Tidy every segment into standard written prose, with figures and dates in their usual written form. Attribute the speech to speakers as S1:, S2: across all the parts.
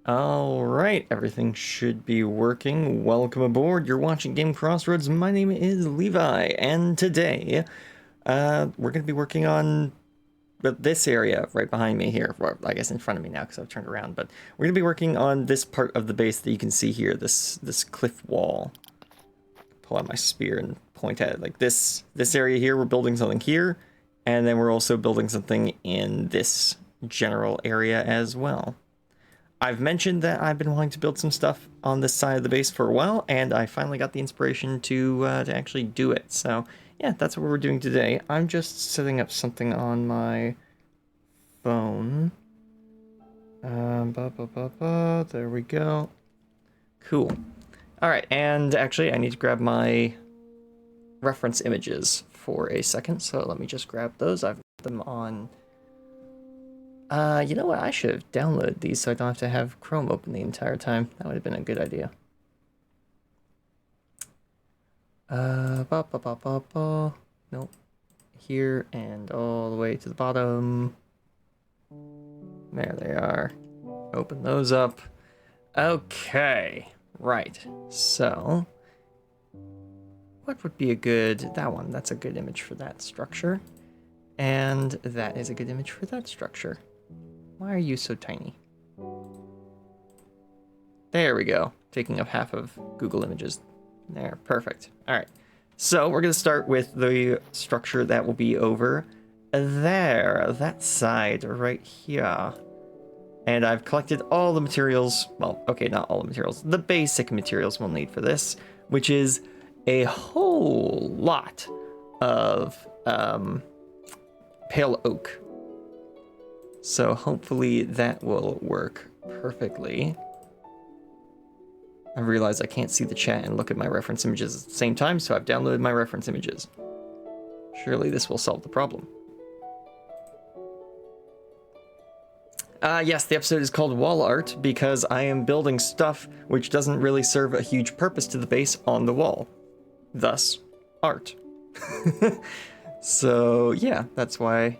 S1: All right, everything should be working. Welcome aboard. You're watching GameCrossRoads. My name is Levi, and today, we're going to be working on this area right behind me here. Well, I guess in front of me now because I've turned around. But we're going to be working on this part of the base that you can see here, this cliff wall. Pull out my spear and point at it like this. This area here, we're building something here, and then we're also building something in this general area as well. I've mentioned that I've been wanting to build some stuff on this side of the base for a while, and I finally got the inspiration to actually do it. So, yeah, that's what we're doing today. I'm just setting up something on my phone. There we go. Cool. All right, and actually, I need to grab my reference images for a second, so let me just grab those. I've got them on... you know what? I should have downloaded these so I don't have to have Chrome open the entire time. That would have been a good idea. Nope. Here and all the way to the bottom. There they are. Open those up. Okay. Right. So, what would be a good... That one. That's a good image for that structure. And that is a good image for that structure. Why are you so tiny? There we go. Taking up half of Google Images. There, perfect. All right. So we're going to start with the structure that will be over there, that side right here. And I've collected all the materials. Well, okay, not all the materials. The basic materials we'll need for this, which is a whole lot of pale oak. So hopefully that will work perfectly. I realize I can't see the chat and look at my reference images at the same time, so I've downloaded my reference images. Surely this will solve the problem. Yes, the episode is called Wall Art because I am building stuff which doesn't really serve a huge purpose to the base on the wall. Thus, art. So, yeah, that's why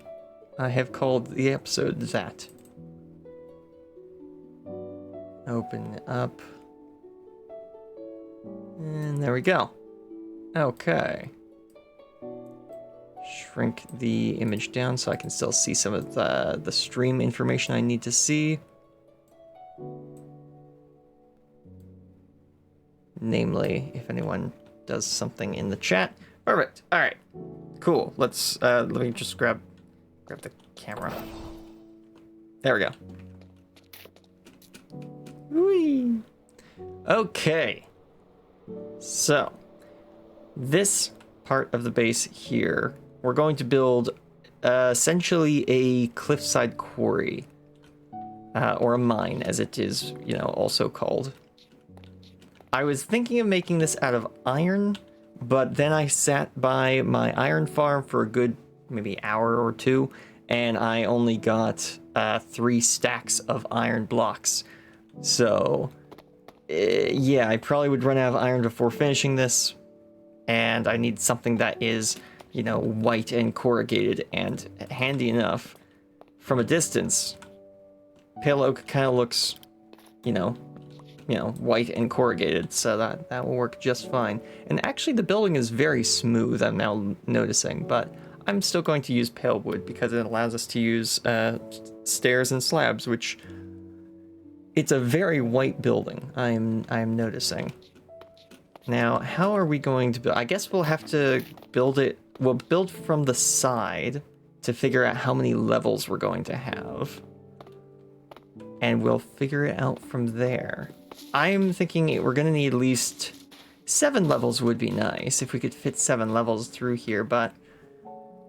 S1: I have called the episode that. Open it up. And there we go. Okay. Shrink the image down so I can still see some of the stream information I need to see. Namely, if anyone does something in the chat. Perfect. All right. Cool. Let's let me just grab the camera. There we go. Whee. Okay. So, this part of the base here, we're going to build essentially a cliffside quarry, or a mine, as it is, you know, also called. I was thinking of making this out of iron, but then I sat by my iron farm for a good maybe hour or two, and I only got 3 stacks of iron blocks. So, yeah, I probably would run out of iron before finishing this, and I need something that is, you know, white and corrugated and handy enough. From a distance, pale oak kind of looks, you know, white and corrugated, so that will work just fine. And actually the building is very smooth, I'm now noticing, but I'm still going to use pale wood because it allows us to use stairs and slabs, which it's a very white building, I'm noticing. Now, how are we going to build? I guess we'll have to build it, we'll build from the side to figure out how many levels we're going to have. And we'll figure it out from there. I'm thinking we're going to need at least 7 levels would be nice if we could fit 7 levels through here, but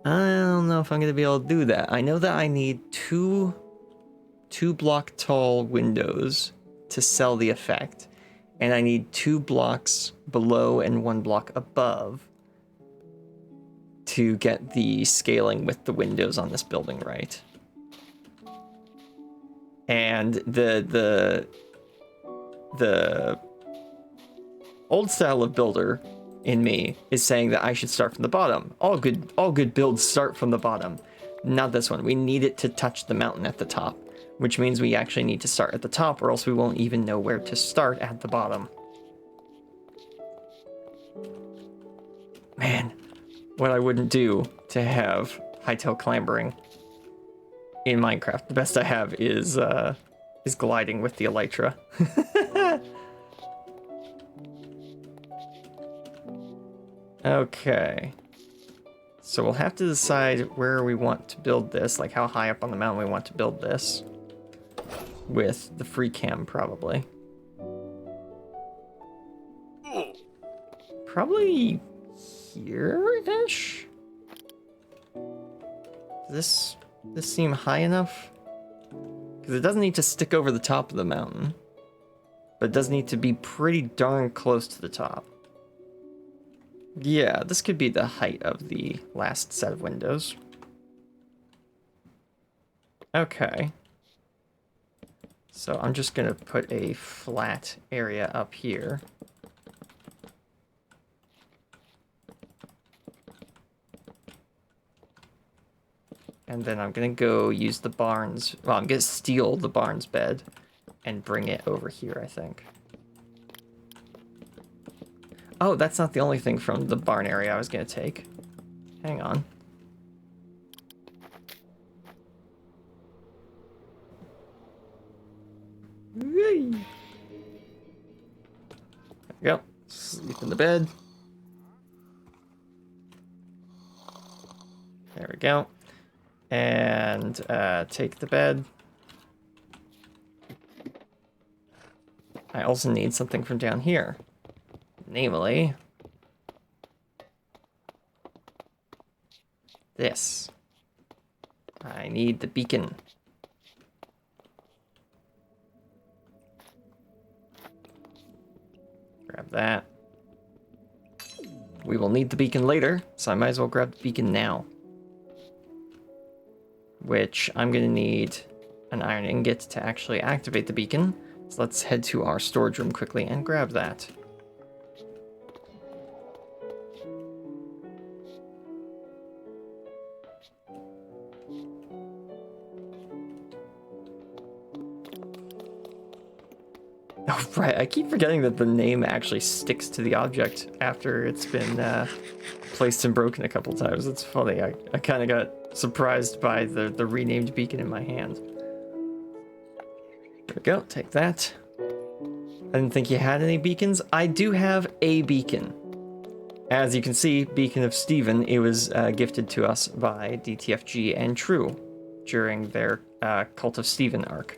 S1: I don't know if I'm going to be able to do that. I know that I need two block tall windows to sell the effect, and I need 2 blocks below and 1 block above to get the scaling with the windows on this building right. And the old style of builder in me is saying that I should start from the bottom. All good builds start from the bottom. Not this one. We need it to touch the mountain at the top, which means we actually need to start at the top, or else we won't even know where to start at the bottom. Man, what I wouldn't do to have hightail clambering in Minecraft. The best I have is gliding with the elytra. Okay. So we'll have to decide where we want to build this, like how high up on the mountain we want to build this. With the free cam, probably. Probably here-ish? Does this seem high enough? Because it doesn't need to stick over the top of the mountain. But it does need to be pretty darn close to the top. Yeah, this could be the height of the last set of windows. Okay. So I'm just gonna put a flat area up here. And then I'm gonna go use the barns. Well, I'm gonna steal the barns bed and bring it over here, I think. Oh, that's not the only thing from the barn area I was gonna take. Hang on. Whee! There we go. Sleep in the bed. There we go. And take the bed. I also need something from down here. Namely, this. I need the beacon. Grab that. We will need the beacon later, so I might as well grab the beacon now. Which I'm going to need an iron ingot to actually activate the beacon. So let's head to our storage room quickly and grab that. Oh, right, I keep forgetting that the name actually sticks to the object after it's been placed and broken a couple times. It's funny, I kind of got surprised by the renamed beacon in my hand. There we go, take that. I didn't think you had any beacons. I do have a beacon. As you can see, Beacon of Steven, it was gifted to us by DTFG and True during their Cult of Steven arc.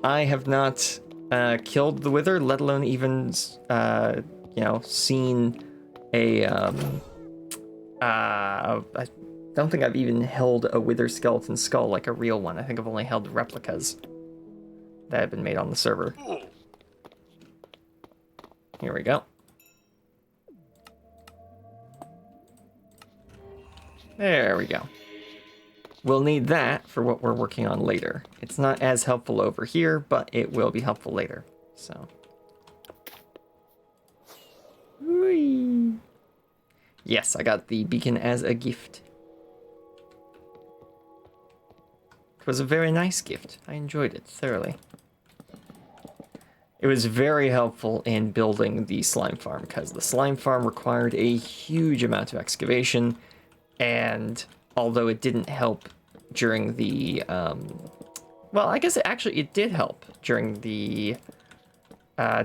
S1: I have not killed the Wither, let alone even, you know, seen a, I don't think I've even held a Wither skeleton skull like a real one. I think I've only held replicas that have been made on the server. Here we go. There we go. We'll need that for what we're working on later. It's not as helpful over here, but it will be helpful later. So. Whee. Yes, I got the beacon as a gift. It was a very nice gift. I enjoyed it thoroughly. It was very helpful in building the slime farm, because the slime farm required a huge amount of excavation, and although it didn't help during the, well, I guess it did help during the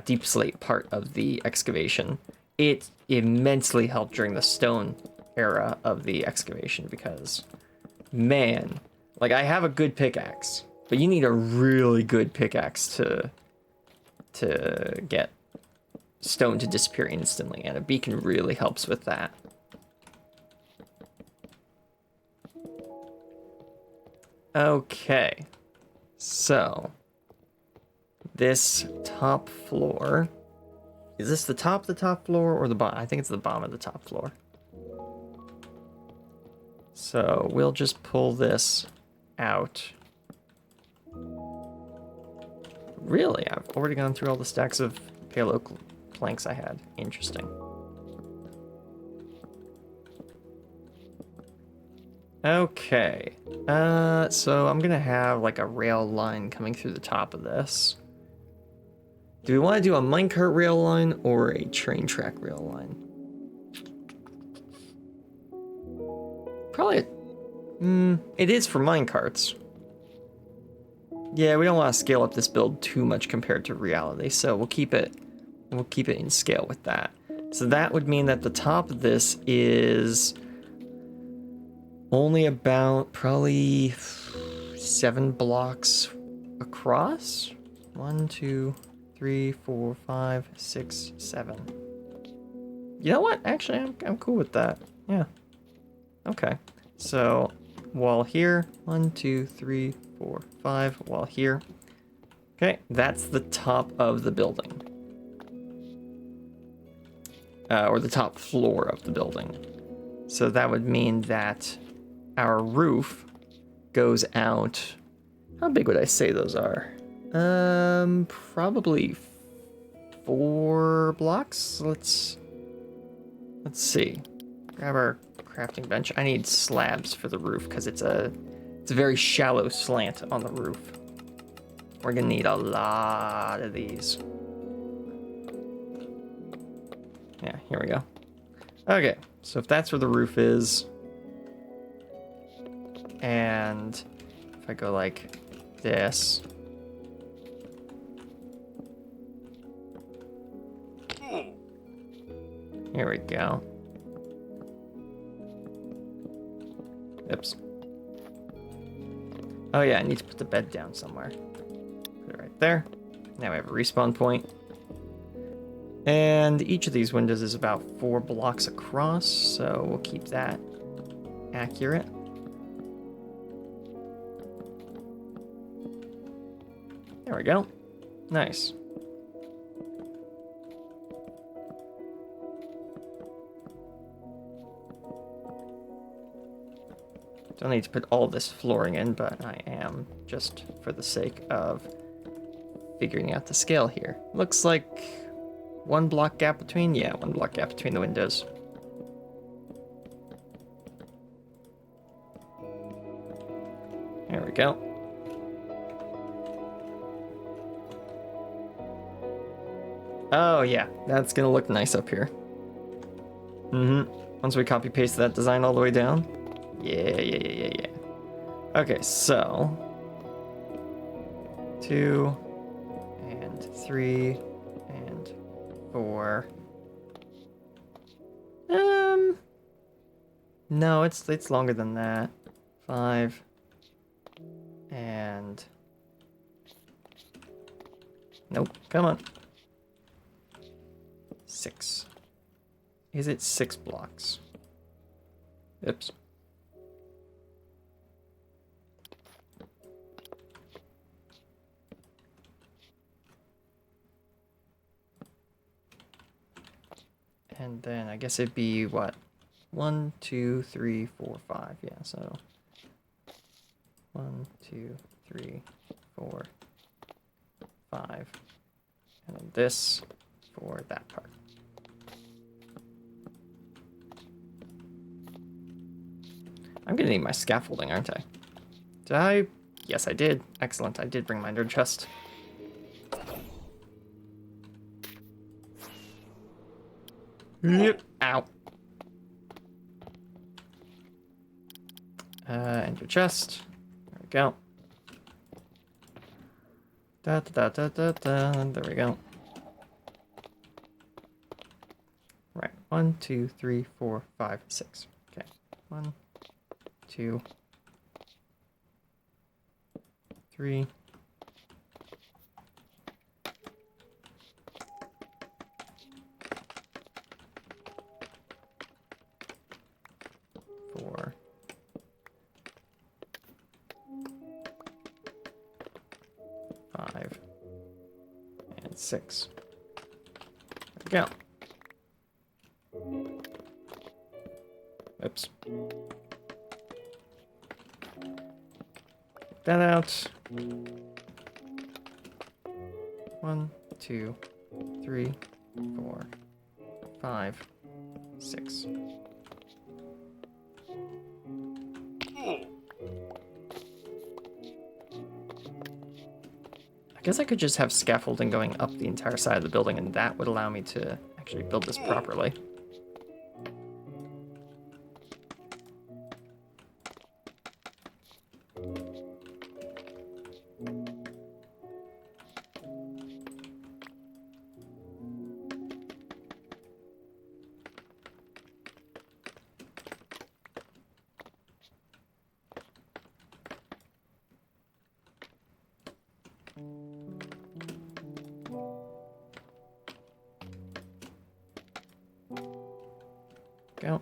S1: deep slate part of the excavation. It immensely helped during the stone era of the excavation, because, man, like, I have a good pickaxe, but you need a really good pickaxe to get stone to disappear instantly, and a beacon really helps with that. Okay, so this top floor, is this the top floor or the bottom? I think it's the bottom of the top floor. So we'll just pull this out. Really? I've already gone through all the stacks of pale oak planks I had. Interesting. Okay. So I'm gonna have like a rail line coming through the top of this. Do we want to do a minecart rail line or a train track rail line? Probably. It is for minecarts. Yeah, we don't want to scale up this build too much compared to reality, so we'll keep it in scale with that. So that would mean that the top of this is only about probably 7 blocks across. 1, 2, 3, 4, 5, 6, 7. You know what? Actually, I'm cool with that. Yeah. Okay. So wall here. 1, 2, 3, 4, 5. Wall here. Okay, that's the top of the building. Or the top floor of the building. So that would mean that our roof goes out. How big would I say those are? Probably 4 blocks. Let's see. Grab our crafting bench. I need slabs for the roof because it's a very shallow slant on the roof. We're gonna need a lot of these. Yeah, here we go. Okay, so if that's where the roof is, and if I go like this. Here we go. Oops. Oh yeah, I need to put the bed down somewhere. Put it right there. Now we have a respawn point. And each of these windows is about 4 blocks across, so we'll keep that accurate. There we go. Nice. Don't need to put all this flooring in, but I am, just for the sake of figuring out the scale here. Looks like 1 block gap between? Yeah, 1 block gap between the windows. There we go. Oh yeah, that's gonna look nice up here. Once we copy paste that design all the way down. Yeah. Okay, so 2 and 3 and 4. No, it's longer than that. 5 and nope, come on. 6. Is it 6 blocks? Oops. And then I guess it'd be what? 1, 2, 3, 4, 5. Yeah, so 1, 2, 3, 4, 5. And then this for that part. I'm gonna need my scaffolding, aren't I? Did I? Yes, I did. Excellent. I did bring my nerd chest. Yep. Ow. Enter chest. There we go. Da da da da da. There we go. Right. 1, 2, 3, 4, 5, 6. Okay. 1, 2, 3. 4. 5. And 6. There we go. Oops. Get that out. 1, 2, 3, 4, 5, 6. guess I could just have scaffolding going up the entire side of the building, and that would allow me to actually build this properly. Go.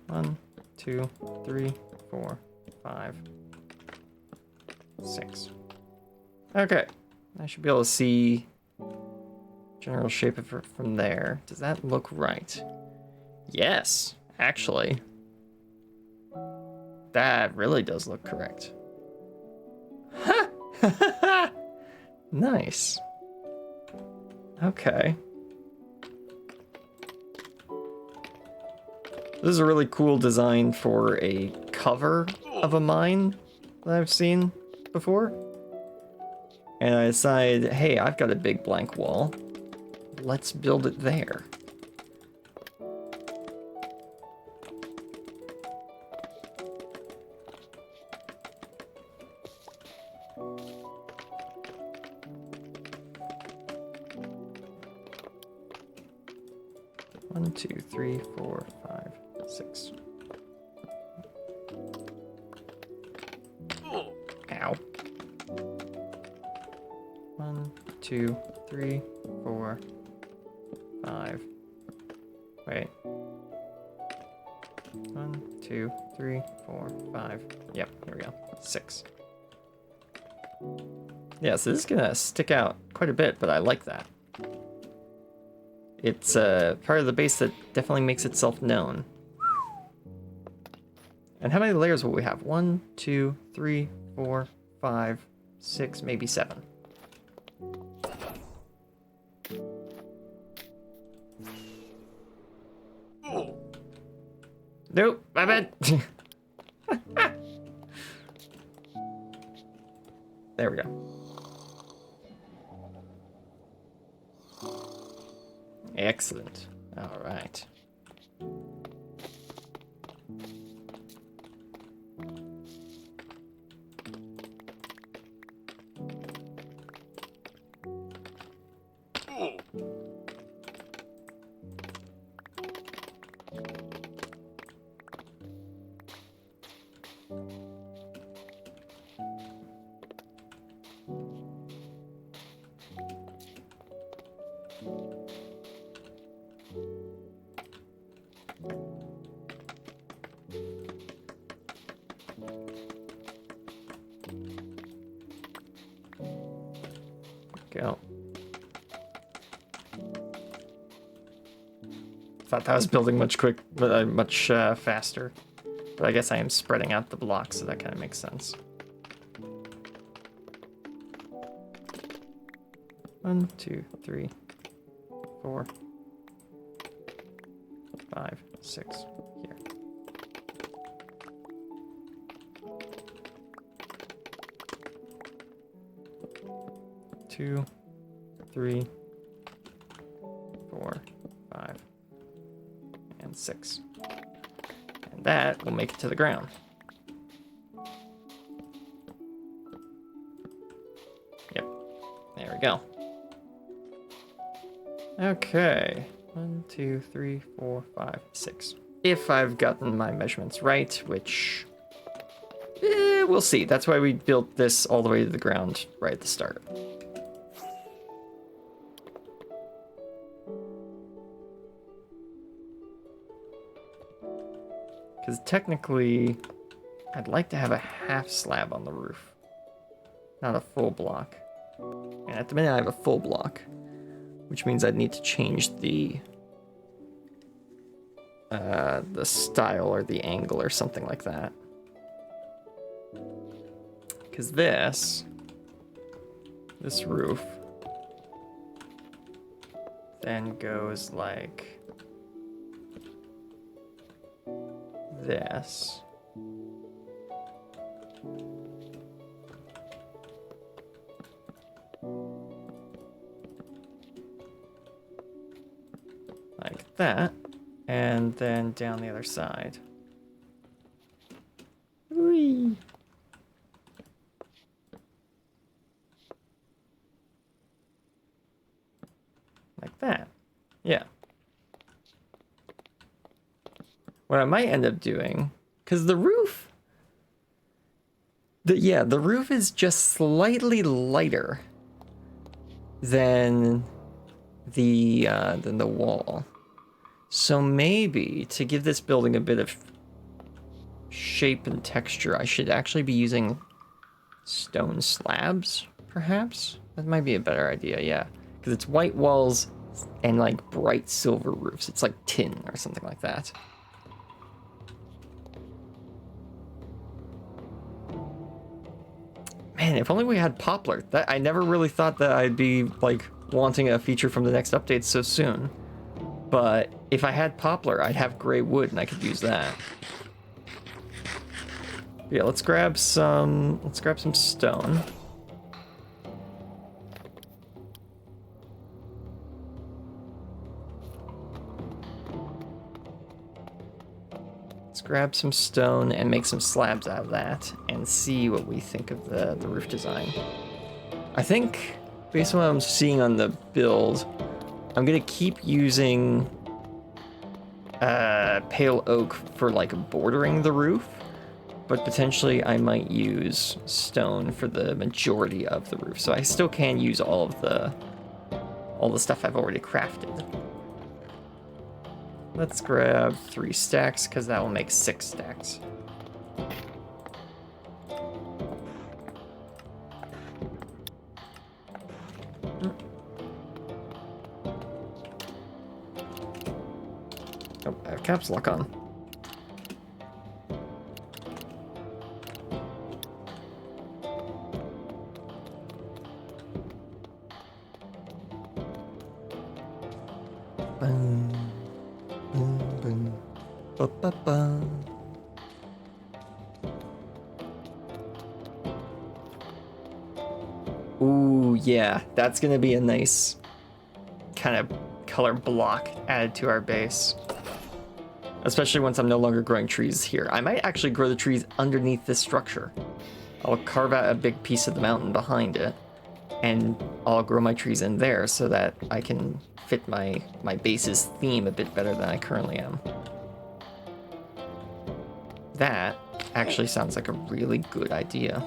S1: 1, 2, 3, 4, 5, 6. Okay, I should be able to see general shape of it from there. Does that look right? Yes, actually. That really does look correct. Ha! Nice. Okay. This is a really cool design for a cover of a mine that I've seen before. And I decided, hey, I've got a big blank wall. Let's build it there. One, 2, 3, 4, 5, 6. Ow. 1, 2, 3, 4, 5. Wait. 1, 2, 3, 4, 5. Yep, here we go. 6. Yeah, so this is gonna stick out quite a bit, but I like that. It's part of the base that definitely makes itself known. And how many layers will we have? 1, 2, 3, 4, 5, 6, maybe 7. Nope, my bad. There we go. Excellent. All right. Go. Thought that was building much faster, but I guess I am spreading out the blocks, so that kind of makes sense. 1, 2, 3, 4, 5, 6. Here. Two, 3, 4, 5, and 6. And that will make it to the ground. Yep. There we go. Okay. 1, 2, 3, 4, 5, 6. If I've gotten my measurements right, which we'll see. That's why we built this all the way to the ground right at the start. Because technically, I'd like to have a half slab on the roof, not a full block. And at the minute, I have a full block, which means I'd need to change the style or the angle or something like that. Because this roof then goes like this, that, and then down the other side. Whee! Like that. Yeah. What I might end up doing, because the roof, the roof is just slightly lighter than the wall. So maybe to give this building a bit of shape and texture, I should actually be using stone slabs, perhaps? That might be a better idea, yeah. Because it's white walls and like bright silver roofs. It's like tin or something like that. Man, if only we had poplar. That I never really thought that I'd be like wanting a feature from the next update so soon. But if I had poplar, I'd have gray wood and I could use that. Yeah, let's grab some stone. Let's grab some stone and make some slabs out of that and see what we think of the roof design. I think, based on what I'm seeing on the build, I'm gonna keep using pale oak for like bordering the roof, but potentially I might use stone for the majority of the roof. So I still can use all the stuff I've already crafted. Let's grab 3 stacks, because that will make 6 stacks. Oh, I have caps lock on. Ooh, yeah, that's gonna be a nice kind of color block added to our base. Especially once I'm no longer growing trees here. I might actually grow the trees underneath this structure. I'll carve out a big piece of the mountain behind it, and I'll grow my trees in there so that I can fit my base's theme a bit better than I currently am. That actually sounds like a really good idea.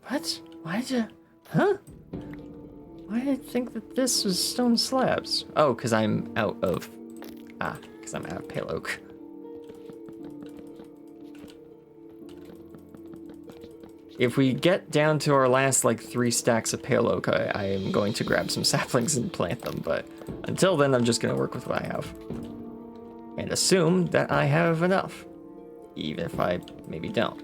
S1: What? Why did you... Huh? Why did I think that this was stone slabs? Oh, because I'm out of... because I'm out of pale oak. If we get down to our last, like, 3 stacks of pale oak, I am going to grab some saplings and plant them, but until then, I'm just going to work with what I have. And assume that I have enough, even if I maybe don't.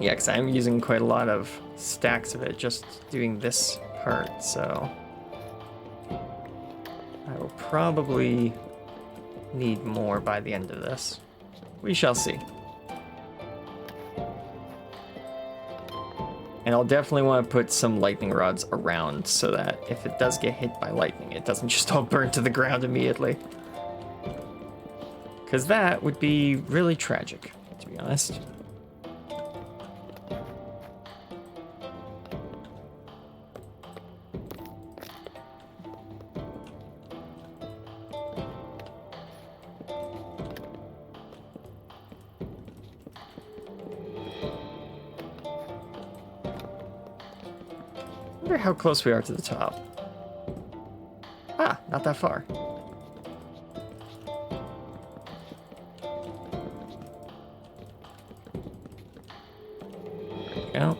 S1: Yeah, because I'm using quite a lot of stacks of it just doing this part, so I will probably need more by the end of this. We shall see. And I'll definitely want to put some lightning rods around so that if it does get hit by lightning, it doesn't just all burn to the ground immediately. Because that would be really tragic, to be honest. wonder how close we are to the top. Ah, not that far. There we go.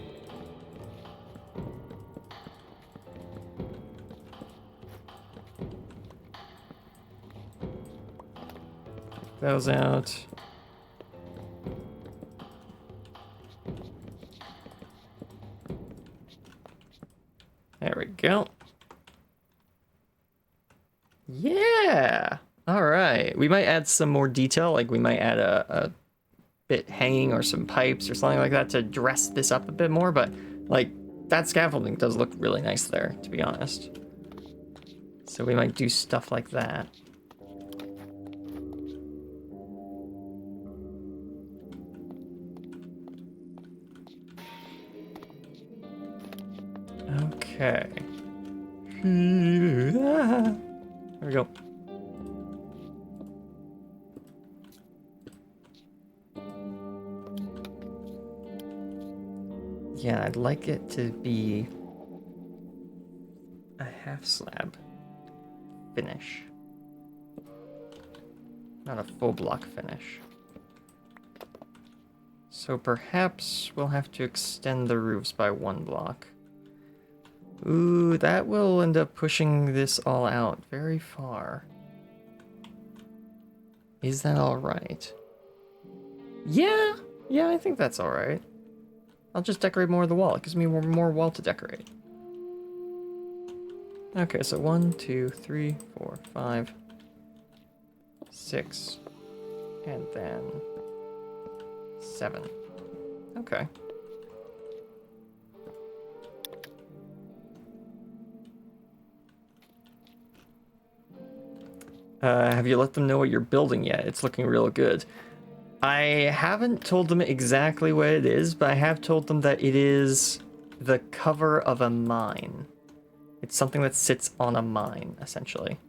S1: Take those out. There we go. Yeah. All right. We might add some more detail. Like we might add a bit hanging or some pipes or something like that to dress this up a bit more. But like that scaffolding does look really nice there, to be honest. So we might do stuff like that. Okay. There we go. Yeah, I'd like it to be a half slab finish. Not a full block finish. So perhaps we'll have to extend the roofs by 1 block. Ooh, that will end up pushing this all out very far. Is that alright? Yeah, I think that's alright. I'll just decorate more of the wall. It gives me more wall to decorate. Okay, so 1, 2, 3, 4, 5, 6, and then 7. Okay. Have you let them know what you're building yet? It's looking real good. I haven't told them exactly what it is, but I have told them that it is the cover of a mine. It's something that sits on a mine, essentially.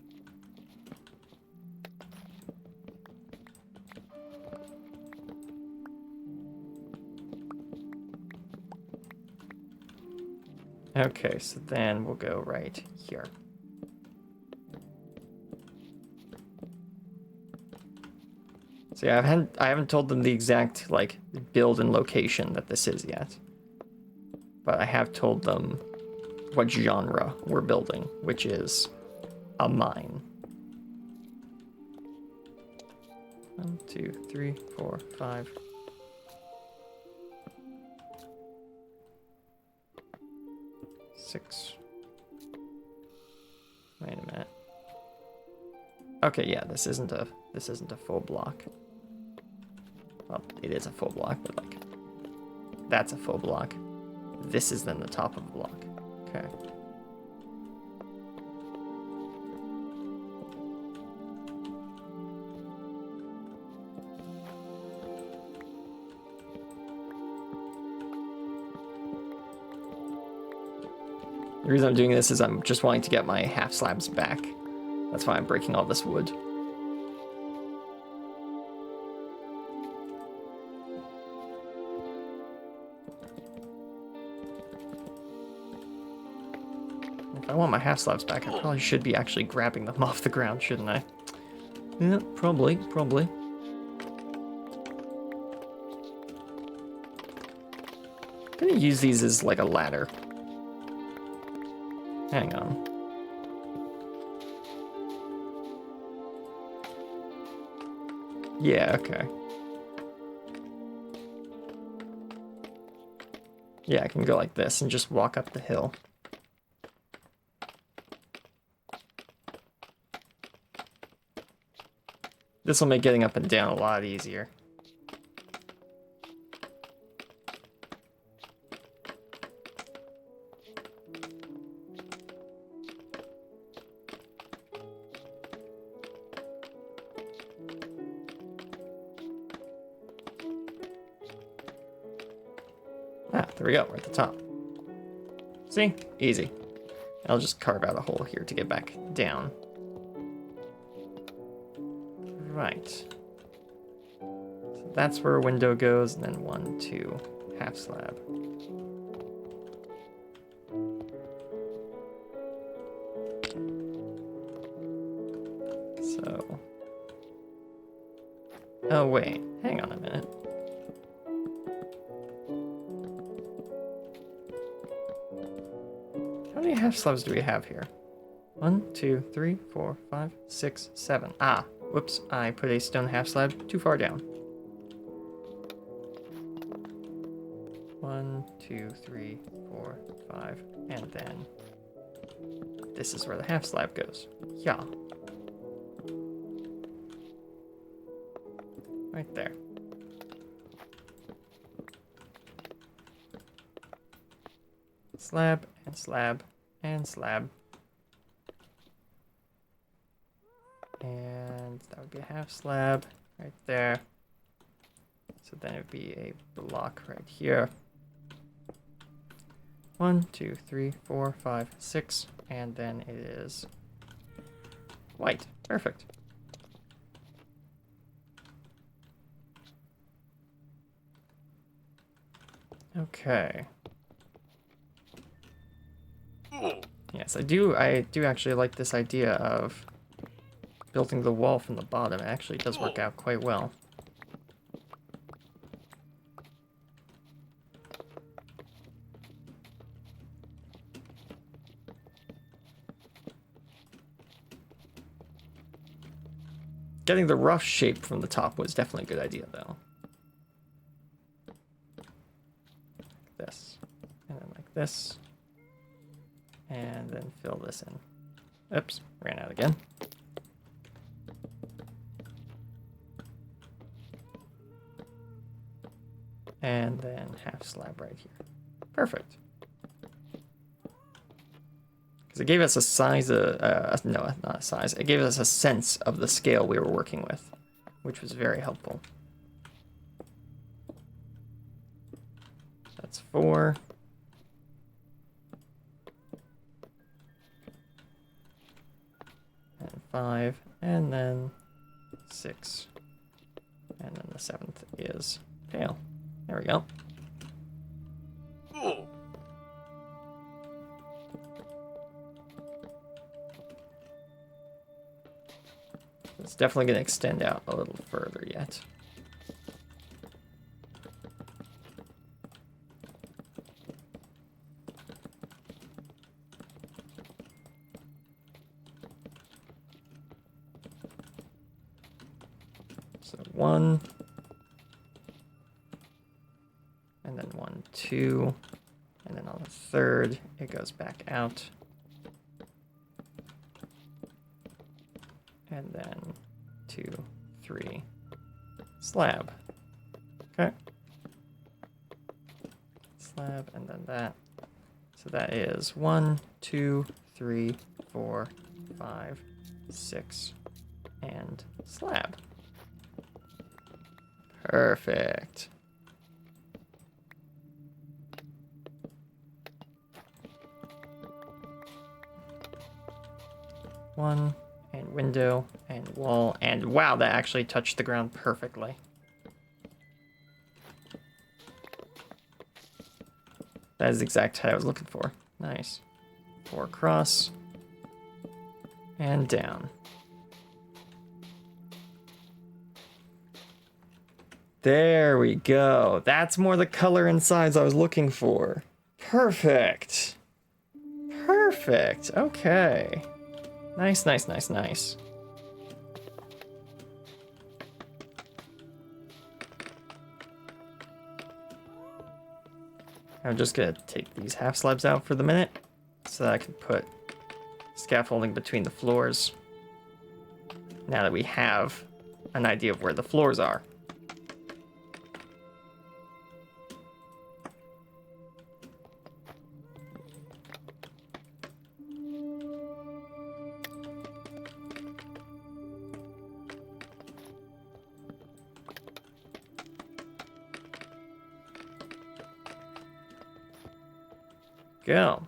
S1: Okay, so then we'll go right here. So yeah, I haven't told them the exact like build and location that this is yet. But I have told them what genre we're building, which is a mine. 1, 2, 3, 4, 5. Six. Wait a minute. Okay, yeah, this isn't a full block. Well, it is a full block, but like that's a full block. This is then the top of the block. Okay. The reason I'm doing this is I'm just wanting to get my half slabs back. That's why I'm breaking all this wood. If I want my half slabs back, I probably should be actually grabbing them off the ground, shouldn't I? Yeah, probably. I'm gonna use these as like a ladder. Hang on. Yeah, okay. Yeah, I can go like this and just walk up the hill. This will make getting up and down a lot easier. Ah, there we go, we're at the top. See? Easy. I'll just carve out a hole here to get back down. Right. So that's where a window goes, and then 1, 2, half slab. So... Oh, wait. Hang on a minute. How many half slabs do we have here? 1, 2, 3, 4, 5, 6, 7. Ah, whoops. I put a stone half slab too far down. 1, 2, 3, 4, 5, and then this is where the half slab goes. Yeah. Right there. Slab, and slab, and slab. And that would be a half slab right there. So then it would be a block right here. 1, 2, 3, 4, 5, 6, and then it is white. Perfect. Okay. Yes, I do actually like this idea of building the wall from the bottom. It actually does work out quite well. Getting the rough shape from the top was definitely a good idea, though. Like this. And then like this. And then fill this in. Oops, ran out again. And then half slab right here. Perfect. Because it gave us a size of, no, not a size. It gave us a sense of the scale we were working with, which was very helpful. That's 4. And 5, and then 6. And then the 7th is pale. There we go. It's definitely going to extend out a little further yet. So 1, and then 1, 2, and then on the 3rd, it goes back out. And then 2, 3, slab. Okay. Slab, and then that. So that is 1, 2, 3, 4, 5, 6, and slab. Perfect. One. And window, and wall, and wow, that actually touched the ground perfectly. That is exactly what I was looking for. Nice. 4 across, and down. There we go. That's more the color and size I was looking for. Perfect. Perfect. Okay. Nice, nice, nice, nice. I'm just gonna take these half slabs out for the minute so that I can put scaffolding between the floors now that we have an idea of where the floors are. Go.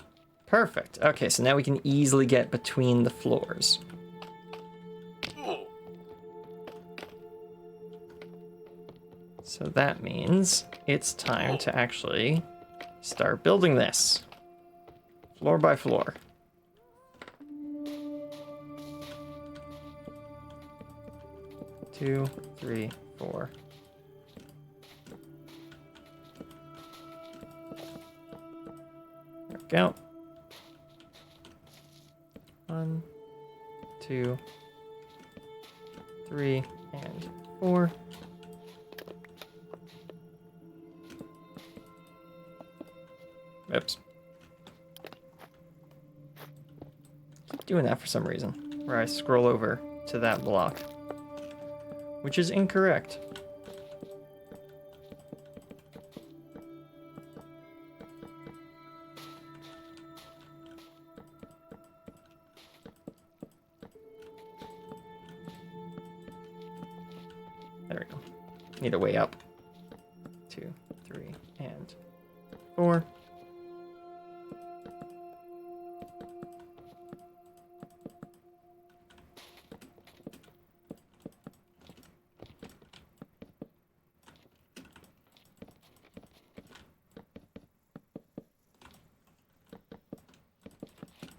S1: Perfect. Okay, so now we can easily get between the floors. So that means it's time to actually start building this. Floor by floor. 2, 3, 4. There we go. 1, 2, 3, and 4. Oops. Keep doing that for some reason, where I scroll over to that block, which is incorrect. There we go. Need a way up. 2, 3, and 4.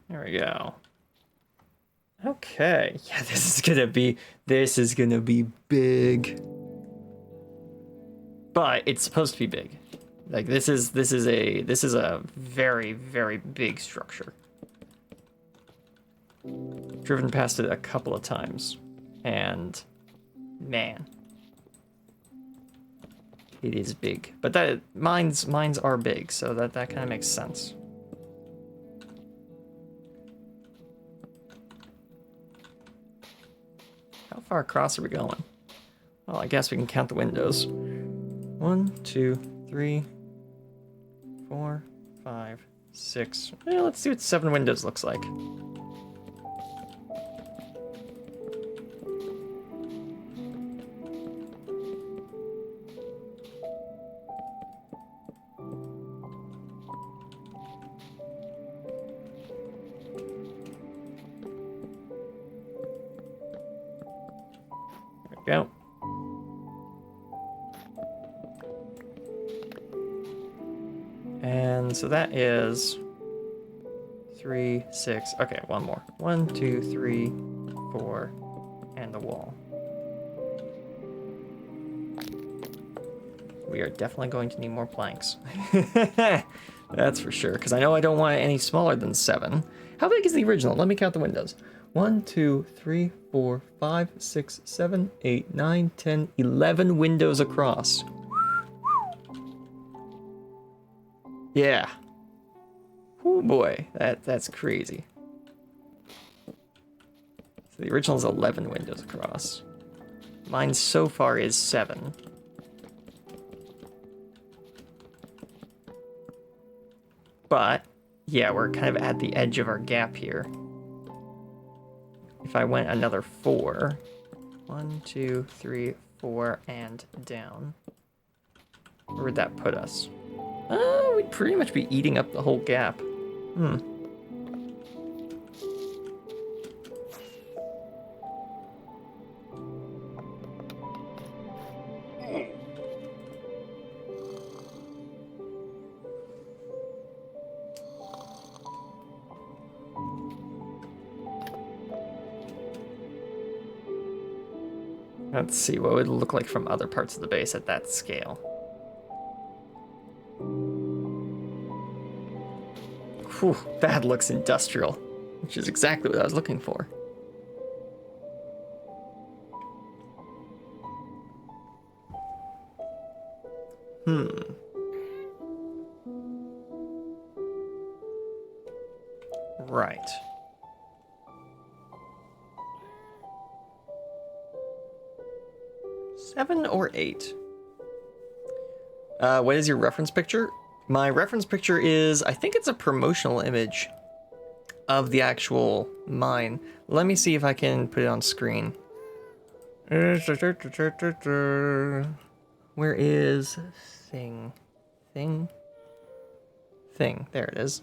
S1: There we go. Okay. Yeah, this is gonna be big. But it's supposed to be big. Like this is a very, very big structure. Driven past it a couple of times, and man, it is big. But that mines are big, so that kind of makes sense. How far across are we going? Well, I guess we can count the windows. 1, 2, 3, 4, 5, 6. Well, let's see what 7 windows looks like. There we go. And so that is 3, 6. Okay, one more. 1, 2, 3, 4, and the wall. We are definitely going to need more planks. That's for sure, because I know I don't want it any smaller than 7. How big is the original? Let me count the windows. 1, 2, 3, 4, 5, 6, 7, 8, 9, 10, 11 windows across. Yeah. Oh boy, that's crazy. So the original is 11 windows across. Mine so far is 7. But, yeah, we're kind of at the edge of our gap here. If I went another 4, 1, 2, 3, 4, and down, where would that put us? We'd pretty much be eating up the whole gap. Let's see what it would look like from other parts of the base at that scale. Whew, that looks industrial, which is exactly what I was looking for. Right. Seven or 8? What is your reference picture? My reference picture is, I think it's a promotional image of the actual mine. Let me see if I can put it on screen. Where is thing? Thing? There it is.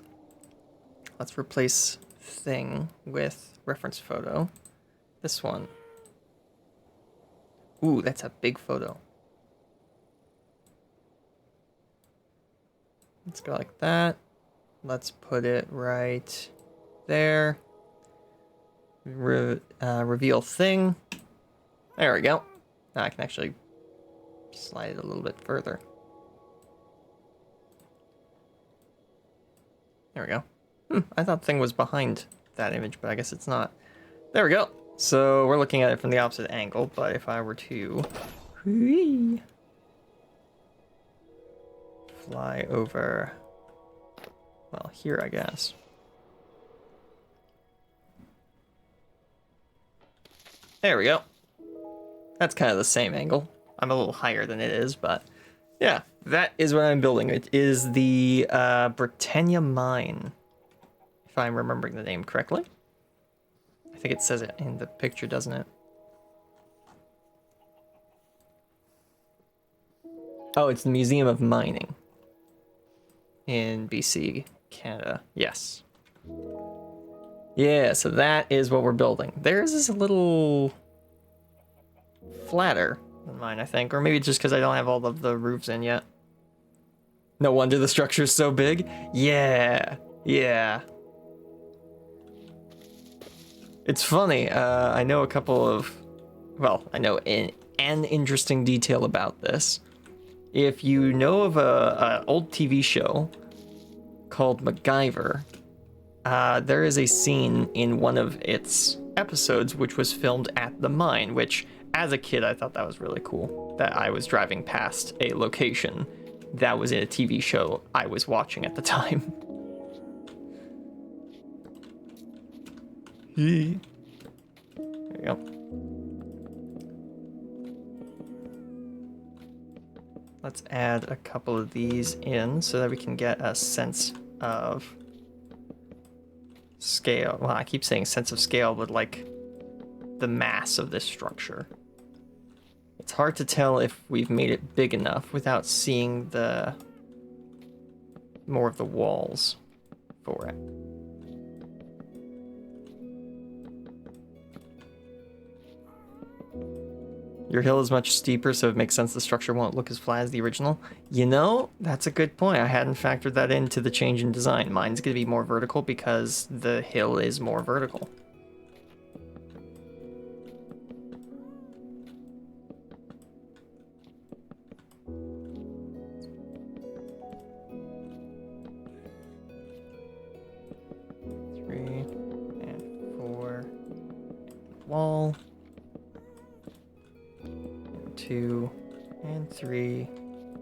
S1: Let's replace thing with reference photo. This one. Ooh, that's a big photo. Let's go like that. Let's put it right there. Reveal thing. There we go. Now I can actually slide it a little bit further. There we go. I thought the thing was behind that image, but I guess it's not. There we go. So we're looking at it from the opposite angle, but if I were to fly over, well, here, I guess. There we go. That's kind of the same angle. I'm a little higher than it is, but yeah, that is what I'm building. It is the Britannia Mine, if I'm remembering the name correctly. I think it says it in the picture, doesn't it? Oh, it's the Museum of Mining in BC, Canada. Yes. Yeah, so that is what we're building. Theirs is a little flatter than mine, I think. Or maybe just because I don't have all of the roofs in yet. No wonder the structure is so big. Yeah, yeah. It's funny, I know a couple of... Well, I know an interesting detail about this. If you know of a old TV show called MacGyver, there is a scene in one of its episodes which was filmed at the mine, which, as a kid, I thought that was really cool. That I was driving past a location that was in a TV show I was watching at the time. There you go. Let's add a couple of these in so that we can get a sense of scale. Well, I keep saying sense of scale, but like the mass of this structure. It's hard to tell if we've made it big enough without seeing the more of the walls for it. Your hill is much steeper, so it makes sense the structure won't look as flat as the original. You know, that's a good point. I hadn't factored that into the change in design. Mine's going to be more vertical because the hill is more vertical. Wall, 2 and 3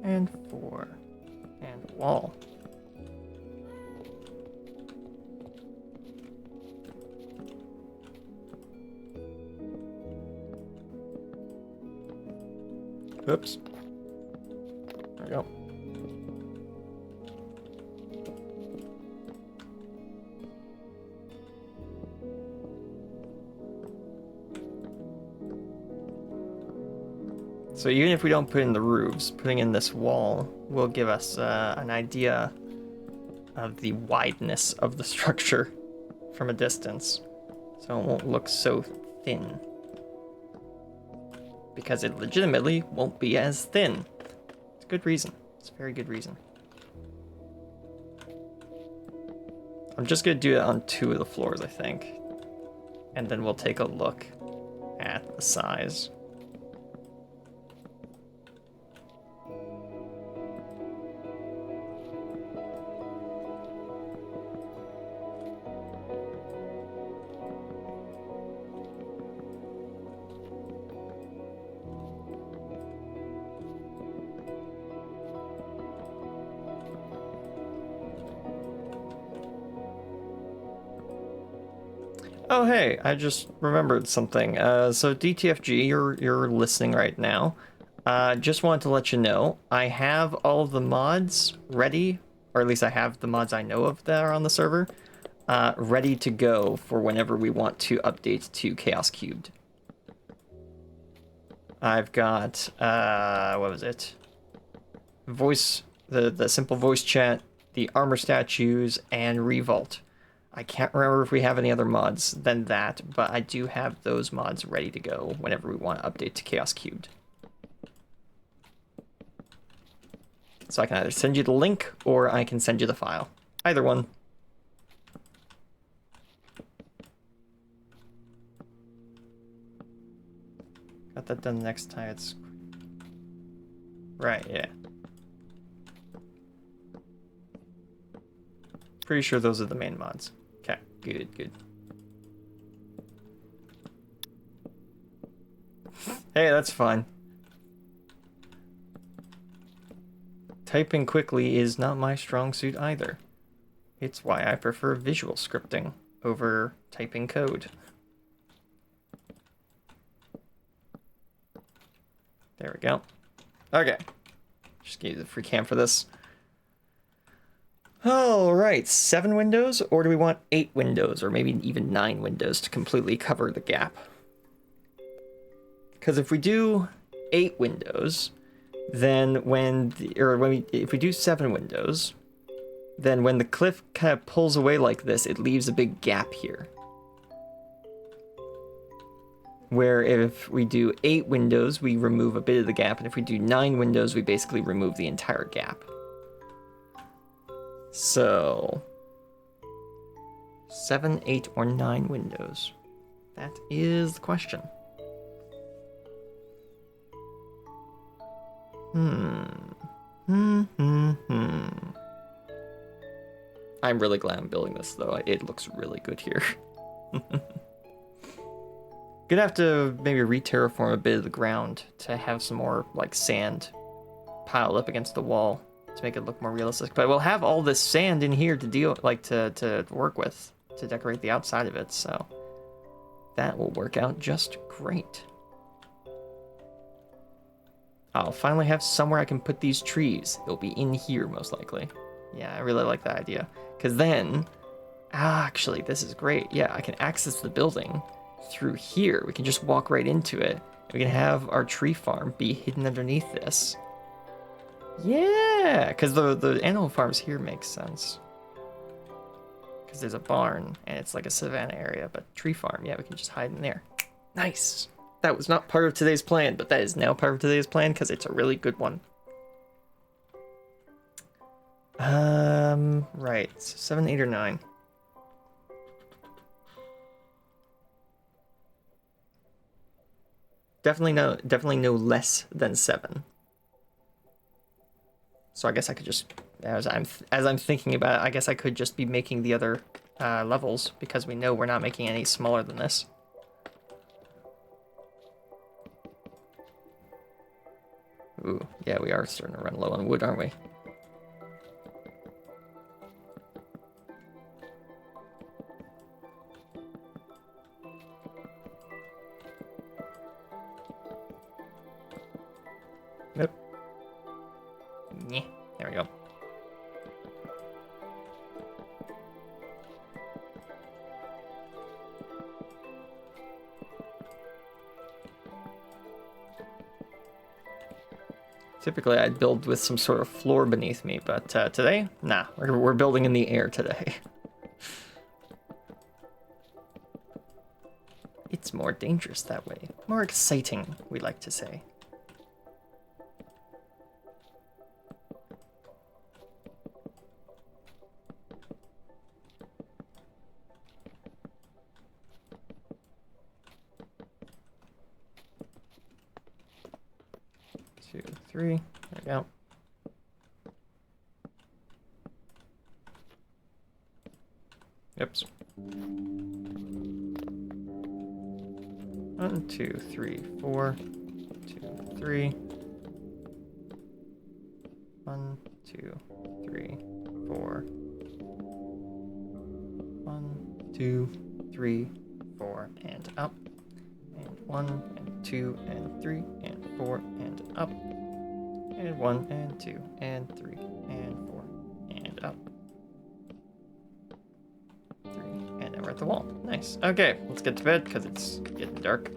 S1: and 4 and wall. Oops. There we go. So even if we don't put in the roofs, putting in this wall will give us an idea of the wideness of the structure from a distance. So it won't look so thin. Because it legitimately won't be as thin. It's a good reason. It's a very good reason. I'm just going to do it on 2 of the floors, I think. And then we'll take a look at the size. Oh hey, I just remembered something. So DTFG, you're listening right now. Just wanted to let you know I have all of the mods ready, or at least I have the mods I know of that are on the server, ready to go for whenever we want to update to Chaos Cubed. I've got what was it? Voice, the simple voice chat, the armor statues, and Revolt. I can't remember if we have any other mods than that, but I do have those mods ready to go whenever we want to update to Chaos Cubed. So I can either send you the link, or I can send you the file. Either one. Got that done next time. It's right, yeah. Pretty sure those are the main mods. Okay, good, good. Hey, that's fine. Typing quickly is not my strong suit either. It's why I prefer visual scripting over typing code. There we go. Okay. Just gave you the free cam for this. All right, 7 windows, or do we want 8 windows, or maybe even 9 windows to completely cover the gap? Because if we do 8 windows, then if we do 7 windows, then when the cliff kind of pulls away like this, it leaves a big gap here. Where if we do 8 windows, we remove a bit of the gap, and if we do 9 windows, we basically remove the entire gap. So 7, 8, or 9 windows? That is the question. I'm really glad I'm building this, though. It looks really good here. Gonna have to maybe re-terraform a bit of the ground to have some more, like, sand piled up against the wall to make it look more realistic. But we'll have all this sand in here to to work with, to decorate the outside of it, so that will work out just great. I'll finally have somewhere I can put these trees. They'll be in here, most likely. Yeah, I really like that idea. Because then, actually, this is great. Yeah, I can access the building through here. We can just walk right into it. We can have our tree farm be hidden underneath this. Yeah, because the animal farms here makes sense. Because there's a barn, and it's like a savanna area, but tree farm, yeah, we can just hide in there. Nice. That was not part of today's plan, but that is now part of today's plan because it's a really good one. Right. So 7, 8, or 9. Definitely no less than 7. So I guess I could just, as I'm thinking about it, I guess I could just be making the other levels because we know we're not making any smaller than this. Ooh, yeah, we are starting to run low on wood, aren't we? Nope. Yeah, there we go. Typically, I'd build with some sort of floor beneath me, but today, nah, we're building in the air today. It's more dangerous that way. More exciting, we like to say. Two, 3, there we go. Oops. 1, 2, 3, 4. 2, 3. 1, 2, 3, 4. 1, 2, 3, 4, and up. And 1, and 2, and 3, and 4, and up. And 1, and 2, and 3, and 4, and up. 3, and now we're at the wall. Nice. Okay, let's get to bed because it's getting dark.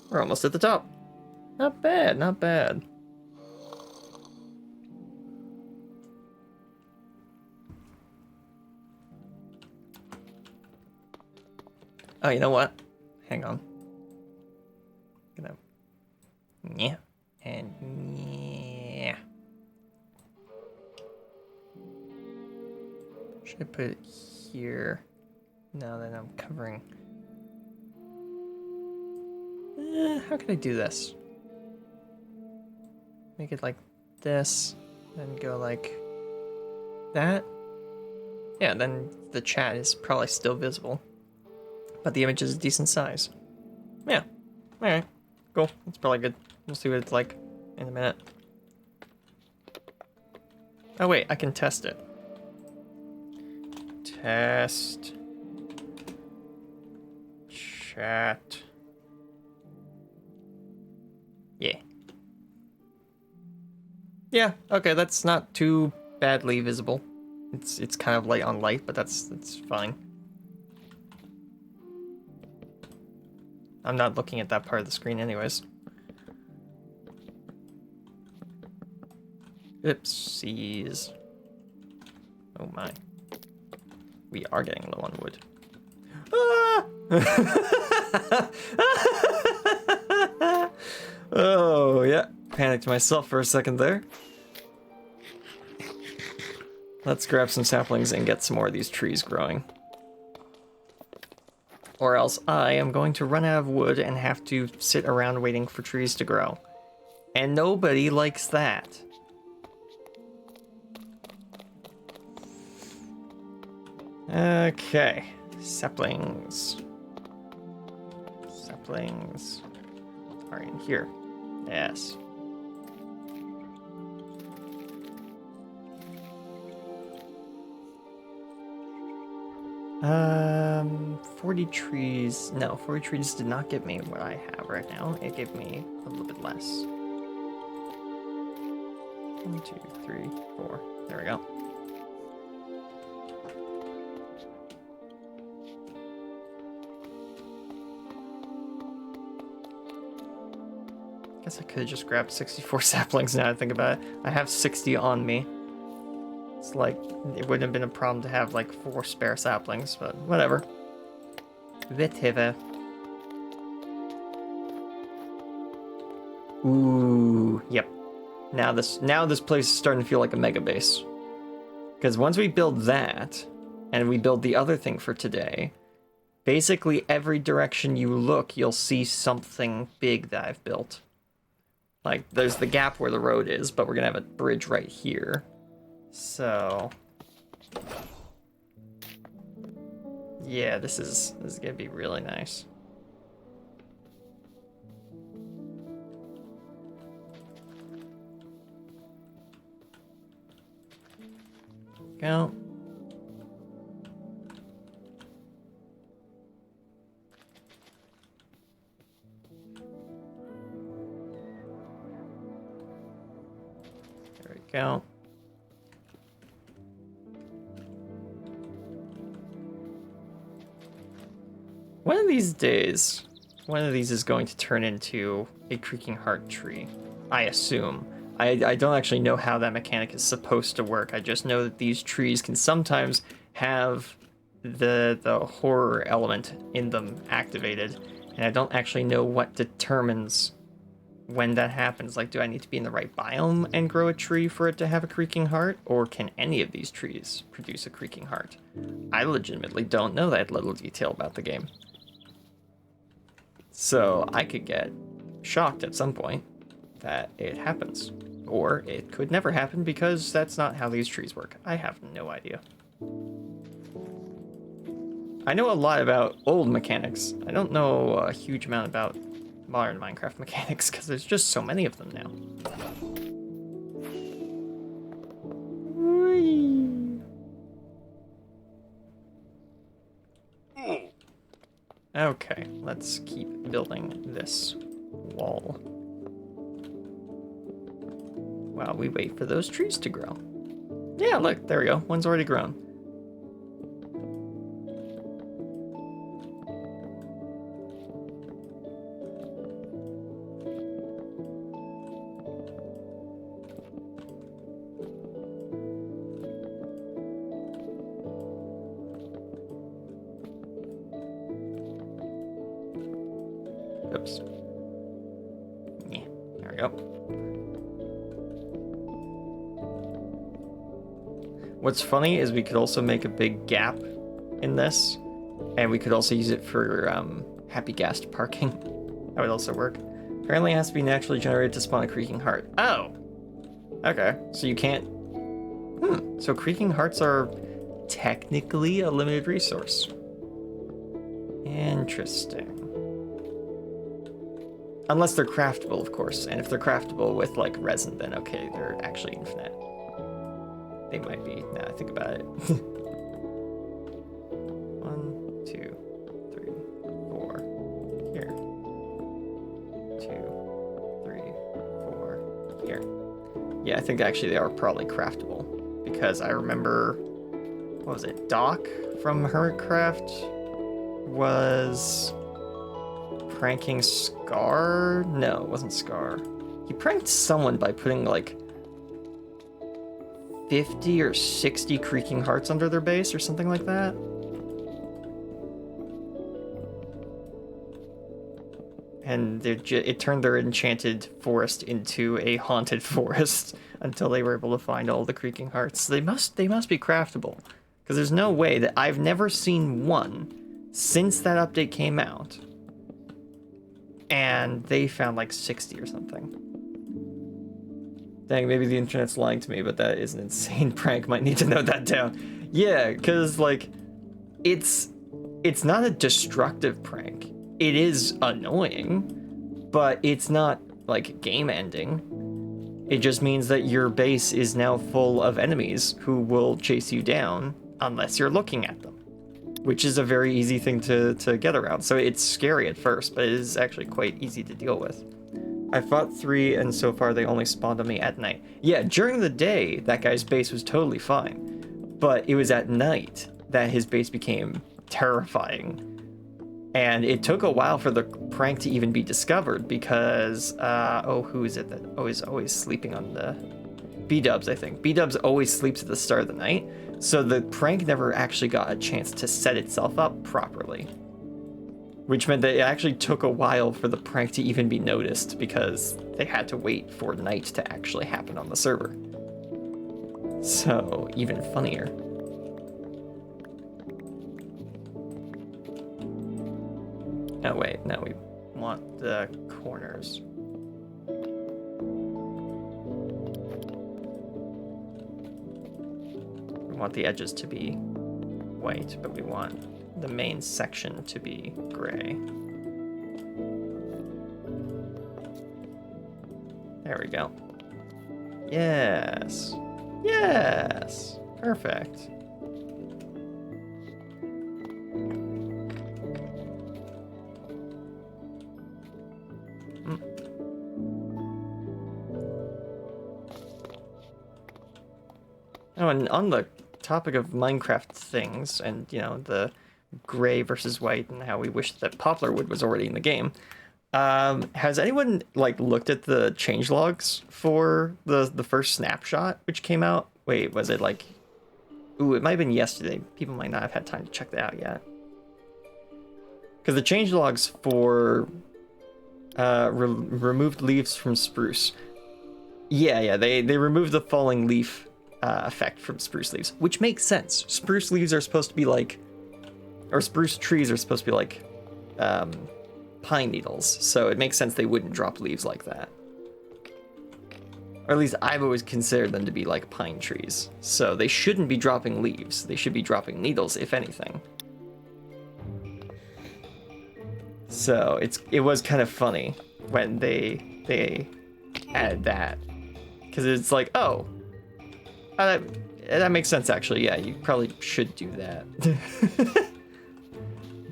S1: We're almost at the top. Not bad, not bad. Oh, you know what? Hang on. Gonna... Yeah. And yeah. Should I put it here? No, then I'm covering. How can I do this? Make it like this, then go like that. Yeah, then the chat is probably still visible, but the image is a decent size. Yeah, alright, cool, that's probably good. We'll see what it's like in a minute. Oh wait, I can test it. Test. Chat. Yeah. Yeah, okay, that's not too badly visible. It's kind of light on light, but that's fine. I'm not looking at that part of the screen anyways. Oopsies. Oh my. We are getting low on wood. Ah! Oh, yeah. Panicked myself for a second there. Let's grab some saplings and get some more of these trees growing. Or else I am going to run out of wood and have to sit around waiting for trees to grow. And nobody likes that. Okay. Saplings. Saplings are in here. Yes. 40 trees. No, 40 trees did not give me what I have right now. It gave me a little bit less. 1, 2, 3, 4. There we go. Guess I could have just grabbed 64 saplings now I think about it. I have 60 on me. It's like, it wouldn't have been a problem to have like 4 spare saplings, but whatever. Whatever. Ooh, yep. Now this place is starting to feel like a mega base. Because once we build that, and we build the other thing for today, basically every direction you look, you'll see something big that I've built. Like, there's the gap where the road is, but we're gonna have a bridge right here. So... yeah, this is gonna be really nice. Go. There we go. One of these days, one of these is going to turn into a creaking heart tree, I assume. I don't actually know how that mechanic is supposed to work. I just know that these trees can sometimes have the horror element in them activated, and I don't actually know what determines when that happens. Like, do I need to be in the right biome and grow a tree for it to have a creaking heart, or can any of these trees produce a creaking heart? I legitimately don't know that little detail about the game. So I could get shocked at some point that it happens. Or it could never happen because that's not how these trees work. I have no idea. I know a lot about old mechanics. I don't know a huge amount about modern Minecraft mechanics because there's just so many of them now. Whee! Okay, let's keep building this wall while we wait for those trees to grow. Yeah, look, there we go. One's already grown. Oops. Yeah, there we go. What's funny is we could also make a big gap in this, and we could also use it for happy guest parking. That would also work. Apparently it has to be naturally generated to spawn a creaking heart. Oh! Okay, so you can't... So creaking hearts are technically a limited resource. Interesting. Unless they're craftable, of course. And if they're craftable with, like, resin, then okay, they're actually infinite. They might be, now I think about it. 1, 2, 3, 4. Here. 2, 3, 4. Here. Yeah, I think actually they are probably craftable. Because I remember, what was it, Doc from Hermitcraft was pranking Scar? No, it wasn't Scar. He pranked someone by putting like 50 or 60 creaking hearts under their base or something like that. And it turned their enchanted forest into a haunted forest until they were able to find all the creaking hearts. So they must be craftable, because there's no way that I've never seen one since that update came out. And they found like 60 or something. Dang, maybe the internet's lying to me, but that is an insane prank. Might need to note that down. Yeah, because like, it's not a destructive prank. It is annoying, but it's not like game ending. It just means that your base is now full of enemies who will chase you down unless you're looking at them, which is a very easy thing to get around. So it's scary at first, but it is actually quite easy to deal with. I fought 3 and so far they only spawned on me at night. Yeah, during the day, that guy's base was totally fine, but it was at night that his base became terrifying. And it took a while for the prank to even be discovered because, who is it that is always sleeping on the... B-Dubs, I think. B-Dubs always sleeps at the start of the night, so the prank never actually got a chance to set itself up properly. Which meant that it actually took a while for the prank to even be noticed because they had to wait for night to actually happen on the server. So, even funnier. Oh wait, no, we want the corners. We want the edges to be white, but we want the main section to be gray. There we go. Yes. Yes. Perfect. Oh, and on the topic of Minecraft things, and, you know, the gray versus white, and how we wish that poplar wood was already in the game, has anyone, like, looked at the changelogs for the first snapshot, which came out? Wait, was it, like... Ooh, it might have been yesterday. People might not have had time to check that out yet. Because the changelogs for removed leaves from spruce. Yeah, they removed the falling leaf effect from spruce leaves, which makes sense. Spruce leaves are supposed to be like, or spruce trees are supposed to be like pine needles, so it makes sense they wouldn't drop leaves like that. Or at least I've always considered them to be like pine trees, so they shouldn't be dropping leaves. They should be dropping needles, if anything. So it was kind of funny when they added that, because it's like, oh, that makes sense, actually. Yeah, you probably should do that.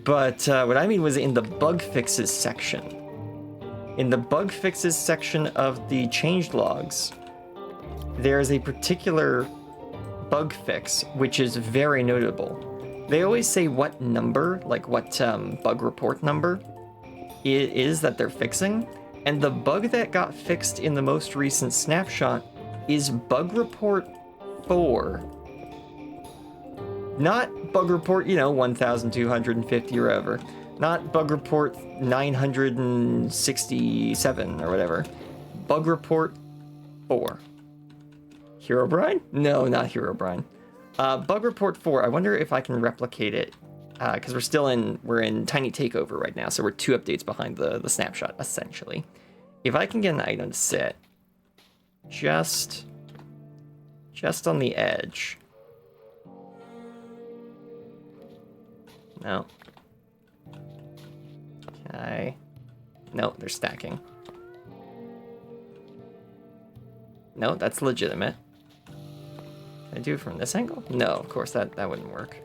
S1: But what I mean was in the bug fixes section. In the bug fixes section of the changelogs, there is a particular bug fix which is very notable. They always say what number, like what bug report number it is that they're fixing, and the bug that got fixed in the most recent snapshot is bug report 4. Not bug report, 1,250 or whatever. Not bug report 967 or whatever. Bug report 4. Herobrine? No, not Herobrine. Bug report 4. I wonder if I can replicate it because we're in Tiny Takeover right now, so we're 2 updates behind the snapshot, essentially. If I can get an item to sit just on the edge. No. Okay. No, they're stacking. No, that's legitimate. Can I do it from this angle? No, of course, that wouldn't work.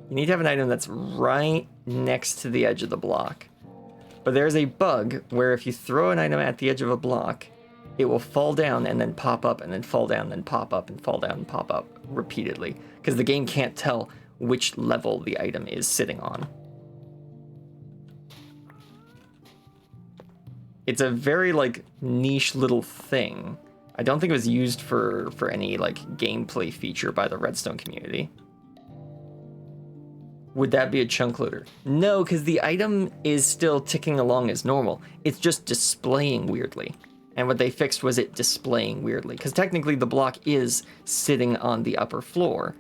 S1: You need to have an item that's right next to the edge of the block. But there's a bug where if you throw an item at the edge of a block, it will fall down and then pop up and then fall down and then pop up and fall down and pop up repeatedly. Because the game can't tell which level the item is sitting on. It's a very, like, niche little thing. I don't think it was used for any, like, gameplay feature by the Redstone community. Would that be a chunk loader? No, because the item is still ticking along as normal. It's just displaying weirdly. And what they fixed was it displaying weirdly. Because technically the block is sitting on the upper floor.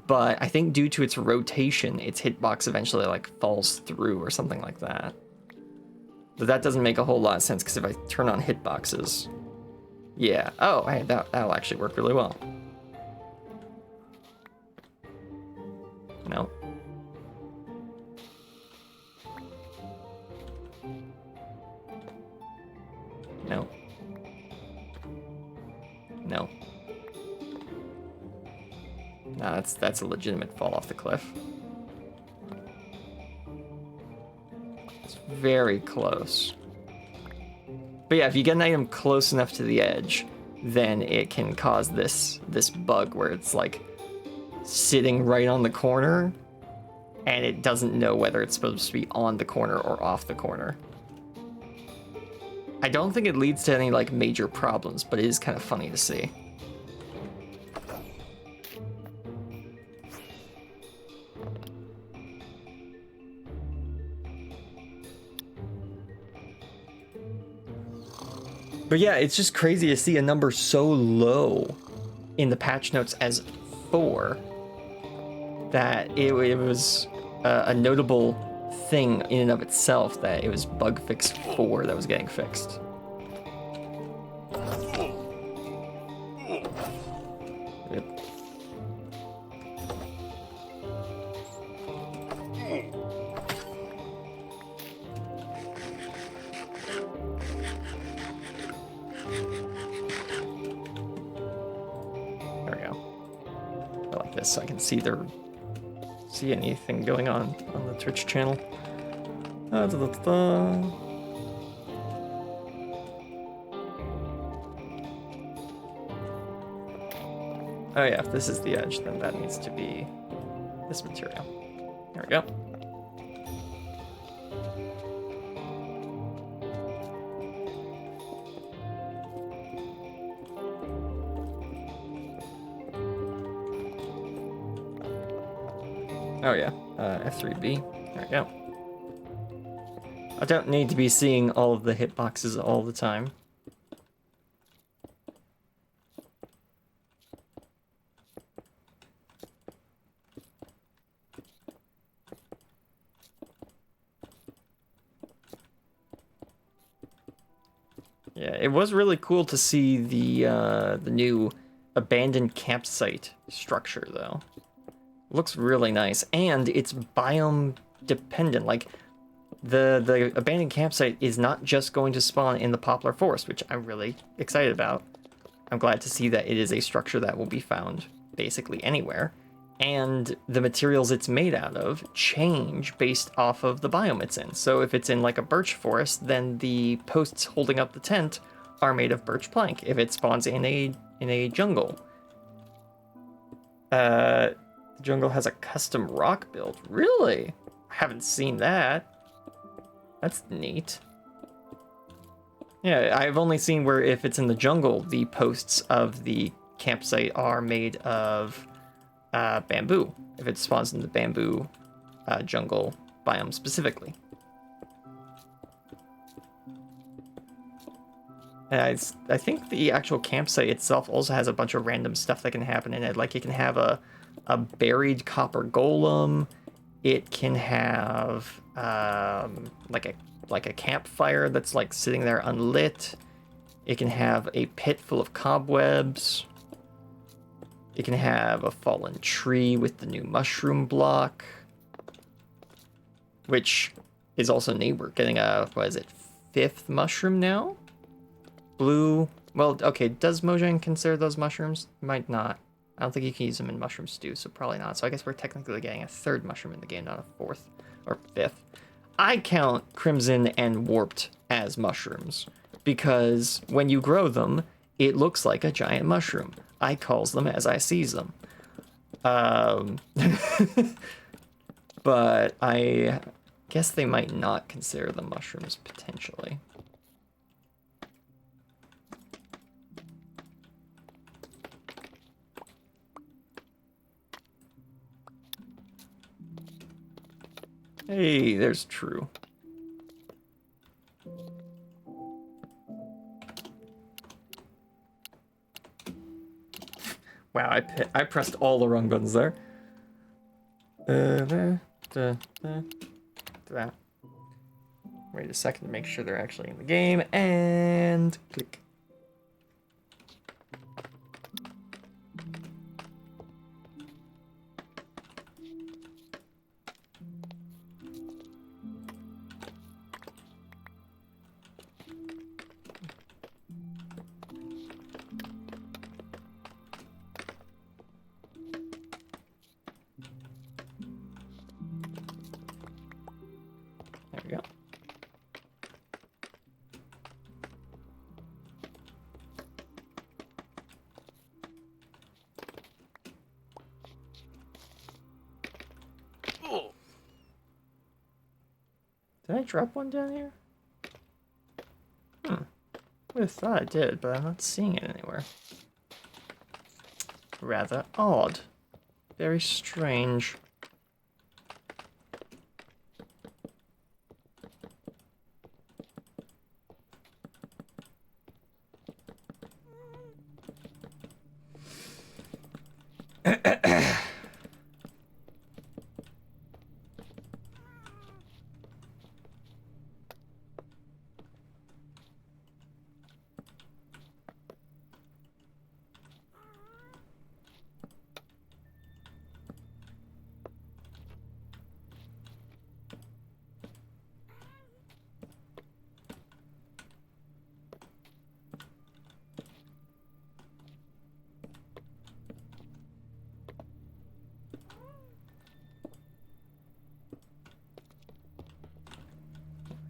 S1: But I think due to its rotation, its hitbox eventually, like, falls through or something like that. But that doesn't make a whole lot of sense, because if I turn on hitboxes... Yeah. Oh, hey, that'll actually work really well. No. No. No. No, that's a legitimate fall off the cliff. It's very close. But yeah, if you get an item close enough to the edge, then it can cause this bug where it's like sitting right on the corner and it doesn't know whether it's supposed to be on the corner or off the corner. I don't think it leads to any, like, major problems, but it is kind of funny to see. But yeah, it's just crazy to see a number so low in the patch notes as 4 that it was a notable thing in and of itself that it was bug fix 4 that was getting fixed. Yep. There we go. I like this so I can see anything going on the Twitch channel. Oh yeah, if this is the edge, then that needs to be this material. There we go. Oh yeah, F3B. There we go. I don't need to be seeing all of the hitboxes all the time. Yeah, it was really cool to see the new abandoned campsite structure, though. Looks really nice, and it's biome dependent. Like, the abandoned campsite is not just going to spawn in the poplar forest, which I'm really excited about. I'm glad to see that it is a structure that will be found basically anywhere. And the materials it's made out of change based off of the biome it's in. So if it's in like a birch forest, then the posts holding up the tent are made of birch plank. If it spawns in a jungle, the jungle has a custom rock build. Really? I haven't seen that. That's neat. Yeah, I've only seen where if it's in the jungle, the posts of the campsite are made of bamboo, if it spawns in the bamboo jungle biome specifically. And I think the actual campsite itself also has a bunch of random stuff that can happen in it. Like it can have a buried copper golem. It can have like a campfire that's like sitting there unlit. It can have a pit full of cobwebs. It can have a fallen tree with the new mushroom block, which is also neat. We're getting a, what is it, 5th mushroom now? Blue. Well, okay, does Mojang consider those mushrooms? Might not. I don't think you can use them in mushroom stew, so probably not. So I guess we're technically getting a 3rd mushroom in the game, not a 4th or 5th. I count Crimson and Warped as mushrooms because when you grow them, it looks like a giant mushroom. I calls them as I sees them. But I guess they might not consider them mushrooms potentially. Hey, there's True. Wow, I pressed all the wrong buttons there. Wait a second to make sure they're actually in the game, and click. There we go. Oh. Did I drop one down here? I would have thought I did, but I'm not seeing it anywhere. Rather odd. Very strange.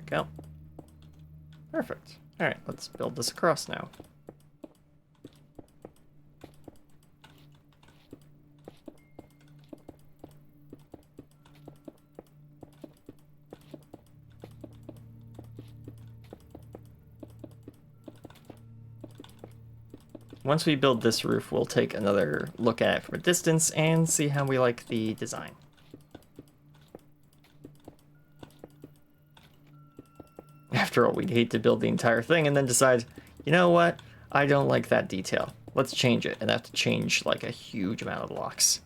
S1: Go. Perfect. Alright, let's build this across now. Once we build this roof, we'll take another look at it from a distance and see how we like the design. After all, we'd hate to build the entire thing and then decide, you know what, I don't like that detail. Let's change it, and have to change like a huge amount of blocks.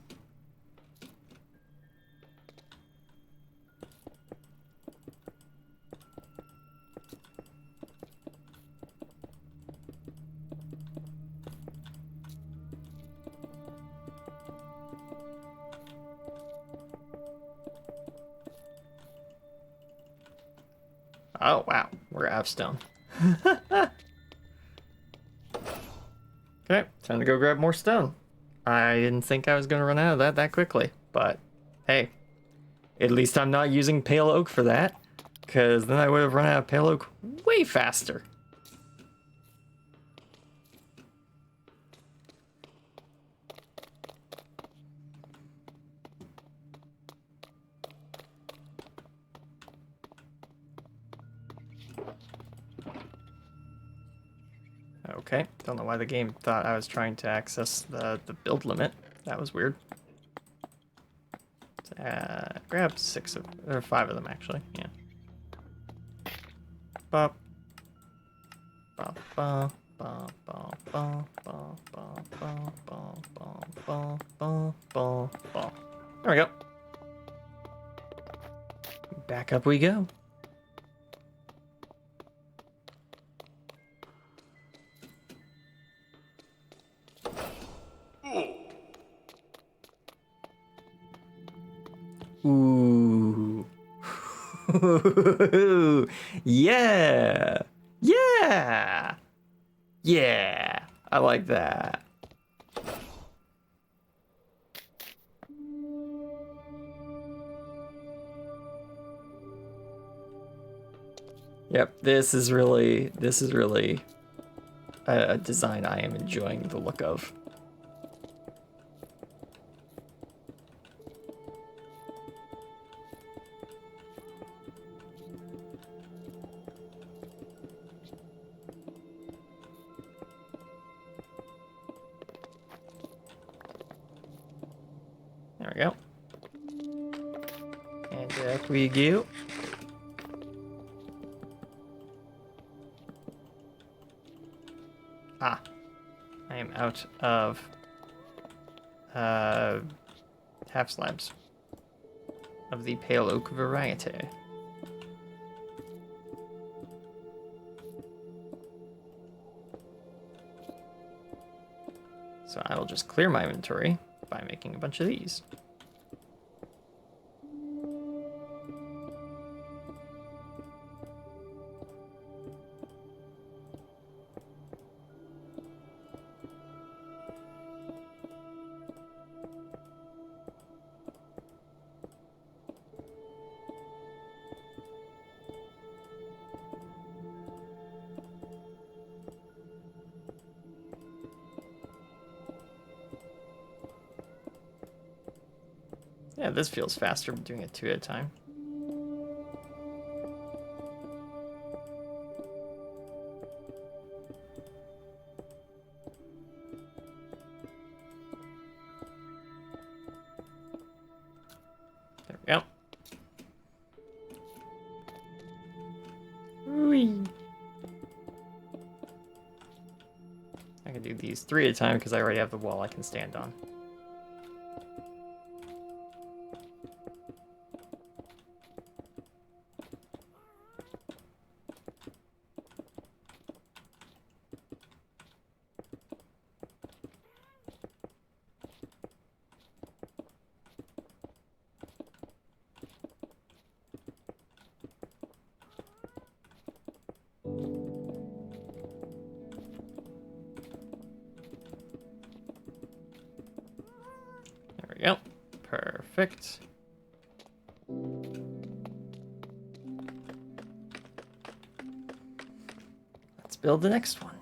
S1: Oh, wow. We're out of stone. Okay, time to go grab more stone. I didn't think I was going to run out of that quickly, but hey, at least I'm not using pale oak for that, because then I would have run out of pale oak way faster. Okay, don't know why the game thought I was trying to access the build limit. That was weird. Grab 5 of them actually, yeah. Bop. Ba, ba, ba, ba, ba, ba, ba, ba, ba, ba, ba, ba, ba. There we go. Back up we go. Ooh. Yeah. Yeah. Yeah. I like that. Yep, this is really a design I am enjoying the look of. There we go. And back we go. Ah, I am out of half slabs of the pale oak variety. So I will just clear my inventory by making a bunch of these. Yeah, this feels faster doing it 2 at a time. There we go. Whee. I can do these 3 at a time because I already have the wall I can stand on. There we go. Perfect. Let's build the next one.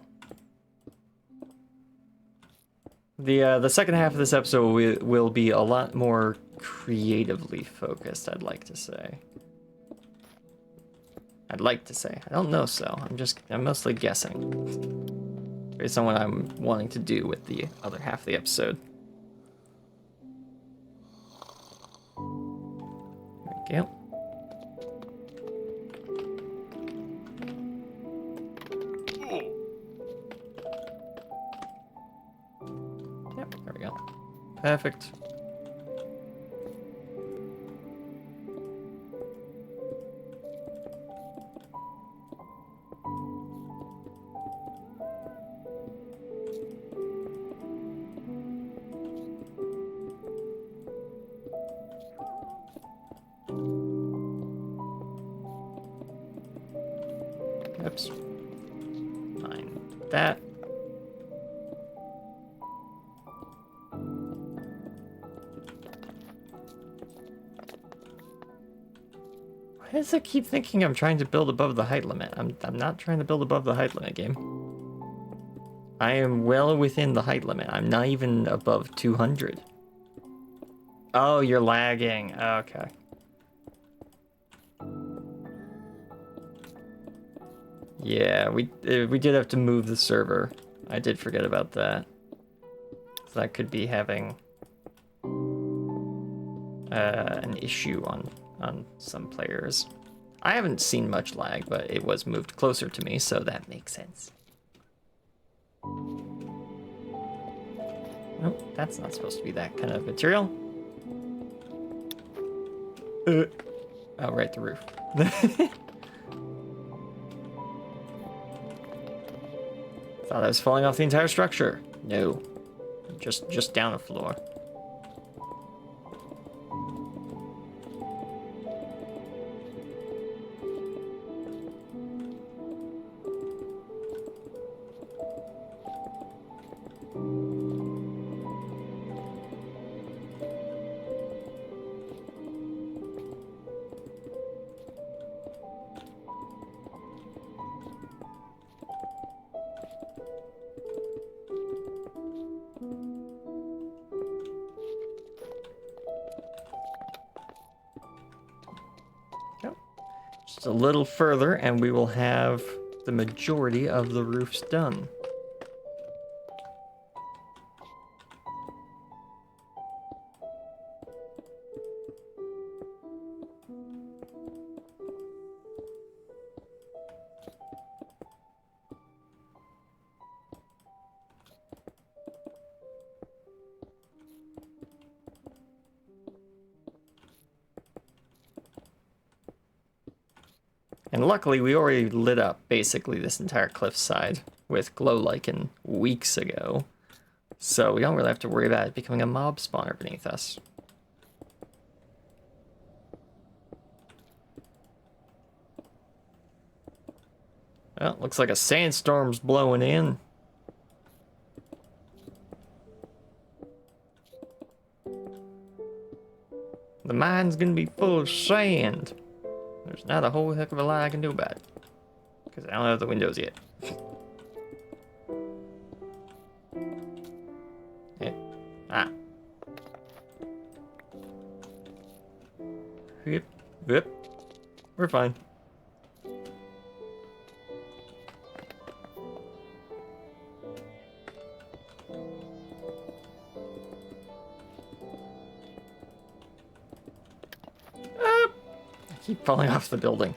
S1: The second half of this episode will be a lot more creatively focused, I'd like to say. I don't know, so I'm mostly guessing based on what I'm wanting to do with the other half of the episode. There we go. Yep, there we go. Perfect. Oops. Mine that. Why does it keep thinking I'm trying to build above the height limit? I'm not trying to build above the height limit, game. I am well within the height limit. I'm not even above 200. Oh, you're lagging. Okay. Yeah, we did have to move the server. I did forget about that. So that could be having an issue on some players. I haven't seen much lag, but it was moved closer to me, so that makes sense. Oh, that's not supposed to be that kind of material. Oh, right, the roof. Thought I was falling off the entire structure. No, just down a floor. Just a little further, and we will have the majority of the roofs done. And luckily, we already lit up basically this entire cliffside with glow lichen weeks ago. So we don't really have to worry about it becoming a mob spawner beneath us. Well, looks like a sandstorm's blowing in. The mine's gonna be full of sand. There's not a whole heck of a lot I can do about it. Because I don't have the windows yet. Yeah. Ah. Yep. Yep. We're fine. Keep falling off the building.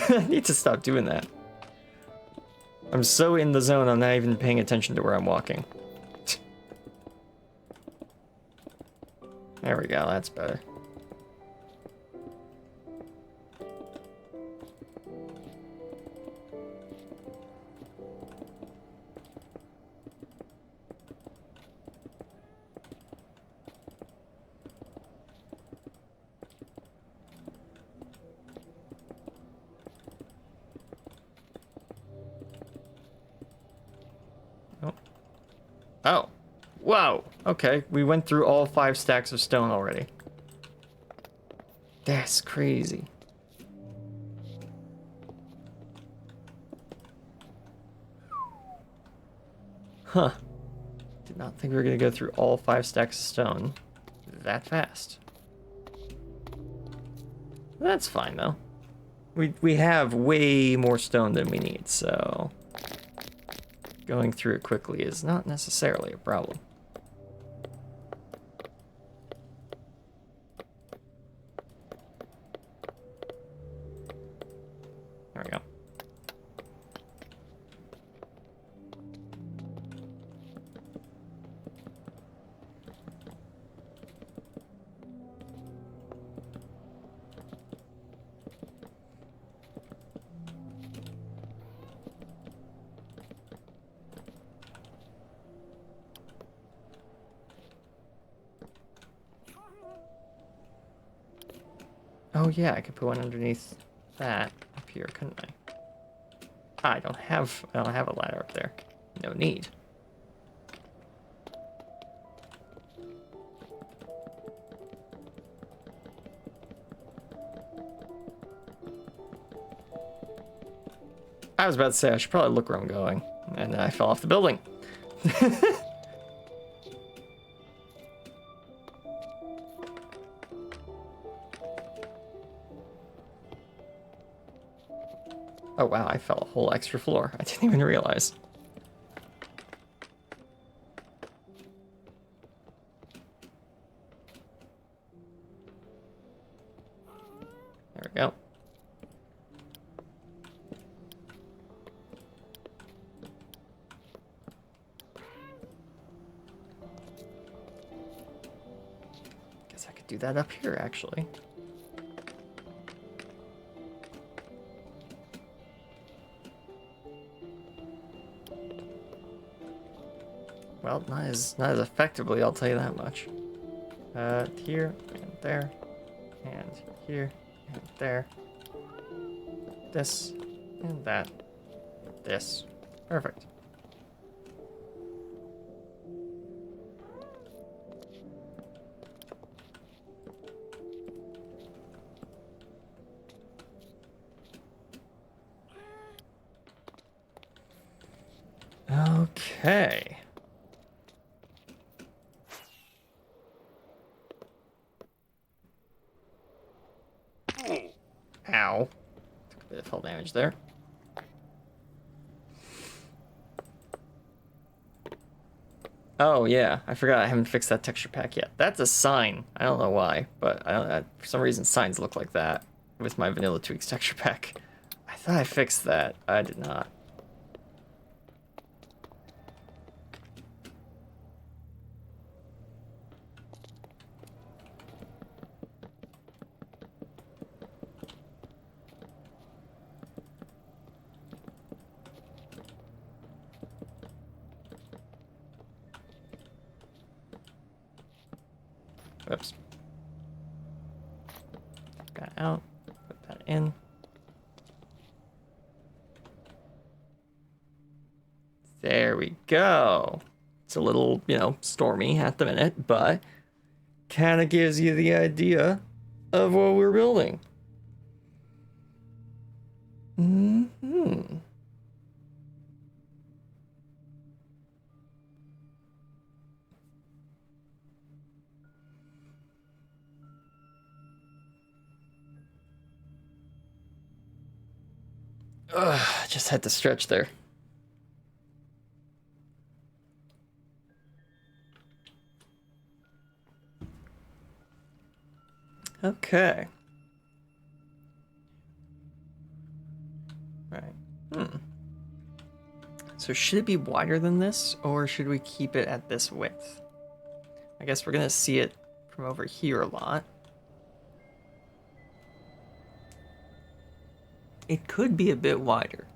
S1: I need to stop doing that. I'm so in the zone, I'm not even paying attention to where I'm walking. There we go, that's better. Oh. Whoa. Okay, we went through all 5 stacks of stone already. That's crazy. Huh. Did not think we were going to go through all 5 stacks of stone that fast. That's fine, though. We have way more stone than we need, so going through it quickly is not necessarily a problem. There we go. Oh yeah, I could put one underneath that up here, couldn't I? Ah, I don't have a ladder up there. No need. I was about to say I should probably look where I'm going, and then I fell off the building. Oh wow, I fell a whole extra floor. I didn't even realize. There we go. could do that up here, actually. Well, not as effectively, I'll tell you that much. Here, and there, and here, and there. This, and that. This. Perfect. Okay. Ow. Took a bit of fall damage there. Oh yeah, I forgot I haven't fixed that texture pack yet. That's a sign. I don't know why, but for some reason signs look like that with my Vanilla Tweaks texture pack. I thought I fixed that. I did not. Oops. Take that out. Put that in. There we go. It's a little, stormy at the minute, but kind of gives you the idea of what we're building. Mm-hmm. Ugh, just had to stretch there. Okay. Right. So should it be wider than this, or should we keep it at this width? I guess we're gonna see it from over here a lot. It could be a bit wider.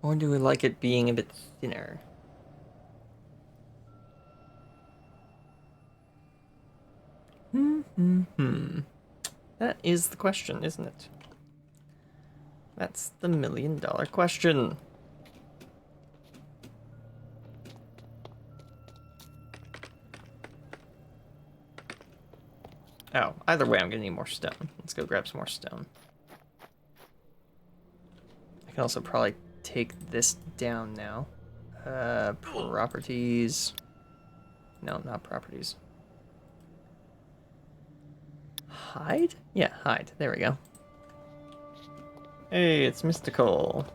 S1: Or do we like it being a bit thinner? That is the question, isn't it? That's the million-dollar question. Oh, either way, I'm gonna need more stone. Let's go grab some more stone. I can also probably take this down now. Properties. No, not properties. Hide? Yeah, hide. There we go. Hey, it's mystical.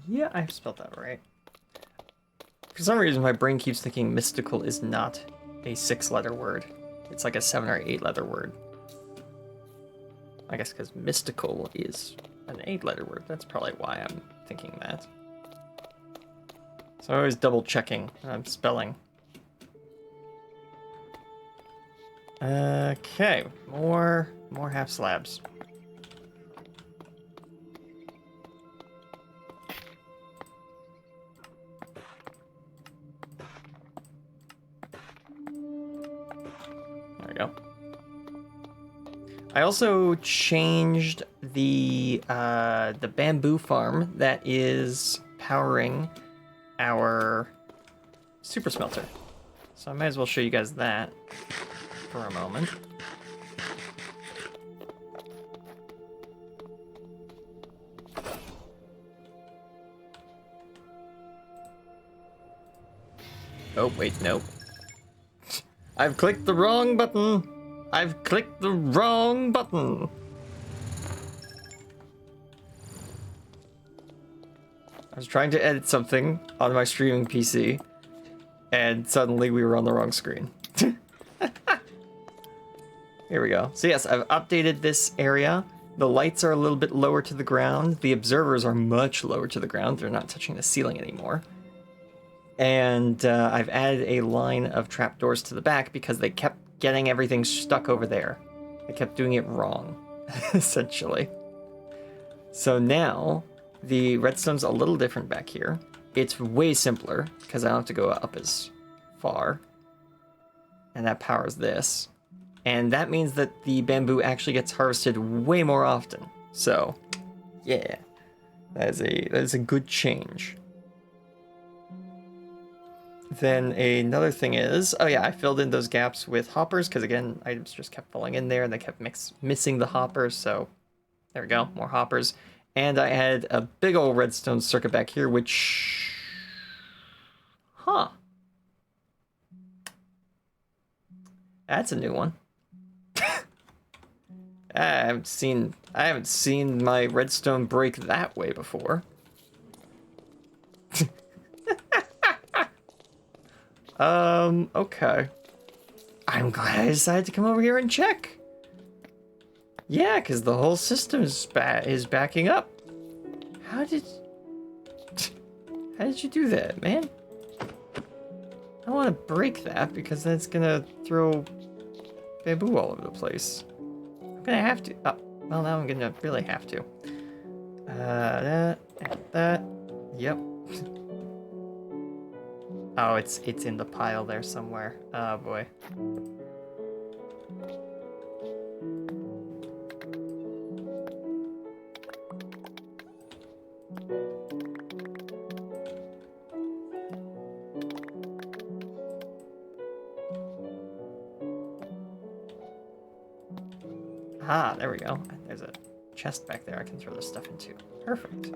S1: Yeah, I spelled that right. For some reason, my brain keeps thinking mystical is not a 6-letter word. It's like a 7 or 8-letter word. I guess because mystical is an 8-letter word. That's probably why I'm thinking that. So I'm always double checking when I'm spelling. Okay, more half slabs. There we go. I also changed the bamboo farm that is powering our super smelter. So I might as well show you guys that for a moment. Oh, wait, no. I've clicked the wrong button. I've clicked the wrong button. I was trying to edit something on my streaming PC, and suddenly we were on the wrong screen. Here we go. So yes, I've updated this area. The lights are a little bit lower to the ground. The observers are much lower to the ground. They're not touching the ceiling anymore. And I've added a line of trapdoors to the back because they kept getting everything stuck over there. They kept doing it wrong, essentially. So now, the redstone's a little different back here. It's way simpler because I don't have to go up as far. And that powers this. And that means that the bamboo actually gets harvested way more often. So, yeah, that is a good change. Then another thing is, oh yeah, I filled in those gaps with hoppers because again, items just kept falling in there and they kept missing the hoppers. So there we go, more hoppers. And I had a big old redstone circuit back here, which, that's a new one. I haven't seen my redstone break that way before. Okay. I'm glad I decided to come over here and check. Yeah, because the whole system is backing up. How did you do that, man? I don't want to break that because that's gonna throw bamboo all over the place. I'm gonna have to. Oh, well, now I'm gonna really have to. That. Yep. Oh, it's in the pile there somewhere. Oh boy. Ah, there we go. There's a chest back there I can throw this stuff into. Perfect.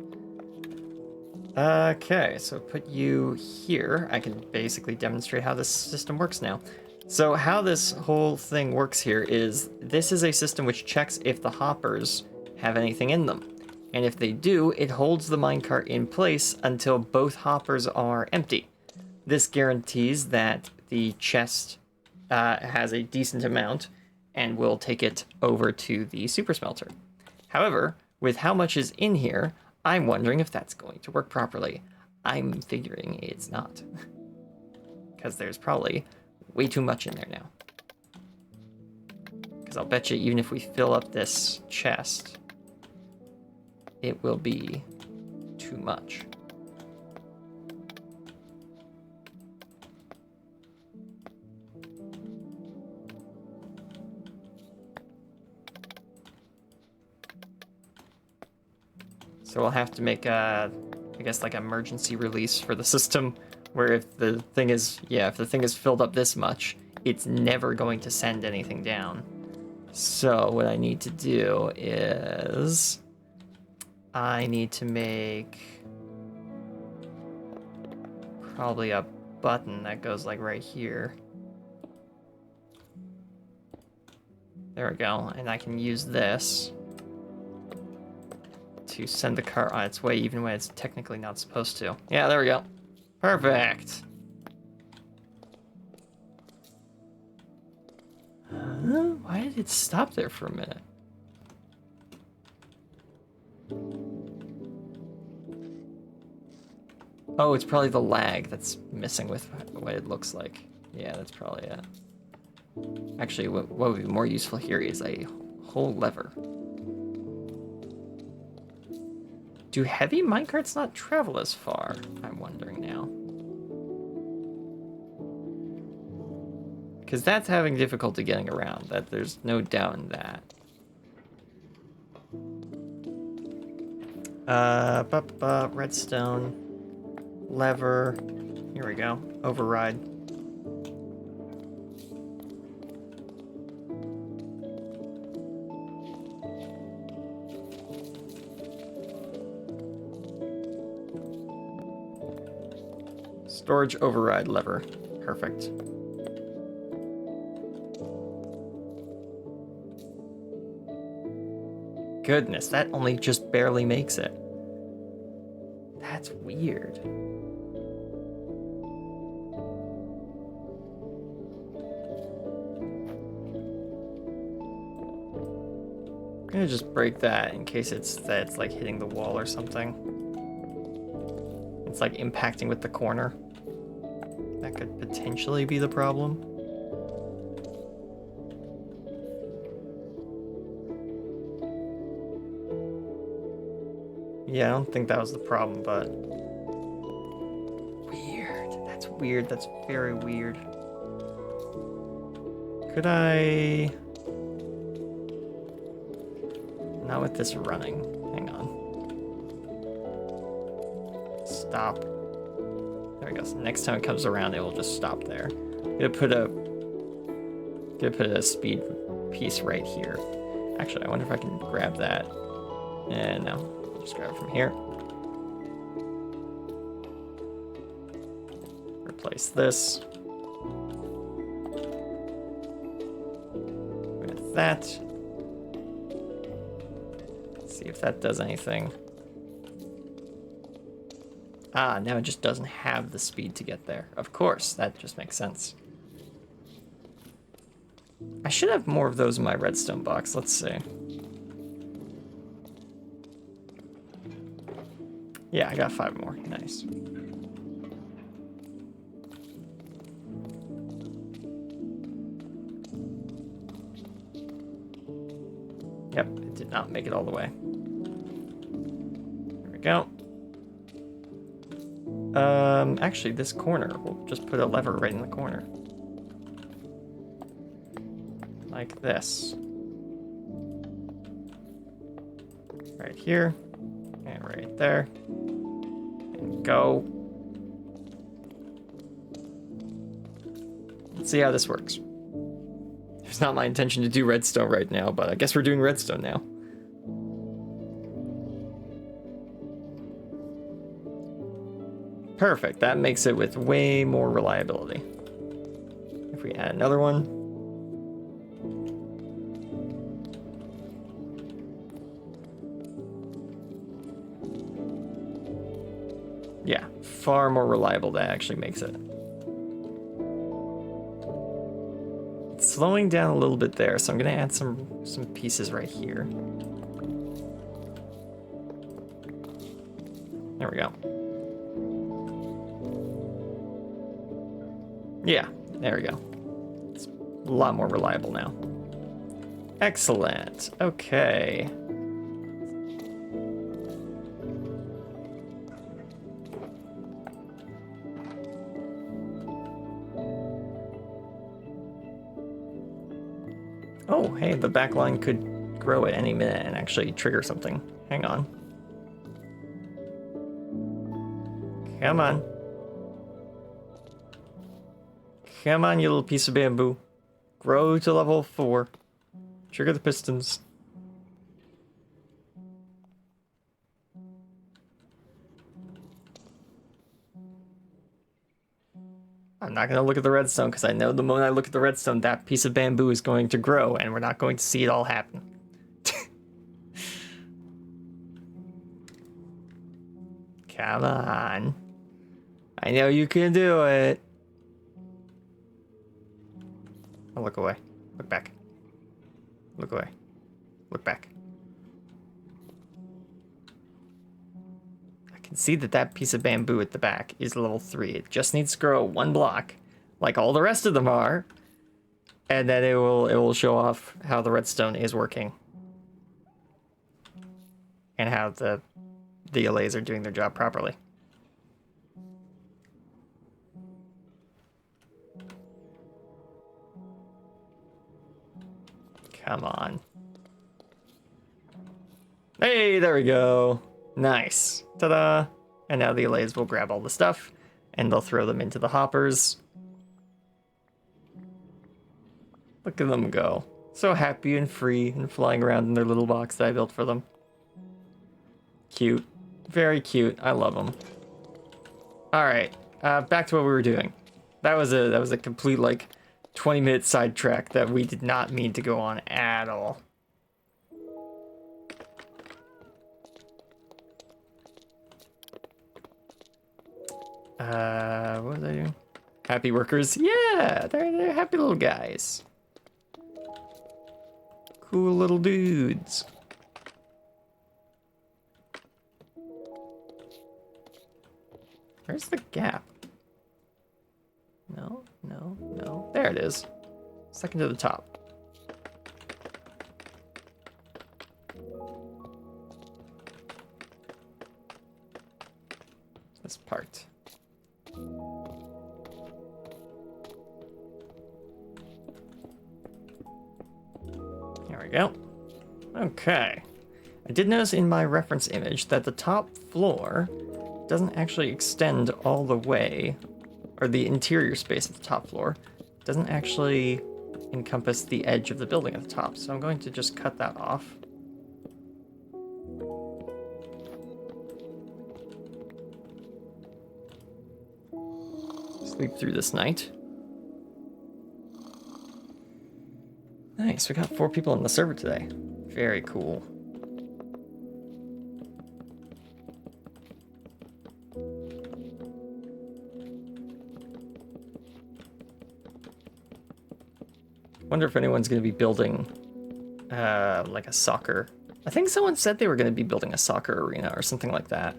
S1: Okay, so put you here. I can basically demonstrate how this system works now. So how this whole thing works here is, this is a system which checks if the hoppers have anything in them. And if they do, it holds the minecart in place until both hoppers are empty. This guarantees that the chest has a decent amount and will take it over to the super smelter. However, with how much is in here, I'm wondering if that's going to work properly. I'm figuring it's not. Because there's probably way too much in there now. Because I'll bet you even if we fill up this chest, it will be too much. So we'll have to make a, I guess, like emergency release for the system, where if the thing is, if the thing is filled up this much, it's never going to send anything down. So what I need to do is, I need to make probably a button that goes like right here. There we go, and I can use this to send the cart on its way even when it's technically not supposed to. Yeah, there we go. Perfect. Why did it stop there for a minute? Oh, it's probably the lag that's messing with what it looks like. Yeah, that's probably it. Actually, what would be more useful here is a whole lever. Do heavy minecarts not travel as far? I'm wondering now. Because that's having difficulty getting around. That there's no doubt in that. Redstone. Lever. Here we go. Override. Storage override lever. Perfect. goodness, that only just barely makes it. That's weird. I'm gonna just break that in case it's like hitting the wall or something. It's like impacting with the corner. That could potentially be the problem. Yeah, I don't think that was the problem, but... Weird. That's weird. That's very weird. Could I... Not with this running. Hang on. Stop. There we go. So next time it comes around, it will just stop there. I'm gonna put a speed piece right here. Actually, I wonder if I can grab that. And no. Just grab it from here. Replace this with that. Let's see if that does anything. Ah, now it just doesn't have the speed to get there. Of course, that just makes sense. I should have more of those in my redstone box. Let's see. Yeah, I got 5 more. Nice. Yep, it did not make it all the way. There we go. Actually, this corner, we'll just put a lever right in the corner. Like this. Right here. And right there. And go. Let's see how this works. It's not my intention to do redstone right now, but I guess we're doing redstone now. Perfect. That makes it with way more reliability. If we add another one. Yeah, far more reliable. That actually makes it. It's slowing down a little bit there, so I'm gonna add some pieces right here. There we go. Yeah, there we go. It's a lot more reliable now. Excellent. Okay. Oh, hey, the back line could grow at any minute and actually trigger something. Hang on. Come on. Come on, you little piece of bamboo. Grow to level 4. Trigger the pistons. I'm not going to look at the redstone because I know the moment I look at the redstone, that piece of bamboo is going to grow and we're not going to see it all happen. Come on. I know you can do it. Oh, look away. Look back. Look away. Look back. I can see that that piece of bamboo at the back is level 3. It just needs to grow 1 block, like all the rest of them are, and then it will show off how the redstone is working and how the DLAs are doing their job properly. Come on. Hey, there we go. Nice. Ta-da. And now the DLAs will grab all the stuff and they'll throw them into the hoppers. Look at them go. So happy and free and flying around in their little box that I built for them. Cute. Very cute. I love them. All right. Back to what we were doing. That was a complete, like, 20-minute sidetrack that we did not mean to go on at all. What are they doing? Happy workers? Yeah, they're happy little guys. Cool little dudes. Where's the gap? No, no, no. There it is. Second to the top. This part. There we go. Okay. I did notice in my reference image that the top floor doesn't actually extend all the way, or the interior space of the top floor doesn't actually encompass the edge of the building at the top. So I'm going to just cut that off. Sleep through this night. Nice, we got 4 people on the server today. Very cool. Wonder if anyone's going to be building like a soccer. I think someone said they were going to be building a soccer arena or something like that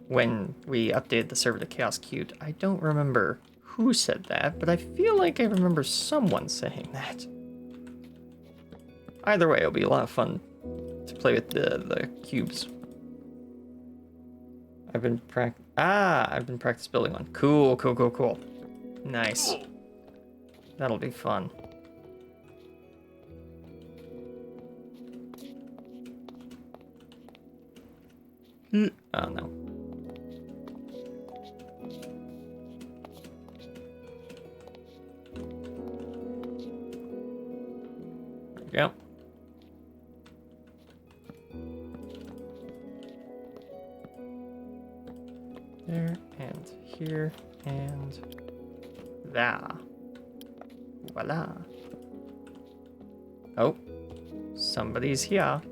S1: when we updated the server to Chaos Cute. I don't remember who said that, but I feel like I remember someone saying that. Either way, it'll be a lot of fun to play with the cubes. I've been practice building one. Cool, cool, cool, cool. Nice. That'll be fun. Oh no. There we go. There and here and there. Voila. Oh, somebody's here.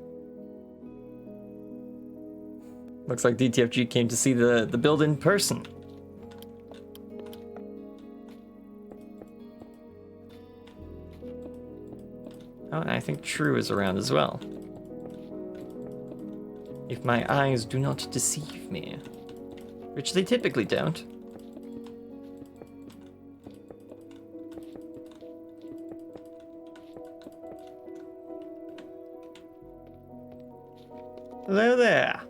S1: Looks like DTFG came to see the build in person. Oh, and I think True is around as well. If my eyes do not deceive me. Which they typically don't. Hello there.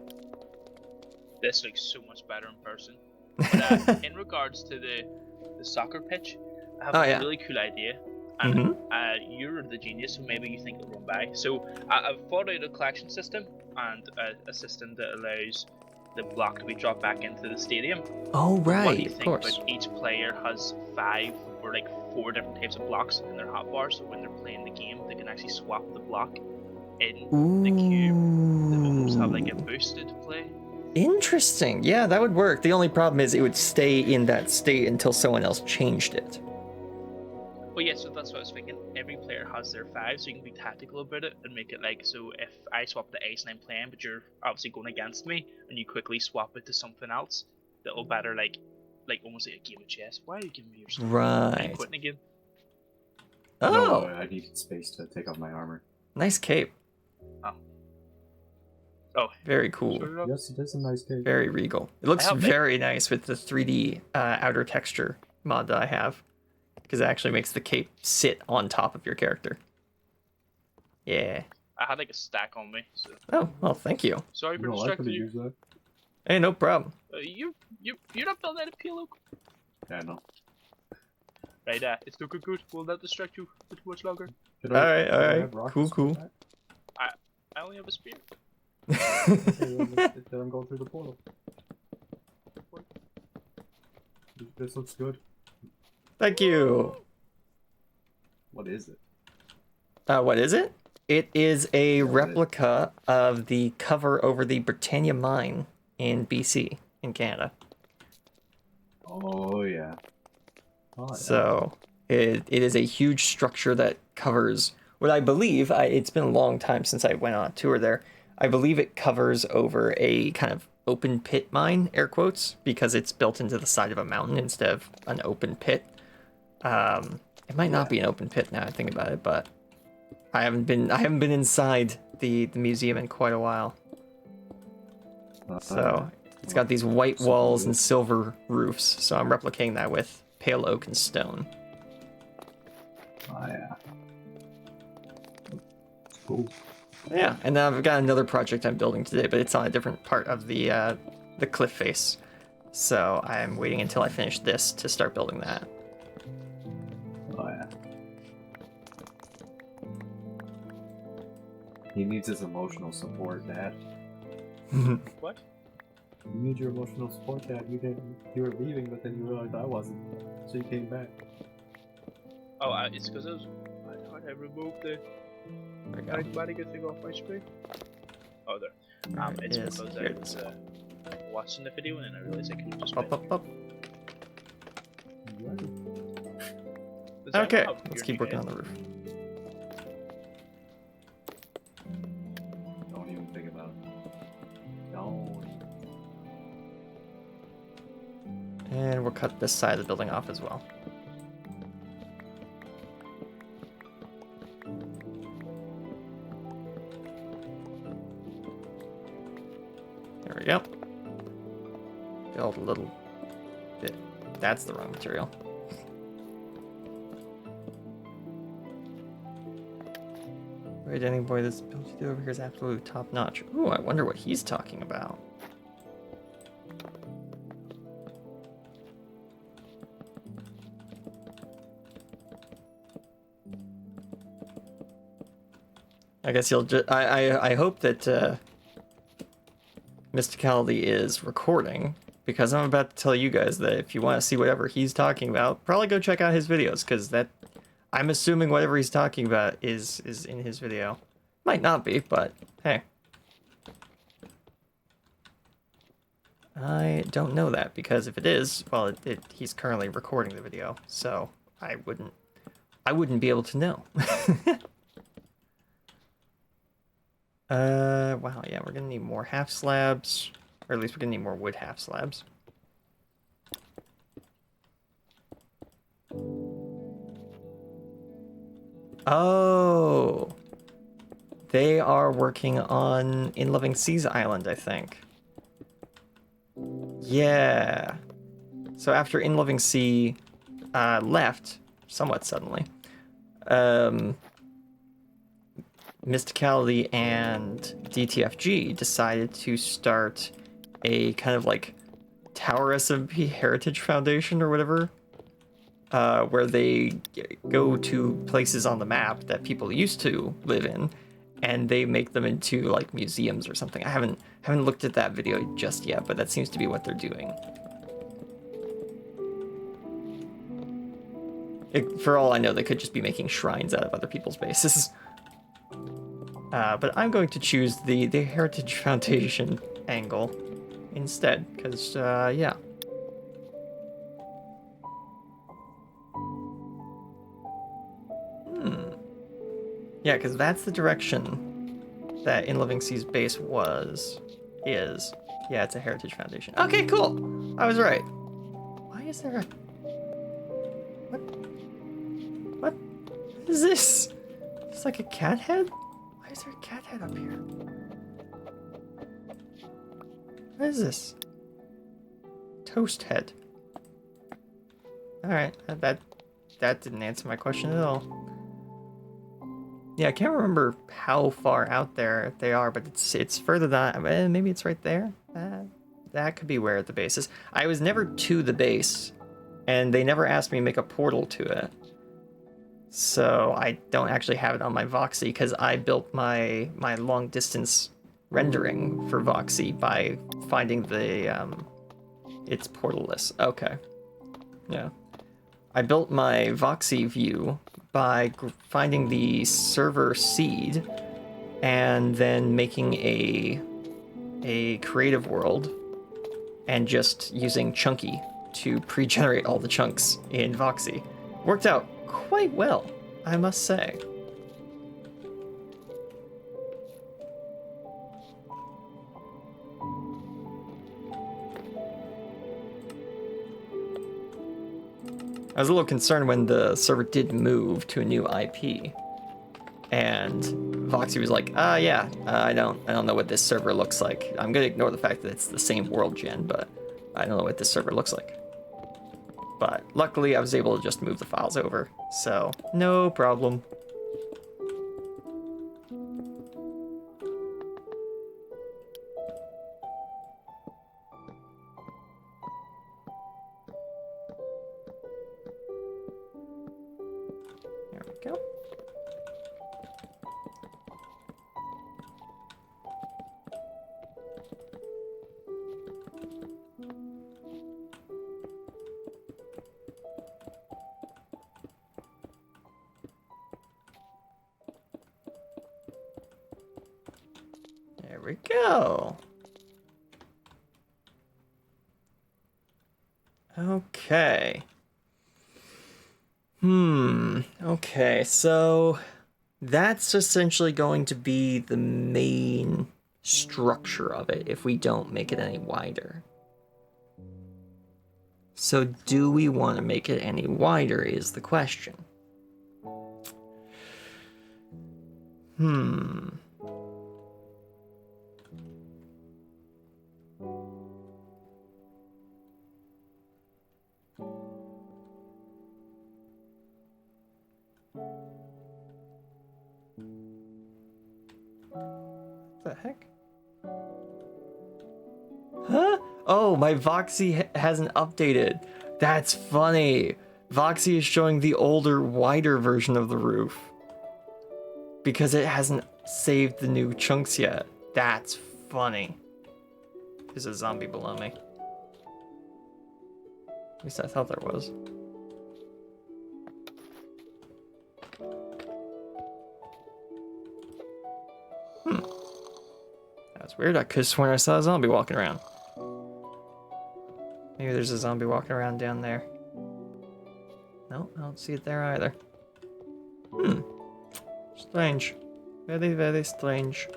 S2: This looks so much better in person. But, in regards to the soccer pitch, I have a really cool idea. And you're the genius, so maybe you think it'll run by. So I've thought out a collection system and a system that allows the block to be dropped back into the stadium.
S1: Oh, right.
S2: What do you think about each player has 5 or like 4 different types of blocks in their hotbar, so when they're playing the game, they can actually swap the block in the cube. They almost have like a boosted play.
S1: Interesting. Yeah, that would work. The only problem is it would stay in that state until someone else changed it.
S2: Well, yeah, so that's what I was thinking. Every player has their 5, so you can be tactical about it and make it like, so if I swap the ace and I'm playing, but you're obviously going against me, and you quickly swap it to something else, that'll better like almost like a game of chess. Why are you giving me your stuff?
S1: Right.
S2: Are you quitting again?
S1: Oh.
S3: No, I needed space to take off my armor.
S1: Nice cape.
S2: Oh.
S1: Very cool.
S3: Yes, it is a nice cape.
S1: Very regal. It looks very nice with the 3D outer texture mod that I have. Because it actually makes the cape sit on top of your character. Yeah.
S2: I had like a stack on me. So.
S1: Oh, well, thank you.
S2: Sorry for distracting you.
S1: Hey, no problem.
S2: You're not building out a payload.
S3: Yeah, no.
S2: Right, it's looking good. Will not distract you for too much longer.
S1: Alright. Cool.
S2: I only have a spear.
S3: Then I'm going through the portal. This looks good.
S1: Thank you.
S3: What is it?
S1: What is it? It is a replica of the cover over the Britannia mine in BC, in Canada.
S3: Oh, yeah.
S1: So, it is a huge structure that covers what I believe, it's been a long time since I went on a tour there, I believe it covers over a kind of open pit mine, air quotes, because it's built into the side of a mountain instead of an open pit. It might not be an open pit now I think about it, but I haven't been inside the museum in quite a while. So it's got these white walls and silver roofs, so I'm replicating that with pale oak and stone.
S3: Oh yeah. Cool.
S1: Yeah, and then I've got another project I'm building today, but it's on a different part of the cliff face. So I'm waiting until I finish this to start building that.
S3: Oh yeah. He needs his emotional support, Dad.
S2: What?
S3: You need your emotional support, Dad. You were leaving, but then you realized I wasn't, so you came back.
S2: Oh, it's because I thought I removed the magnetic thing off my screen. Oh, there. It's
S1: Yes,
S2: because
S1: here
S2: I
S1: it
S2: was
S1: is.
S2: watching the video and I realized I could just.
S1: Up, up, up.
S3: Right.
S1: Okay, let's keep working on the roof.
S3: Don't even think about it. Don't.
S1: And we'll cut this side of the building off as well. There we go. Build a little bit. That's the wrong material. Wait, any boy, this build you do over here is absolutely top notch. Ooh, I wonder what he's talking about. I guess you'll just. I hope that Mysticality is recording, because I'm about to tell you guys that if you want to see whatever he's talking about, probably go check out his videos, because that. I'm assuming whatever he's talking about is in his video. Might not be, but hey. I don't know that, because if it is, well, he's currently recording the video, so I wouldn't be able to know. Wow, yeah, we're gonna need more half slabs, or at least we're gonna need more wood half slabs. Oh, they are working on In Loving Seas Island, I think. Yeah. So after In Loving Sea left, somewhat suddenly, Mysticality and DTFG decided to start a kind of like Tower SMP Heritage Foundation or whatever, where they go to places on the map that people used to live in, and they make them into like museums or something. I haven't looked at that video just yet, but that seems to be what they're doing. For all I know, they could just be making shrines out of other people's bases. But I'm going to choose the Heritage Foundation angle instead, because, yeah. Yeah, because that's the direction that In Loving Sea's base is. Yeah, it's a Heritage Foundation. Okay, cool. I was right. Why is there a... What is this? It's like a cat head? Why is there a cat head up here? What is this? Toast head. Alright, that didn't answer my question at all. Yeah, I can't remember how far out there they are, but it's further than... maybe it's right there? That could be where the base is. I was never to the base, and they never asked me to make a portal to it. So I don't actually have it on my Voxy, because I built my long distance rendering for Voxy by finding the its portalless. Okay. Yeah. I built my Voxy view by finding the server seed and then making a creative world and just using Chunky to pre-generate all the chunks in Voxy. Worked out quite well, I must say. I was a little concerned when the server did move to a new IP, and Foxy was like, yeah, I don't know what this server looks like. I'm gonna ignore the fact that it's the same world gen, but I don't know what this server looks like. But luckily I was able to just move the files over, so no problem. There we go. There we go. Okay. Okay, so that's essentially going to be the main structure of it if we don't make it any wider. So do we want to make it any wider is the question. The heck? Huh? Oh, my Voxy hasn't updated. That's funny. Voxy is showing the older, wider version of the roof because it hasn't saved the new chunks yet. That's funny. There's a zombie below me. At least I thought there was. That's weird. I could have sworn I saw a zombie walking around. Maybe there's a zombie walking around down there. No, I don't see it there either. Strange. Very, very strange.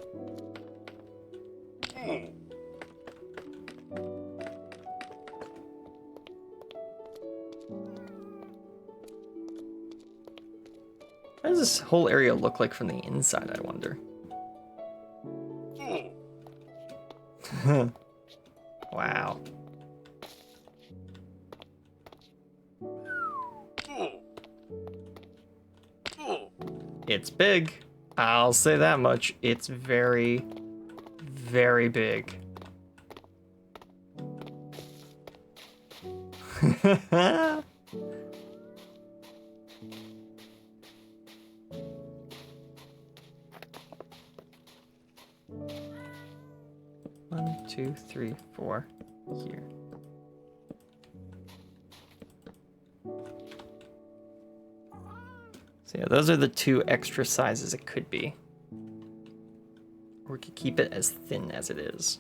S1: What does this whole area look like from the inside, I wonder? Wow. It's big. I'll say that much. It's very, very big. One, two, three, four, here. So yeah, those are the two extra sizes it could be. Or we could keep it as thin as it is.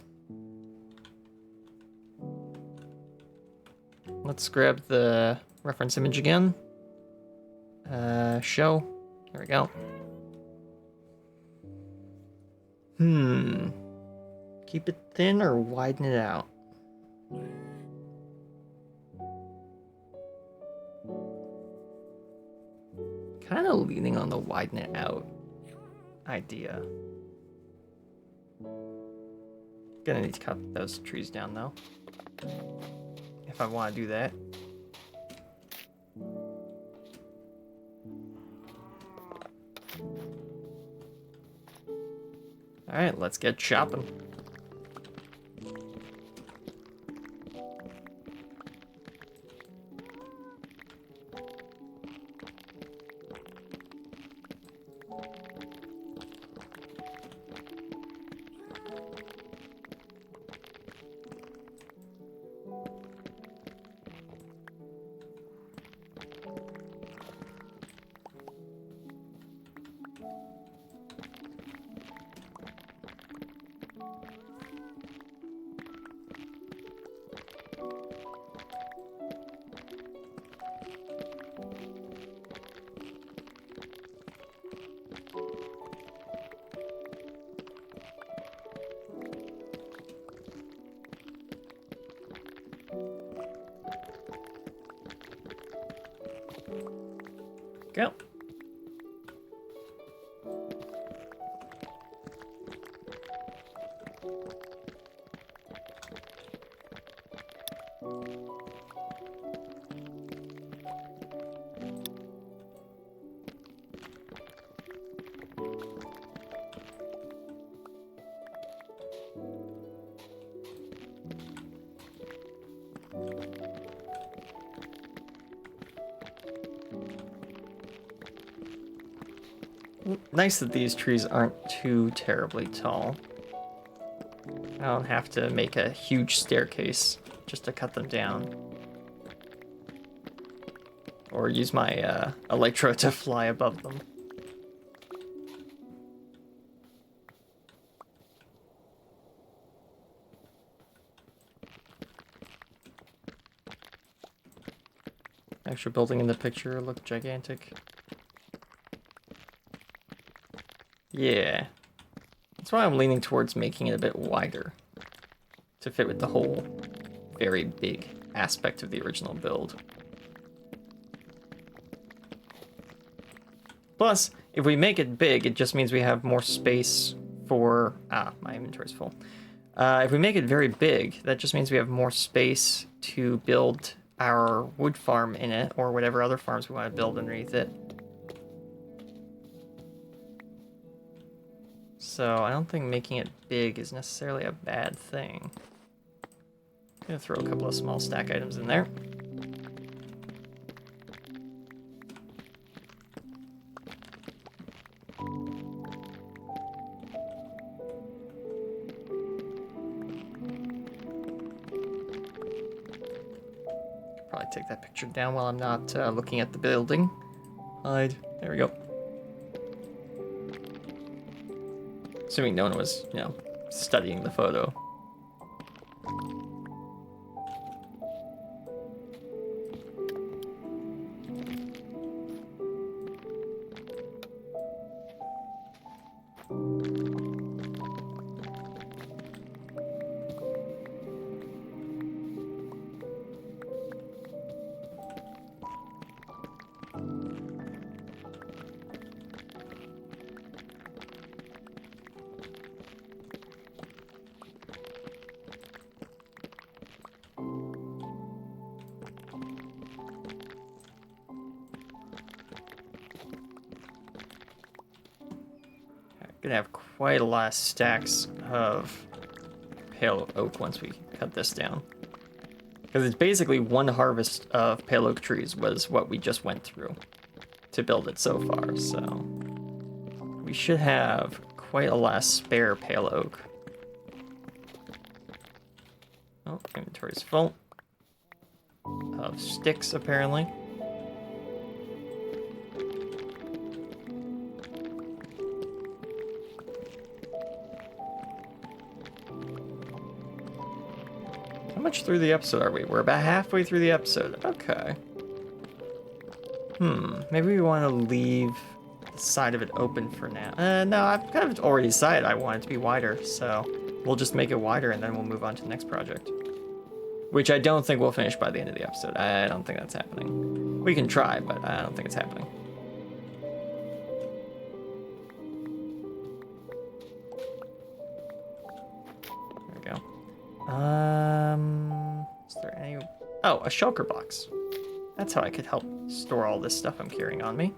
S1: Let's grab the reference image again. Show. There we go. Keep it thin or widen it out? Kind of leaning on the widen it out idea. Gonna need to cut those trees down though, if I want to do that. All right, let's get chopping. go. Nice that these trees aren't too terribly tall. I don't have to make a huge staircase just to cut them down. Or use my Electro to fly above them. Extra building in the picture look gigantic. Yeah. That's why I'm leaning towards making it a bit wider. To fit with the whole very big aspect of the original build. Plus, if we make it big, it just means we have more space for... my inventory's full. If we make it very big, that just means we have more space to build our wood farm in it, or whatever other farms we want to build underneath it. So I don't think making it big is necessarily a bad thing. I'm gonna throw a couple of small stack items in there. Probably take that picture down while I'm not looking at the building. Hide. There we go. Assuming no one was, you know, studying the photo. Gonna have quite a lot of stacks of pale oak once we cut this down. Because it's basically one harvest of pale oak trees was what we just went through to build it so far, so we should have quite a lot of spare pale oak. Oh, inventory's full of sticks apparently. How much through the episode are we? We're about halfway through the episode. Okay. Maybe we want to leave the side of it open for now. No, I've kind of already decided I want it to be wider, so we'll just make it wider and then we'll move on to the next project. Which I don't think we'll finish by the end of the episode. I don't think that's happening. We can try, but I don't think it's happening. There we go. Is there any... Oh, a shulker box. That's how I could help store all this stuff I'm carrying on me.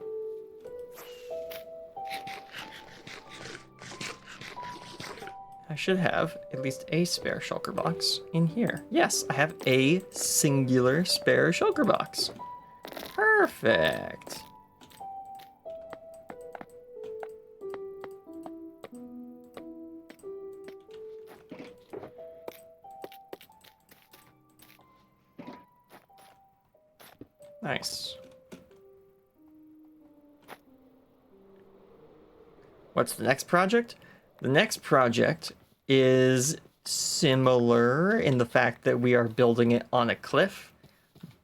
S1: I should have at least a spare shulker box in here. Yes, I have a singular spare shulker box. Perfect. Nice. What's the next project? The next project is similar in the fact that we are building it on a cliff,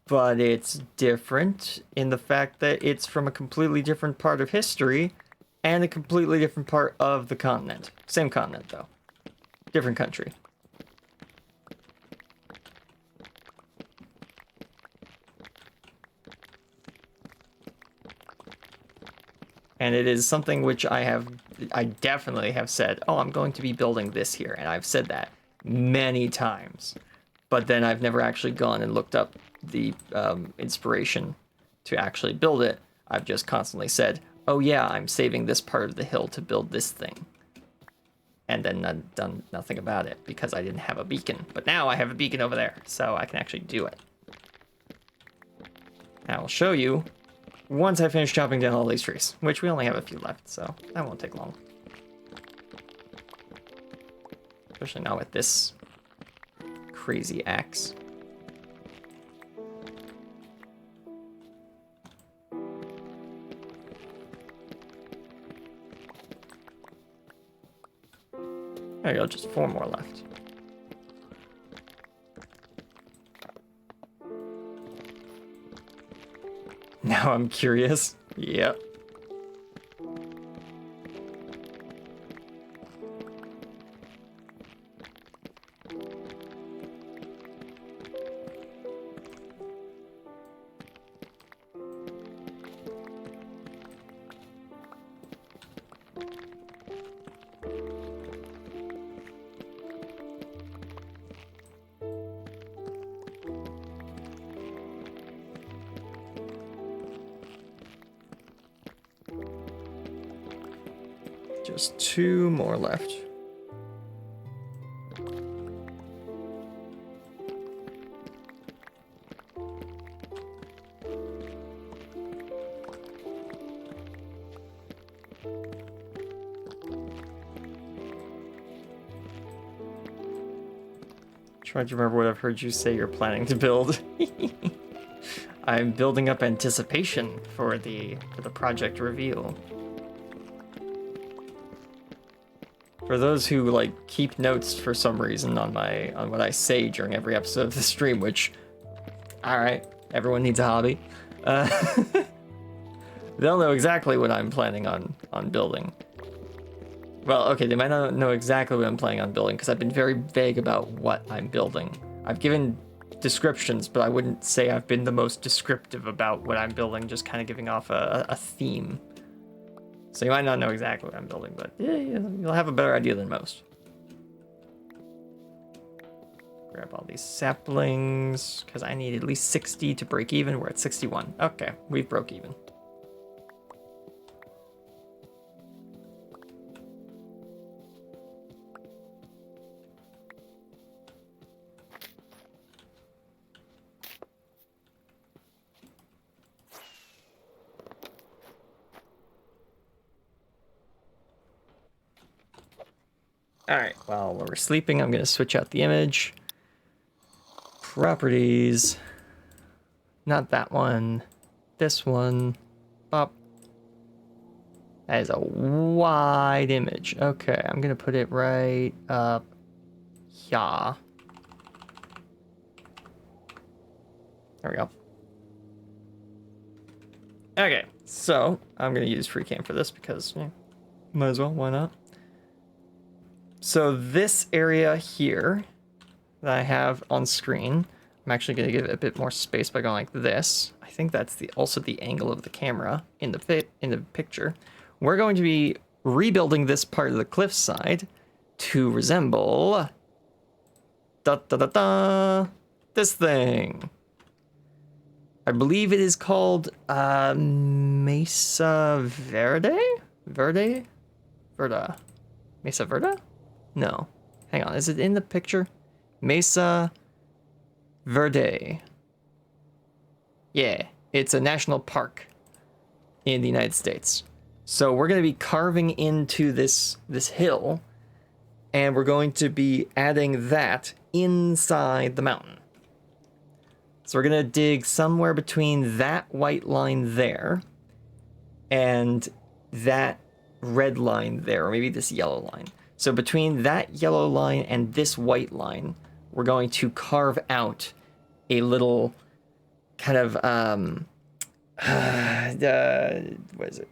S1: but it's different in the fact that it's from a completely different part of history and a completely different part of the continent. Same continent, though. Different country. And it is something which I definitely have said, oh, I'm going to be building this here. And I've said that many times. But then I've never actually gone and looked up the inspiration to actually build it. I've just constantly said, oh yeah, I'm saving this part of the hill to build this thing. And then done nothing about it because I didn't have a beacon. But now I have a beacon over there, so I can actually do it. I will show you once I finish chopping down all these trees, which we only have a few left, so that won't take long. Especially not with this crazy axe. There you go, just 4 more left. Now I'm curious. Yep. Just 2 more left. Trying to remember what I've heard you say you're planning to build. I'm building up anticipation for the project reveal. For those who like keep notes for some reason on what I say during every episode of the stream, which, all right, everyone needs a hobby. They'll know exactly what I'm planning on building. Well, okay, they might not know exactly what I'm planning on building because I've been very vague about what I'm building. I've given descriptions, but I wouldn't say I've been the most descriptive about what I'm building, just kind of giving off a theme. So you might not know exactly what I'm building, but yeah, you'll have a better idea than most. Grab all these saplings, because I need at least 60 to break even. We're at 61. Okay, we've broke even. Alright, while we're sleeping, I'm going to switch out the image. Properties. Not that one. This one. Pop. That is a wide image. Okay, I'm going to put it right up here. There we go. Okay, so I'm going to use FreeCam for this because might as well, why not? So this area here that I have on screen, I'm actually going to give it a bit more space by going like this. I think that's also the angle of the camera in the picture. We're going to be rebuilding this part of the cliffside to resemble this thing. I believe it is called Mesa Verde? Verda? Mesa Verde? No. Hang on, is it in the picture? Mesa Verde. Yeah, it's a national park in the United States. So we're going to be carving into this hill, and we're going to be adding that inside the mountain. So we're going to dig somewhere between that white line there and that red line there, or maybe this yellow line. So between that yellow line and this white line, we're going to carve out a little kind of, what is it?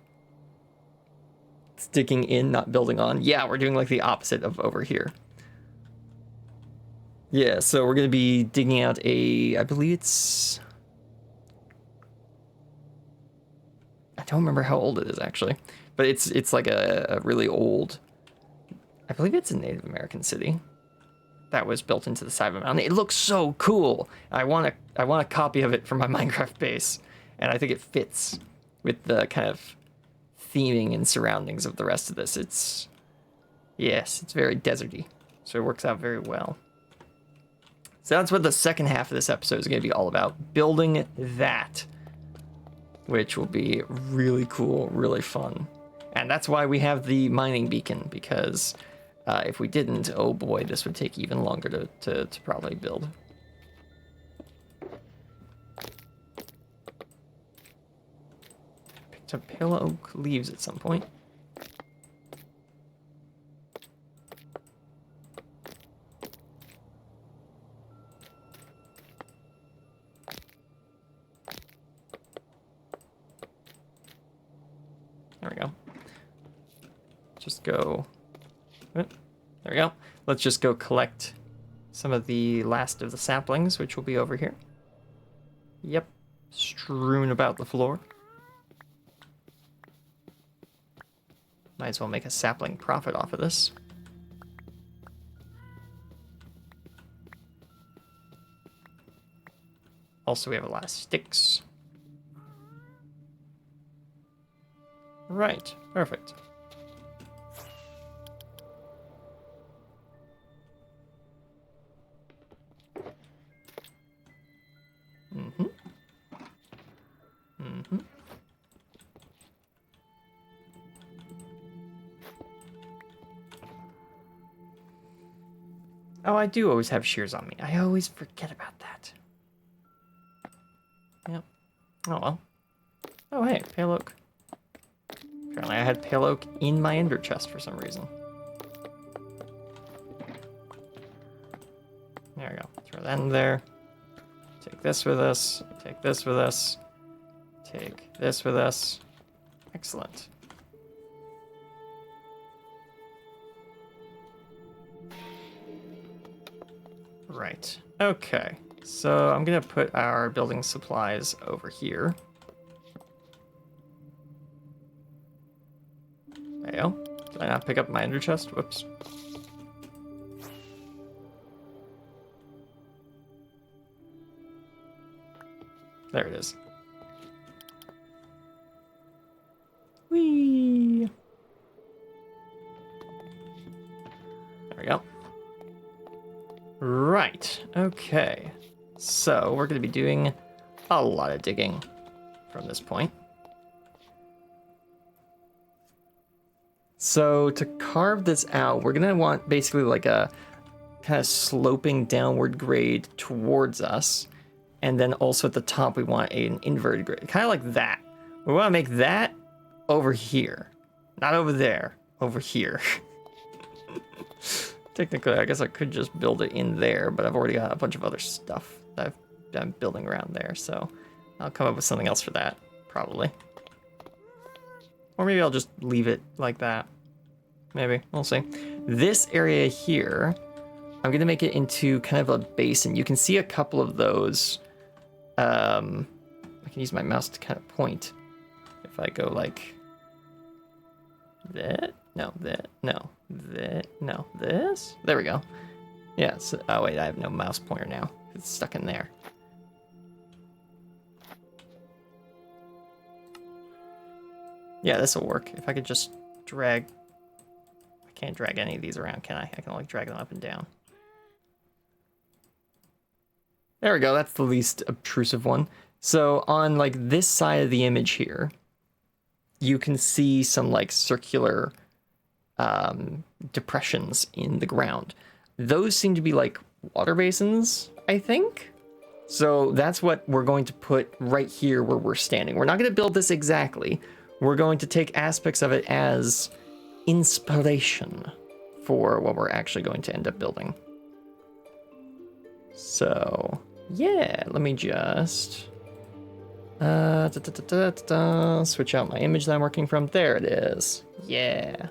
S1: Sticking in, not building on. Yeah, we're doing like the opposite of over here. Yeah, so we're going to be digging out I believe it's, I don't remember how old it is actually, But it's like a really old, I believe it's a Native American city that was built into the side of a mountain. It looks so cool. I want a copy of it for my Minecraft base, and I think it fits with the kind of theming and surroundings of the rest of this. It's very deserty, so it works out very well. So that's what the second half of this episode is going to be all about, building that, which will be really cool, really fun. And that's why we have the mining beacon, because if we didn't, oh boy, this would take even longer to probably build. Picked up pale oak leaves at some point. There we go. Just go. There we go. Let's just go collect some of the last of the saplings, which will be over here. Yep. Strewn about the floor. Might as well make a sapling profit off of this. Also, we have a lot of sticks. Right, perfect. Oh, I do always have shears on me. I always forget about that. Yep. Oh well. Oh hey, pale oak. Apparently I had pale oak in my ender chest for some reason. There we go. Throw that in there. Take this with us. Take this with us. Take this with us. Excellent. Right. Okay. So I'm gonna put our building supplies over here. There you go. Did I not pick up my ender chest? Whoops. There it is. Whee! There we go. Right, okay. So we're going to be doing a lot of digging from this point. So to carve this out, we're going to want basically like a kind of sloping downward grade towards us. And then also at the top, we want an inverted grade, kind of like that. We want to make that over here, not over there, over here. Technically, I guess I could just build it in there, but I've already got a bunch of other stuff that I'm building around there, so I'll come up with something else for that, probably. Or maybe I'll just leave it like that. Maybe, we'll see. This area here, I'm gonna make it into kind of a basin. You can see a couple of those. I can use my mouse to kind of point. If I go like that, no, that, no, that, no, this. There we go. Yeah. So, oh wait, I have no mouse pointer now. It's stuck in there. Yeah, this will work. If I could just drag. I can't drag any of these around, can I? I can only drag them up and down. There we go. That's the least obtrusive one. So on like this side of the image here, you can see some like circular depressions in the ground. Those seem to be like water basins, I think. So that's what we're going to put right here where we're standing. We're not going to build this exactly. We're going to take aspects of it as inspiration for what we're actually going to end up building. So yeah, let me just switch out my image that I'm working from. There it is. Yeah.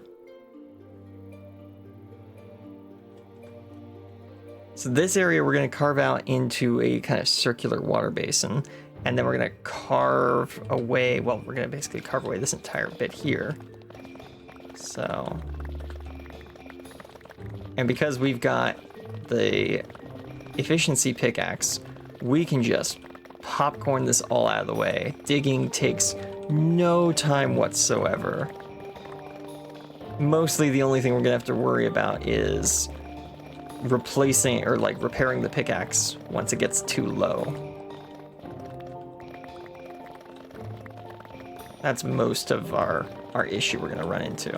S1: So this area we're going to carve out into a kind of circular water basin, and then we're going to carve away, well, we're going to basically carve away this entire bit here. So, and because we've got the efficiency pickaxe, we can just popcorn this all out of the way. Digging takes no time whatsoever. Mostly the only thing we're gonna have to worry about is replacing or like repairing the pickaxe once it gets too low. That's most of our issue we're gonna run into.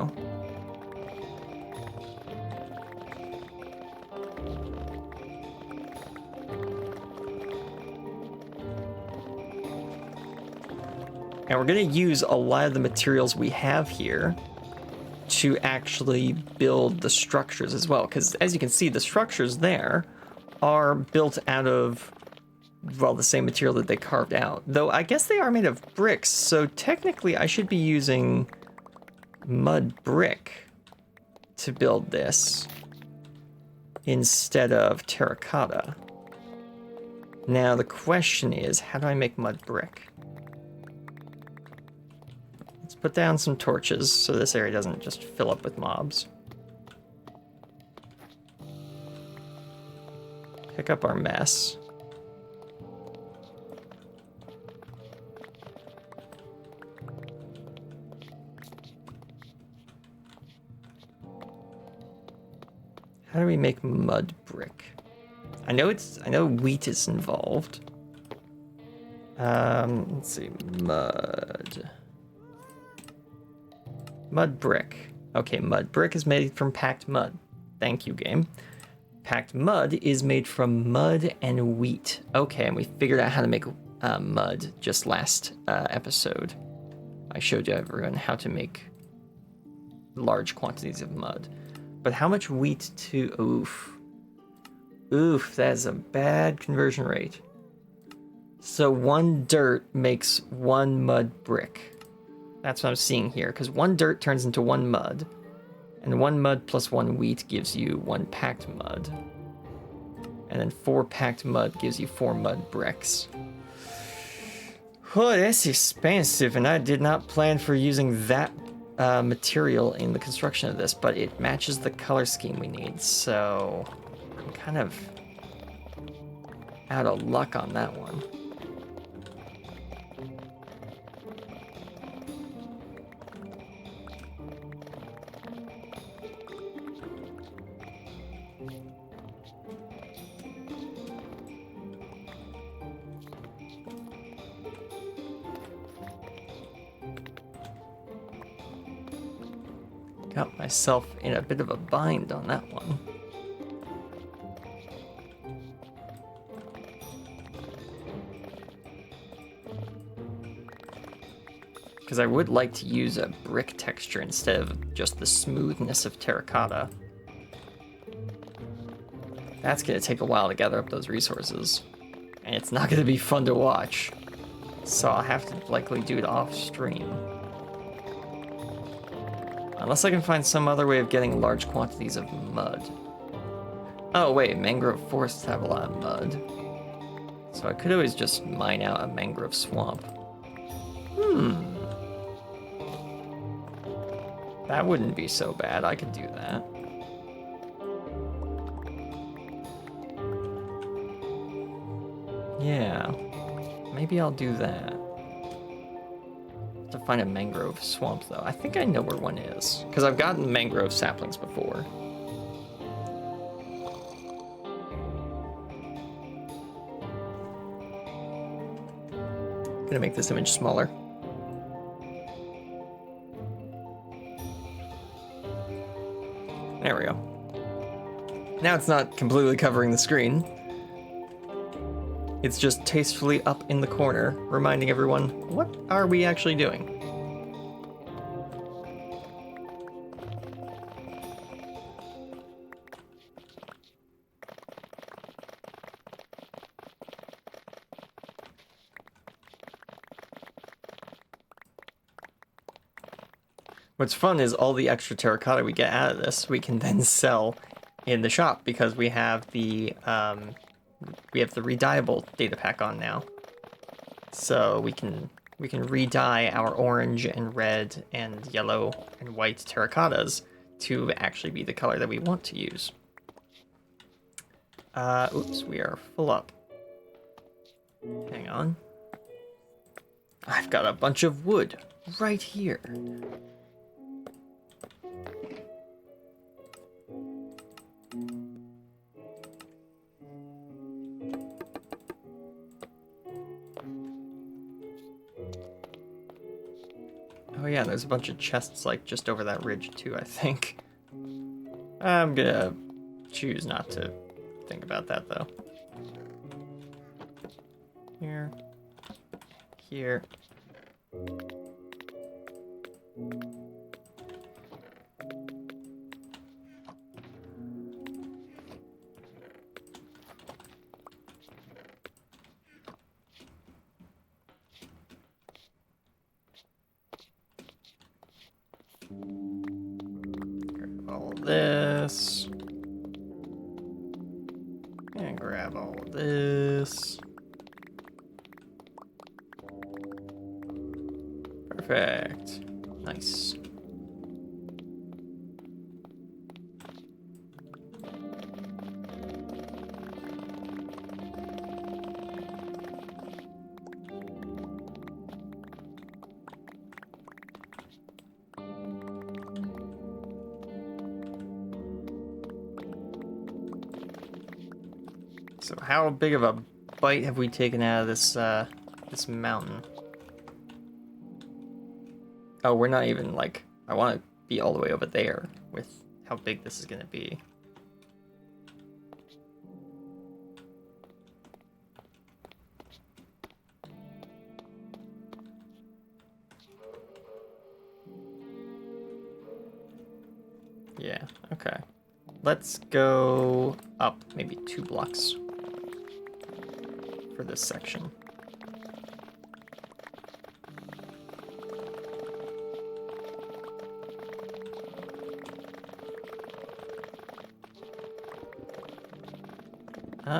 S1: And we're gonna use a lot of the materials we have here to actually build the structures as well, because as you can see, the structures there are built out of, well, the same material that they carved out. Though I guess they are made of bricks, so technically I should be using mud brick to build this instead of terracotta. Now the question is, how do I make mud brick? Let's put down some torches so this area doesn't just fill up with mobs. Pick up our mess. How do we make mud brick? I know wheat is involved. Let's see, mud brick. Okay, mud brick is made from packed mud. Thank you, game. Packed mud is made from mud and wheat. Okay, and we figured out how to make mud just last episode. I showed you everyone how to make large quantities of mud. But how much wheat to... Oof, that is a bad conversion rate. So 1 dirt makes 1 mud brick. That's what I'm seeing here, because 1 dirt turns into 1 mud. And 1 mud plus 1 wheat gives you 1 packed mud. And then 4 packed mud gives you 4 mud bricks. Oh, that's expensive, and I did not plan for using that material in the construction of this, but it matches the color scheme we need, so I'm kind of out of luck on that one. Got myself in a bit of a bind on that one. Because I would like to use a brick texture instead of just the smoothness of terracotta. That's going to take a while to gather up those resources. And it's not going to be fun to watch. So I'll have to likely do it off stream. Unless I can find some other way of getting large quantities of mud. Oh wait, mangrove forests have a lot of mud. So I could always just mine out a mangrove swamp. That wouldn't be so bad, I could do that. Yeah, maybe I'll do that. To find a mangrove swamp though. I think I know where one is, because I've gotten mangrove saplings before. Gonna make this image smaller. There we go. Now it's not completely covering the screen. It's just tastefully up in the corner, reminding everyone, what are we actually doing? What's fun is all the extra terracotta we get out of this, we can then sell in the shop because we have the redyeable data pack on now. So we can we can re-dye our orange and red and yellow and white terracottas to actually be the color that we want to use. Oops, we are full up. Hang on. I've got a bunch of wood right here. Oh yeah, there's a bunch of chests like just over that ridge too, I think. I'm gonna choose not to think about that though. Here. Here. Grab all this. And grab all this. Perfect. Nice. So how big of a bite have we taken out of this this mountain? Oh, we're not even like, I want to be all the way over there with how big this is going to be. Yeah, okay. Let's go up maybe 2 blocks for this section.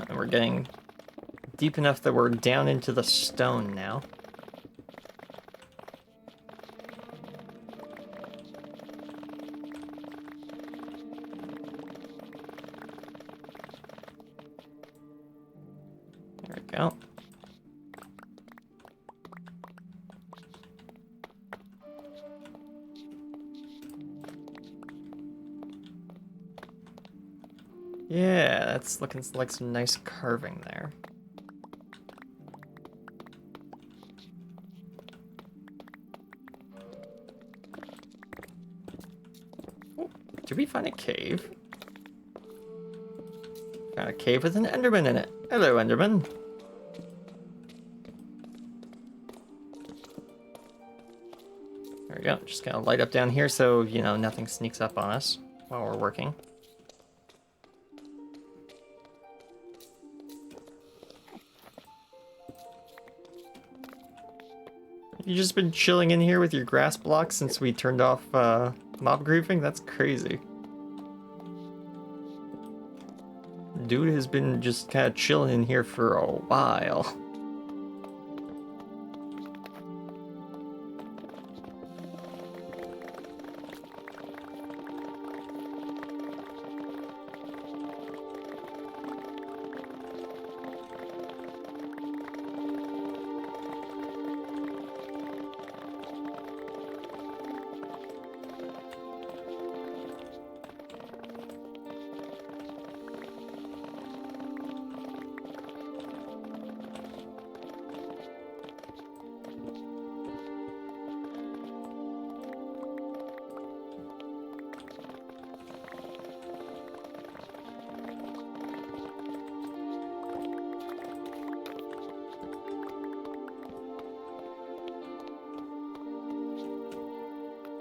S1: And we're getting deep enough that we're down into the stone now. There we go. Yeah, that's looking like some nice carving there. Oh, did we find a cave? Found a cave with an Enderman in it. Hello, Enderman. There we go. Just gonna light up down here so, you know, nothing sneaks up on us while we're working. You just been chilling in here with your grass blocks since we turned off mob griefing? That's crazy. Dude has been just kind of chilling in here for a while.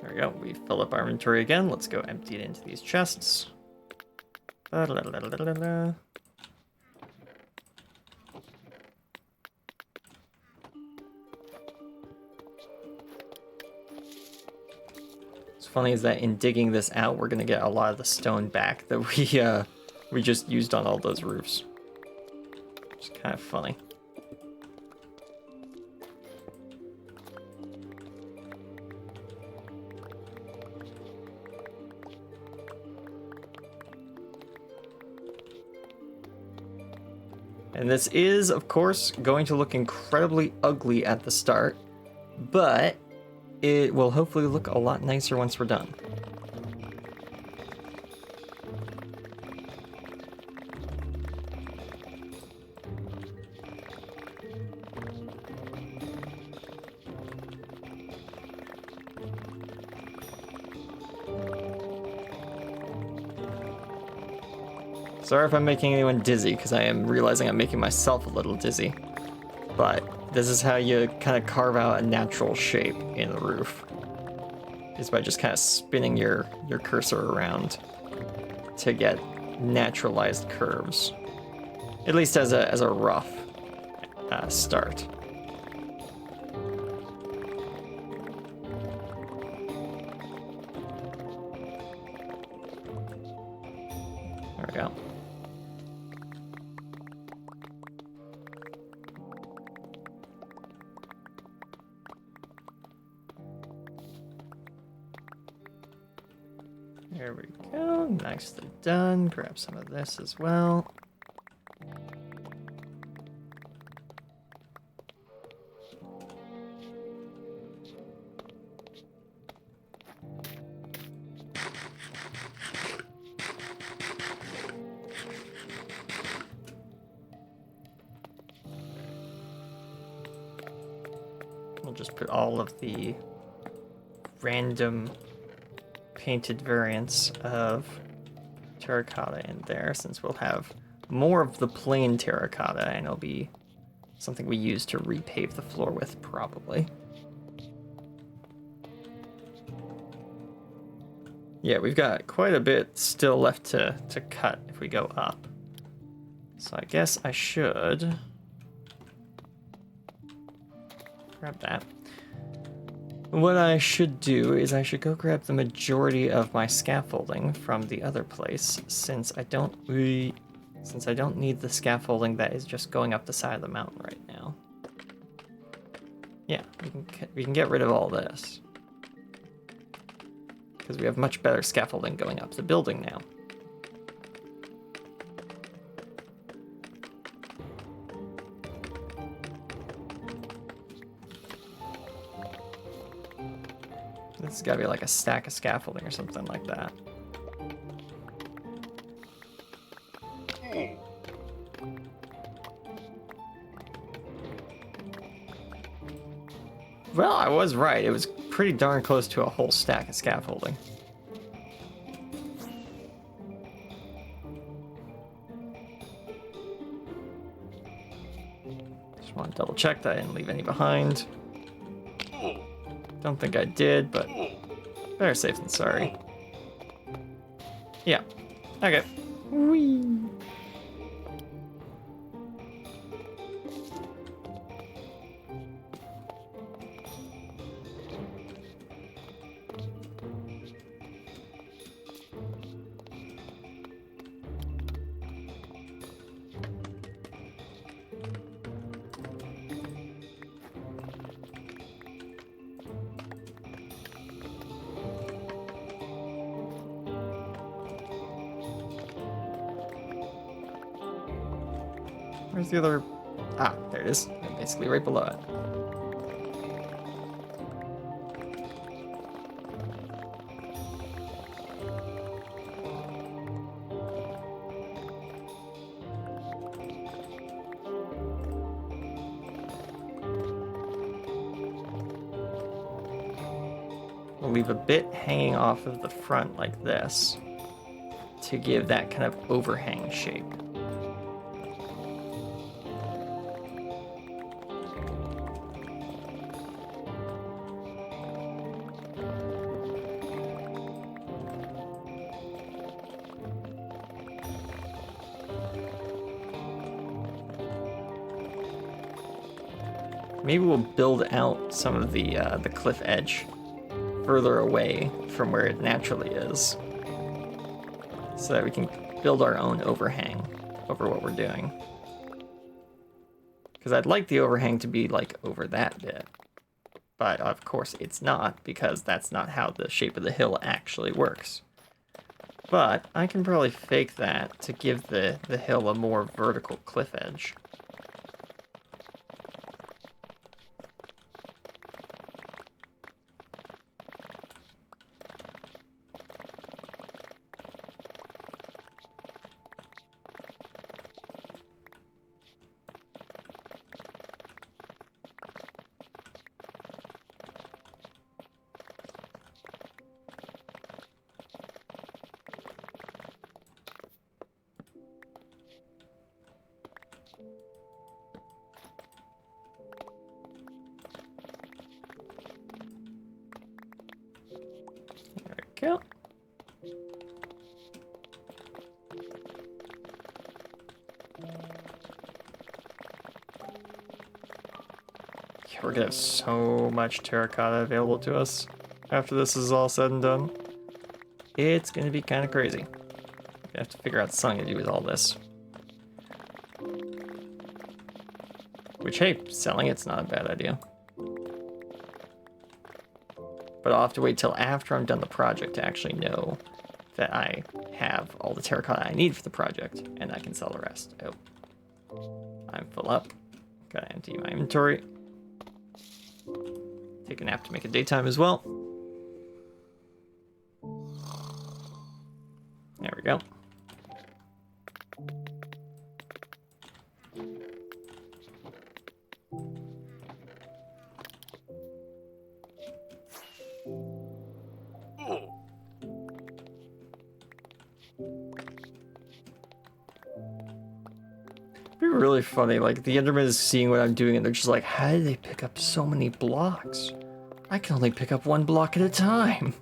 S1: There we go. We fill up our inventory again. Let's go empty it into these chests. It's funny is that in digging this out, we're gonna get a lot of the stone back that we just used on all those roofs. It's kind of funny. And this is, of course, going to look incredibly ugly at the start, but it will hopefully look a lot nicer once we're done. Sorry if I'm making anyone dizzy, because I am realizing I'm making myself a little dizzy. But this is how you kind of carve out a natural shape in the roof. Is by just kind of spinning your cursor around to get naturalized curves. At least as a rough start. There we go. There we go, nicely done. Grab some of this as well. We'll just put all of the random painted variants of terracotta in there, since we'll have more of the plain terracotta, and it'll be something we use to repave the floor with, probably. Yeah, we've got quite a bit still left to cut if we go up. So I guess I should grab that. What I should do is I should go grab the majority of my scaffolding from the other place, since I don't need the scaffolding that is just going up the side of the mountain right now. Yeah, we can get rid of all this, because we have much better scaffolding going up the building now. This has got to be like a stack of scaffolding or something like that. Well, I was right. It was pretty darn close to a whole stack of scaffolding. Just want to double check that I didn't leave any behind. Don't think I did, but better safe than sorry. Yeah. Okay. Whee. Where's the other? Ah, there it is. Basically right below it. We'll leave a bit hanging off of the front like this to give that kind of overhang shape. Maybe we'll build out some of the cliff edge further away from where it naturally is, so that we can build our own overhang over what we're doing. Because I'd like the overhang to be like over that bit, but of course it's not, because that's not how the shape of the hill actually works. But I can probably fake that to give the hill a more vertical cliff edge. Go. Yeah, we're gonna have so much terracotta available to us after this is all said and done. It's gonna be kind of crazy. I have to figure out something to do with all this. Which, hey, selling it's not a bad idea. But I'll have to wait till after I'm done the project to actually know that I have all the terracotta I need for the project, and I can sell the rest. Oh, I'm full up. Gotta empty my inventory. Take a nap to make it daytime as well. There we go. It'd be really funny, like the Enderman is seeing what I'm doing and they're just like, how did they pick up so many blocks? I can only pick up one block at a time.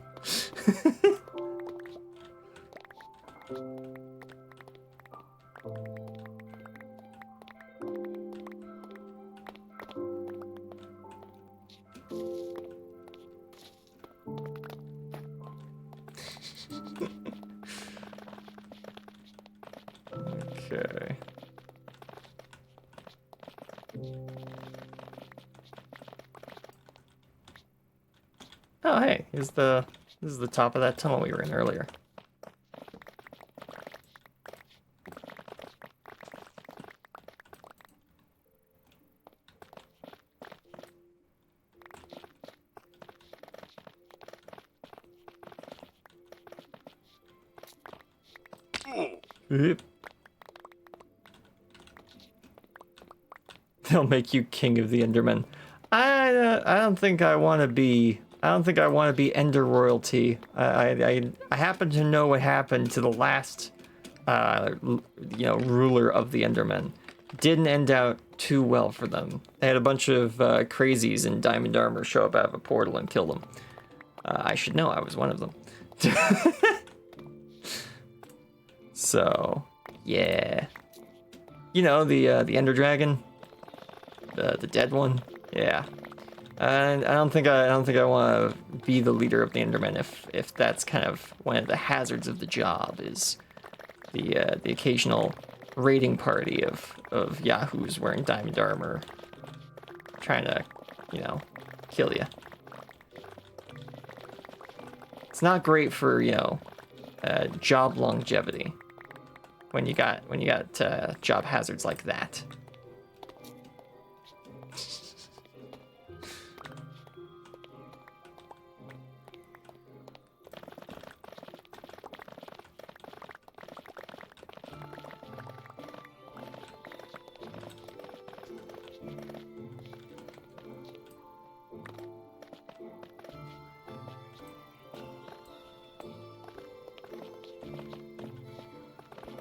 S1: Okay. Oh, hey, this is the top of that tunnel we were in earlier. Oop. They'll make you king of the Endermen. I don't think I want to be. I don't think I want to be Ender royalty. I happen to know what happened to the last, ruler of the Endermen. Didn't end out too well for them. They had a bunch of crazies in diamond armor show up out of a portal and kill them. I should know. I was one of them. So, yeah. You know, the Ender Dragon, the dead one. Yeah. And I don't think I want to be the leader of the Endermen if that's kind of one of the hazards of the job is the occasional raiding party of yahoos wearing diamond armor trying to, kill you. It's not great for, job longevity when you got job hazards like that.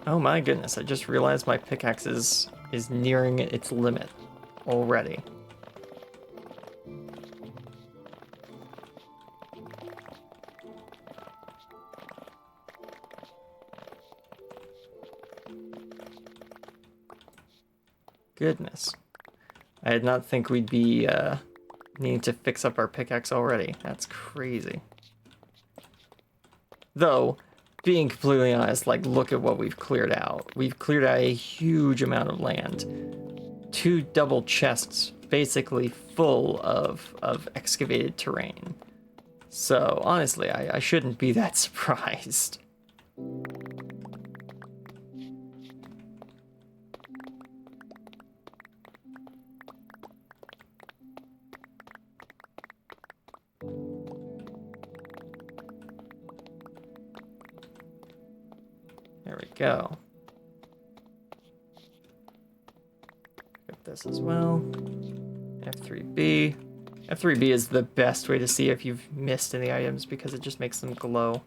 S1: Oh my goodness, I just realized my pickaxe is nearing its limit already. Goodness. I did not think we'd be needing to fix up our pickaxe already. That's crazy. Though, being completely honest, like, look at what we've cleared out. We've cleared out a huge amount of land. 2 double chests basically full of excavated terrain. So, honestly, I shouldn't be that surprised. There we go. Get this as well. F3B. F3B is the best way to see if you've missed any items because it just makes them glow.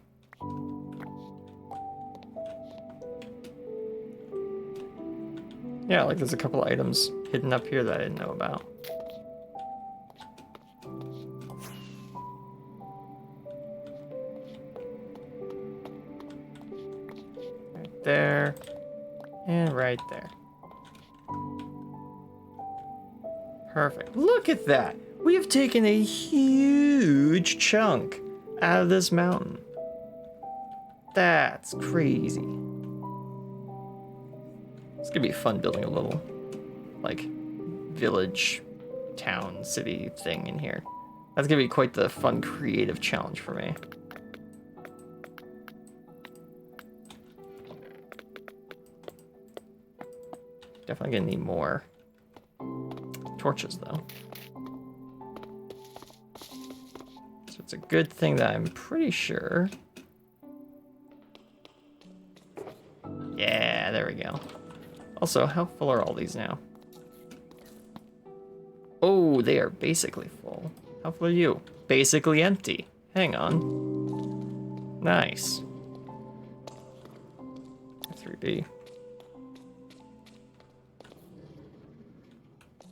S1: Yeah, like there's a couple items hidden up here that I didn't know about. Right there. And right there. Perfect. Look at that! We have taken a huge chunk out of this mountain. That's crazy. It's gonna be fun building a little, like, village, town, city thing in here. That's gonna be quite the fun, creative challenge for me. Definitely gonna need more torches, though. So it's a good thing that I'm pretty sure. Yeah, there we go. Also, how full are all these now? Oh, they are basically full. How full are you? Basically empty. Hang on. Nice. 3B.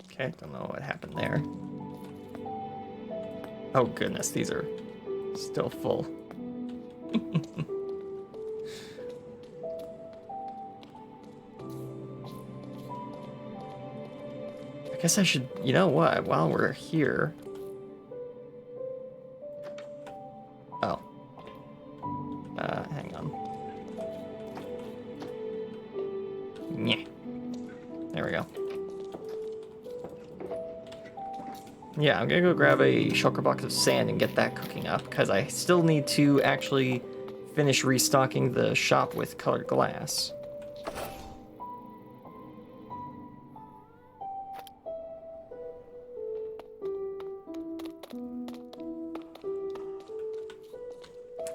S1: Okay, don't know what happened there. Oh goodness, these are still full. I guess I should, you know what, while we're here. Oh. Hang on. Yeah. There we go. Yeah, I'm gonna go grab a shulker box of sand and get that cooking up, because I still need to actually finish restocking the shop with colored glass.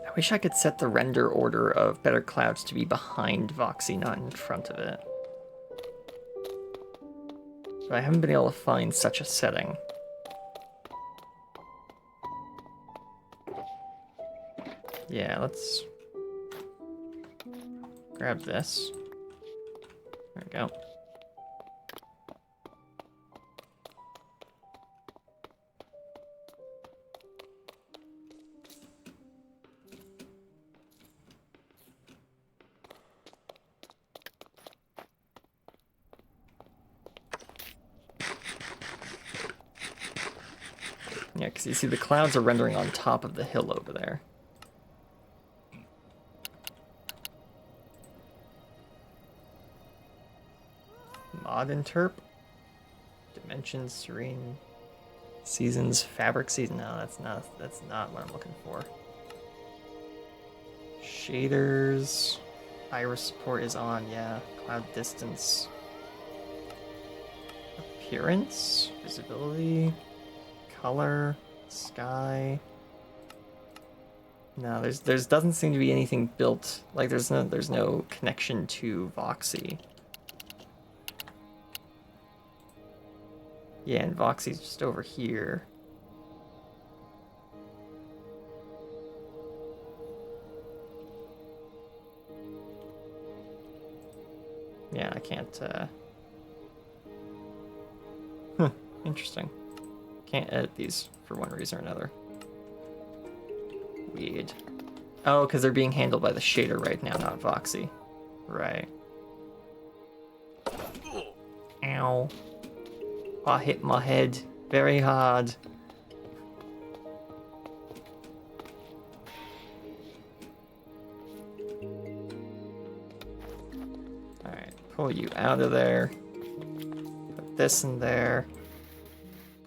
S1: I wish I could set the render order of Better Clouds to be behind Voxy, not in front of it. But I haven't been able to find such a setting. Yeah, let's grab this. There we go. Yeah, because you see the clouds are rendering on top of the hill over there. Mod interp? Dimensions, serene, seasons, fabric season. No, that's not what I'm looking for. Shaders, iris support is on, yeah. Cloud distance. Appearance, visibility, color, sky. No, there's doesn't seem to be anything built. Like there's no connection to Voxy. Yeah, and Voxy's just over here. Yeah, I can't, interesting. Can't edit these for one reason or another. Weird. Oh, because they're being handled by the shader right now, not Voxy. Right. Ow. I hit my head very hard. Alright, pull you out of there. Put this in there.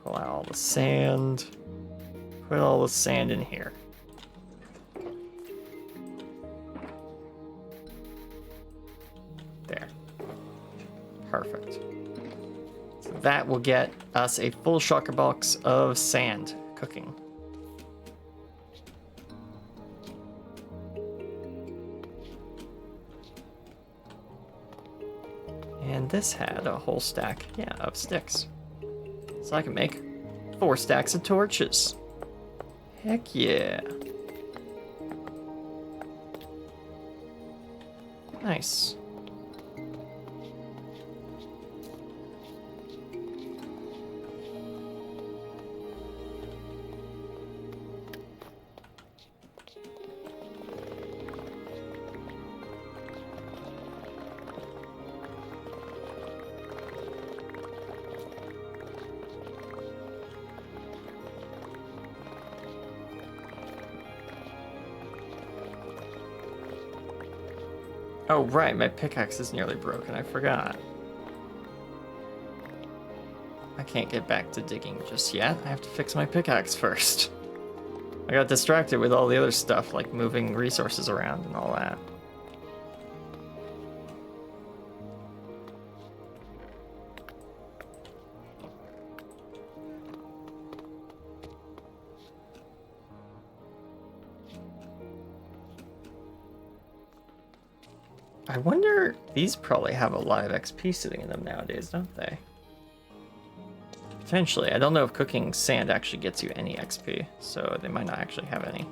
S1: Pull out all the sand. Put all the sand in here. Perfect. So that will get us a full shulker box of sand cooking. And this had a whole stack, yeah, of sticks. So I can make 4 stacks of torches. Heck yeah. Nice. Oh, right, my pickaxe is nearly broken. I forgot. I can't get back to digging just yet. I have to fix my pickaxe first. I got distracted with all the other stuff, like moving resources around and all that. I wonder, these probably have a lot of XP sitting in them nowadays, don't they? Potentially. I don't know if cooking sand actually gets you any XP, so they might not actually have any.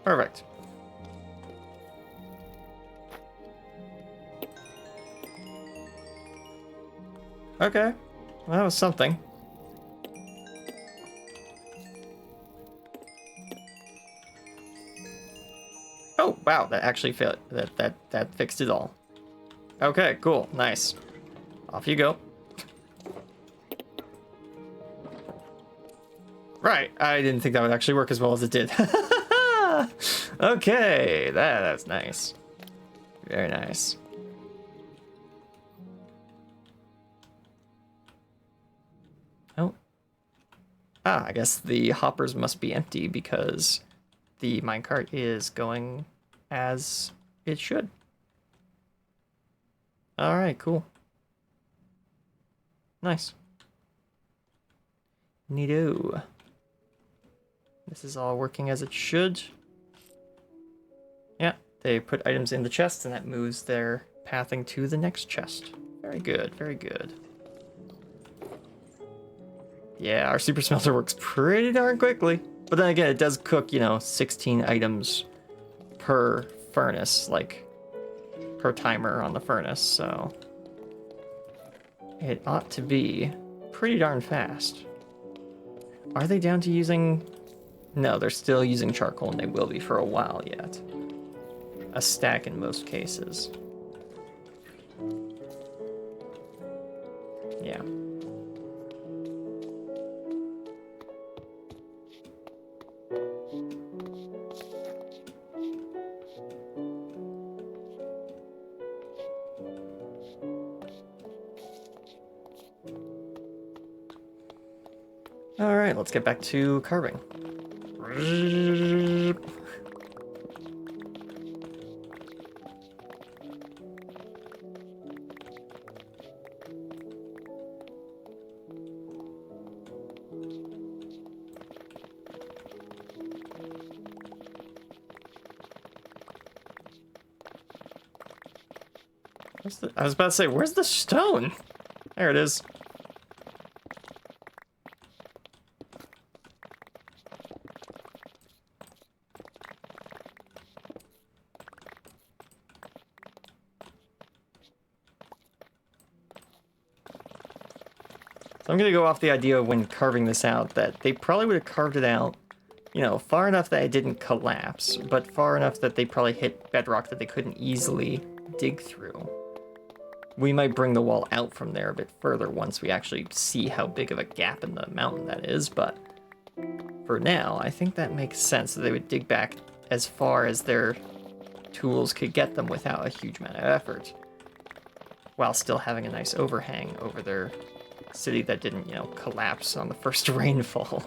S1: Perfect. Okay, well, that was something. Oh, wow, that actually failed. That fixed it all. Okay, cool, nice. Off you go. Right, I didn't think that would actually work as well as it did. Okay, that's nice. Very nice. Oh. Ah, I guess the hoppers must be empty because the minecart is going as it should. All right, cool. Nice. Neato. This is all working as it should. Yeah, they put items in the chest and that moves their pathing to the next chest. Very good, very good. Yeah, our super smelter works pretty darn quickly. But then again, it does cook, 16 items per furnace, like per timer on the furnace, so it ought to be pretty darn fast. Are they down to using... No, they're still using charcoal, and they will be for a while yet. A stack in most cases. Yeah. All right, let's get back to carving. I was about to say, where's the stone? There it is. So I'm going to go off the idea of when carving this out that they probably would have carved it out, far enough that it didn't collapse, but far enough that they probably hit bedrock that they couldn't easily dig through. We might bring the wall out from there a bit further once we actually see how big of a gap in the mountain that is, but for now, I think that makes sense that they would dig back as far as their tools could get them without a huge amount of effort, while still having a nice overhang over their city that didn't, collapse on the first rainfall.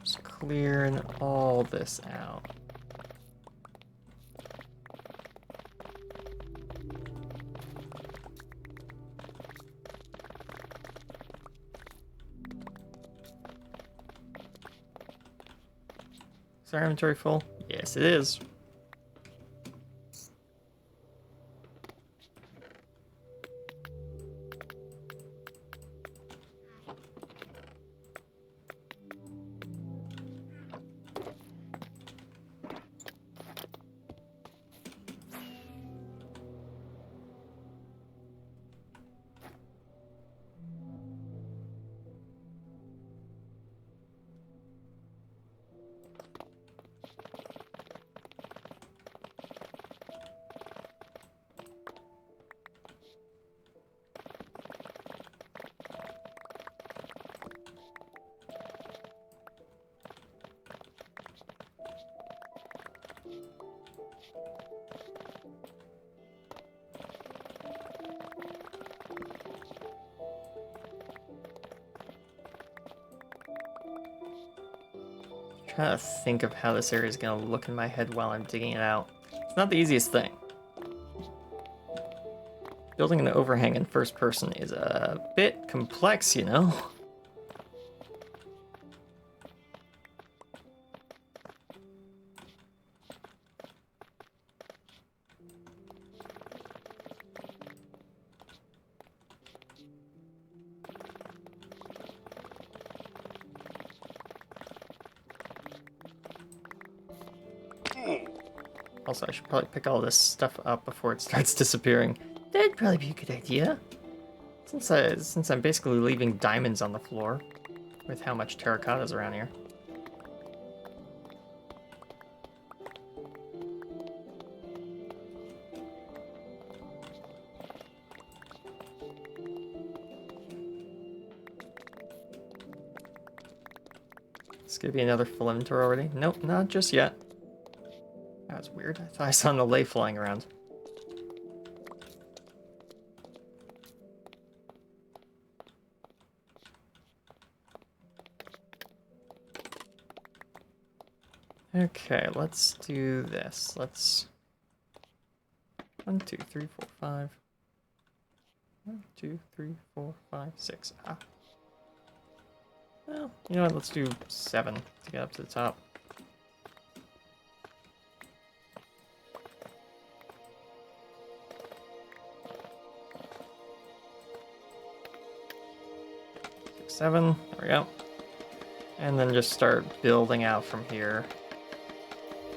S1: Just clearing all this out. Is our inventory full? Yes, it is. Trying to think of how this area is going to look in my head while I'm digging it out. It's not the easiest thing. Building an overhang in first person is a bit complex, you know? Also, I should probably pick all this stuff up before it starts disappearing. That'd probably be a good idea. Since I'm basically leaving diamonds on the floor with how much terracotta is around here. It's gonna be another full inventory already. Nope, not just yet. That was weird. I thought I saw an allay flying around. Okay, let's do this. Let's 1, 2, 3, 4, 5. 1, 2, 3, 4, 5, 6. Ah. Well, you know what? Let's do 7 to get up to the top. Six, 7. There we go. And then just start building out from here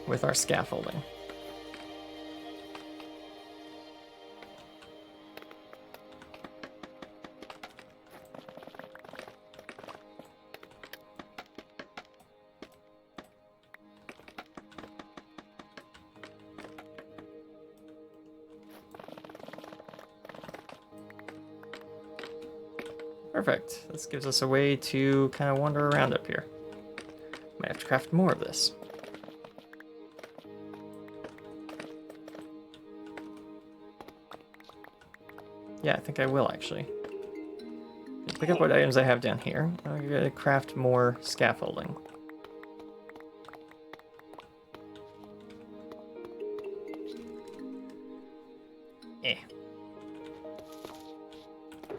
S1: with our scaffolding. Perfect. This gives us a way to kind of wander around up here. Might have to craft more of this. Yeah, I think I will actually. Pick up what items I have down here. I'm gonna craft more scaffolding.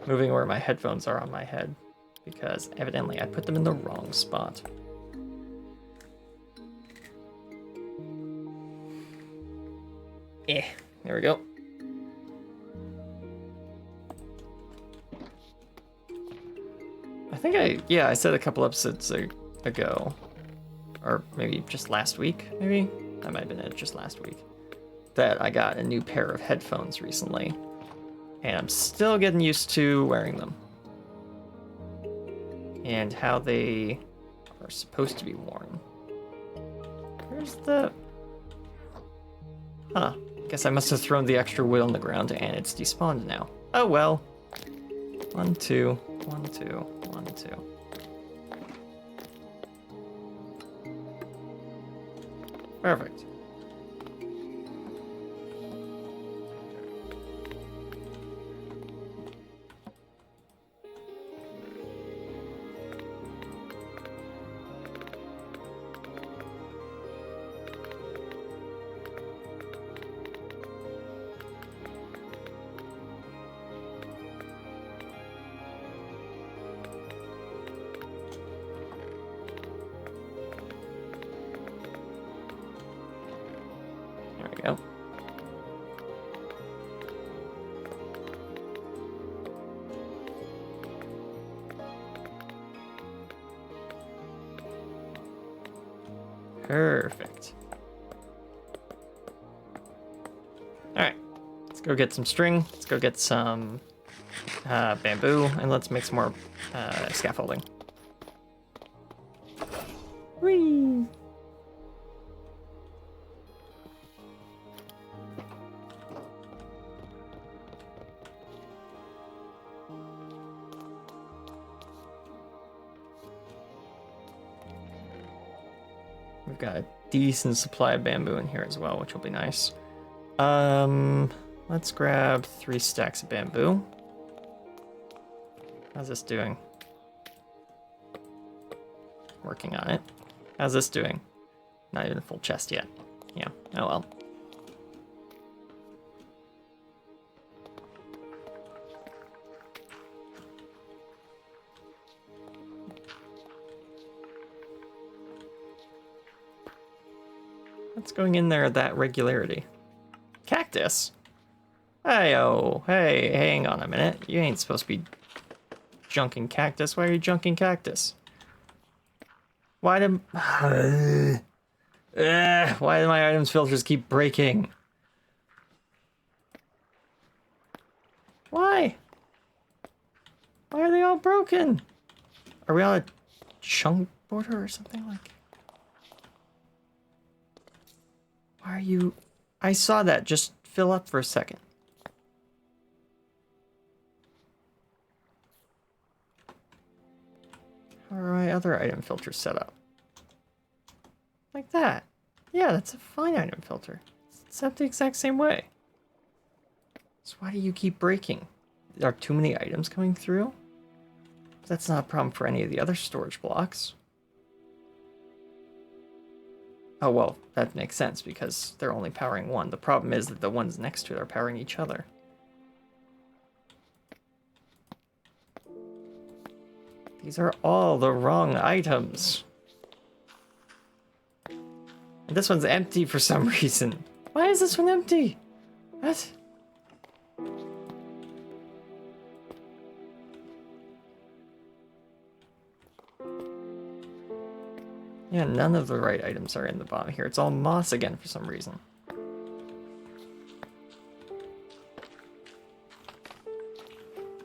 S1: Moving where my headphones are on my head, because evidently I put them in the wrong spot. There we go. I think I said a couple episodes ago, or maybe just last week, maybe? That might have been it, just last week, that I got a new pair of headphones recently, and I'm still getting used to wearing them. And how they are supposed to be worn. Where's the... Huh. Guess I must have thrown the extra wood on the ground and it's despawned now. Oh well. 1, 2, 1, 2, 1, 2. Perfect. Perfect. Alright. Let's go get some string. Let's go get some bamboo. And let's make some more scaffolding. Whee! We've got a decent supply of bamboo in here as well, which will be nice. Let's grab 3 stacks of bamboo. How's this doing? Working on it. How's this doing? Not even a full chest yet. Yeah, oh well. What's going in there at that regularity? Cactus? Hey-oh, hey, hang on a minute. You ain't supposed to be junking cactus. Why are you junking cactus? Why do why do my items filters keep breaking? Why? Why are they all broken? Are we on a chunk border or something like? Why are you... I saw that just fill up for a second. How are my other item filters set up? Like that. Yeah, that's a fine item filter. It's set the exact same way. So why do you keep breaking? Are too many items coming through? That's not a problem for any of the other storage blocks. Oh, well, that makes sense because they're only powering one. The problem is that the ones next to it are powering each other. These are all the wrong items. And this one's empty for some reason. Why is this one empty? What? Yeah, none of the right items are in the bottom here. It's all moss again for some reason.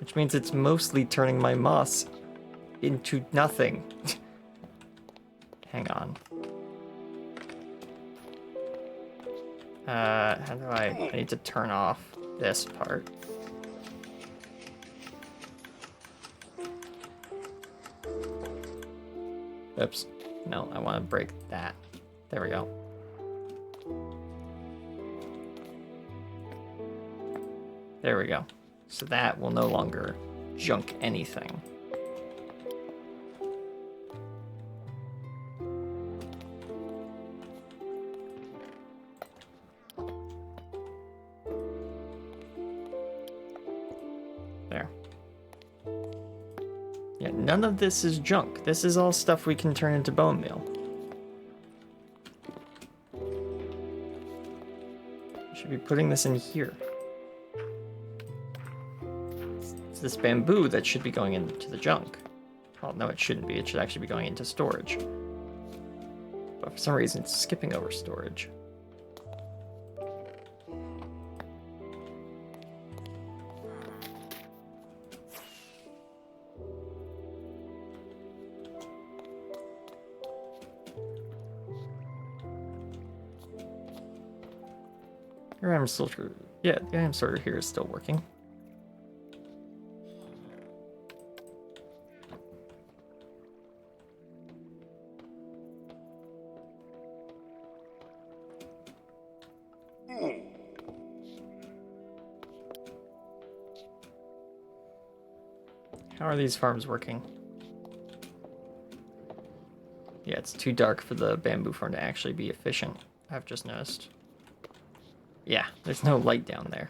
S1: Which means it's mostly turning my moss into nothing. Hang on. How do I need to turn off this part. Oops. No, I want to break that. There we go. There we go. So that will no longer junk anything. There. Yeah, none of this is junk. This is all stuff we can turn into bone meal. Should be putting this in here. It's this bamboo that should be going into the junk. Well, no, it shouldn't be. It should actually be going into storage. But for some reason, it's skipping over storage. Your item sorter, yeah, the item sorter here is still working. How are these farms working? Yeah, it's too dark for the bamboo farm to actually be efficient, I've just noticed. Yeah, there's no light down there.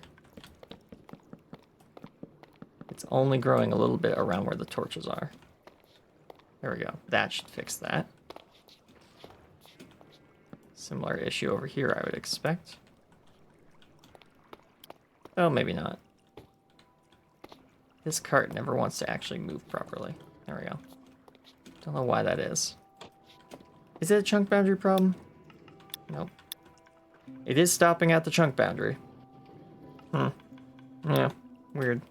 S1: It's only growing a little bit around where the torches are. There we go. That should fix that. Similar issue over here, I would expect. Oh, maybe not. This cart never wants to actually move properly. There we go. Don't know why that is. Is it a chunk boundary problem? Nope. It is stopping at the chunk boundary. Yeah, weird.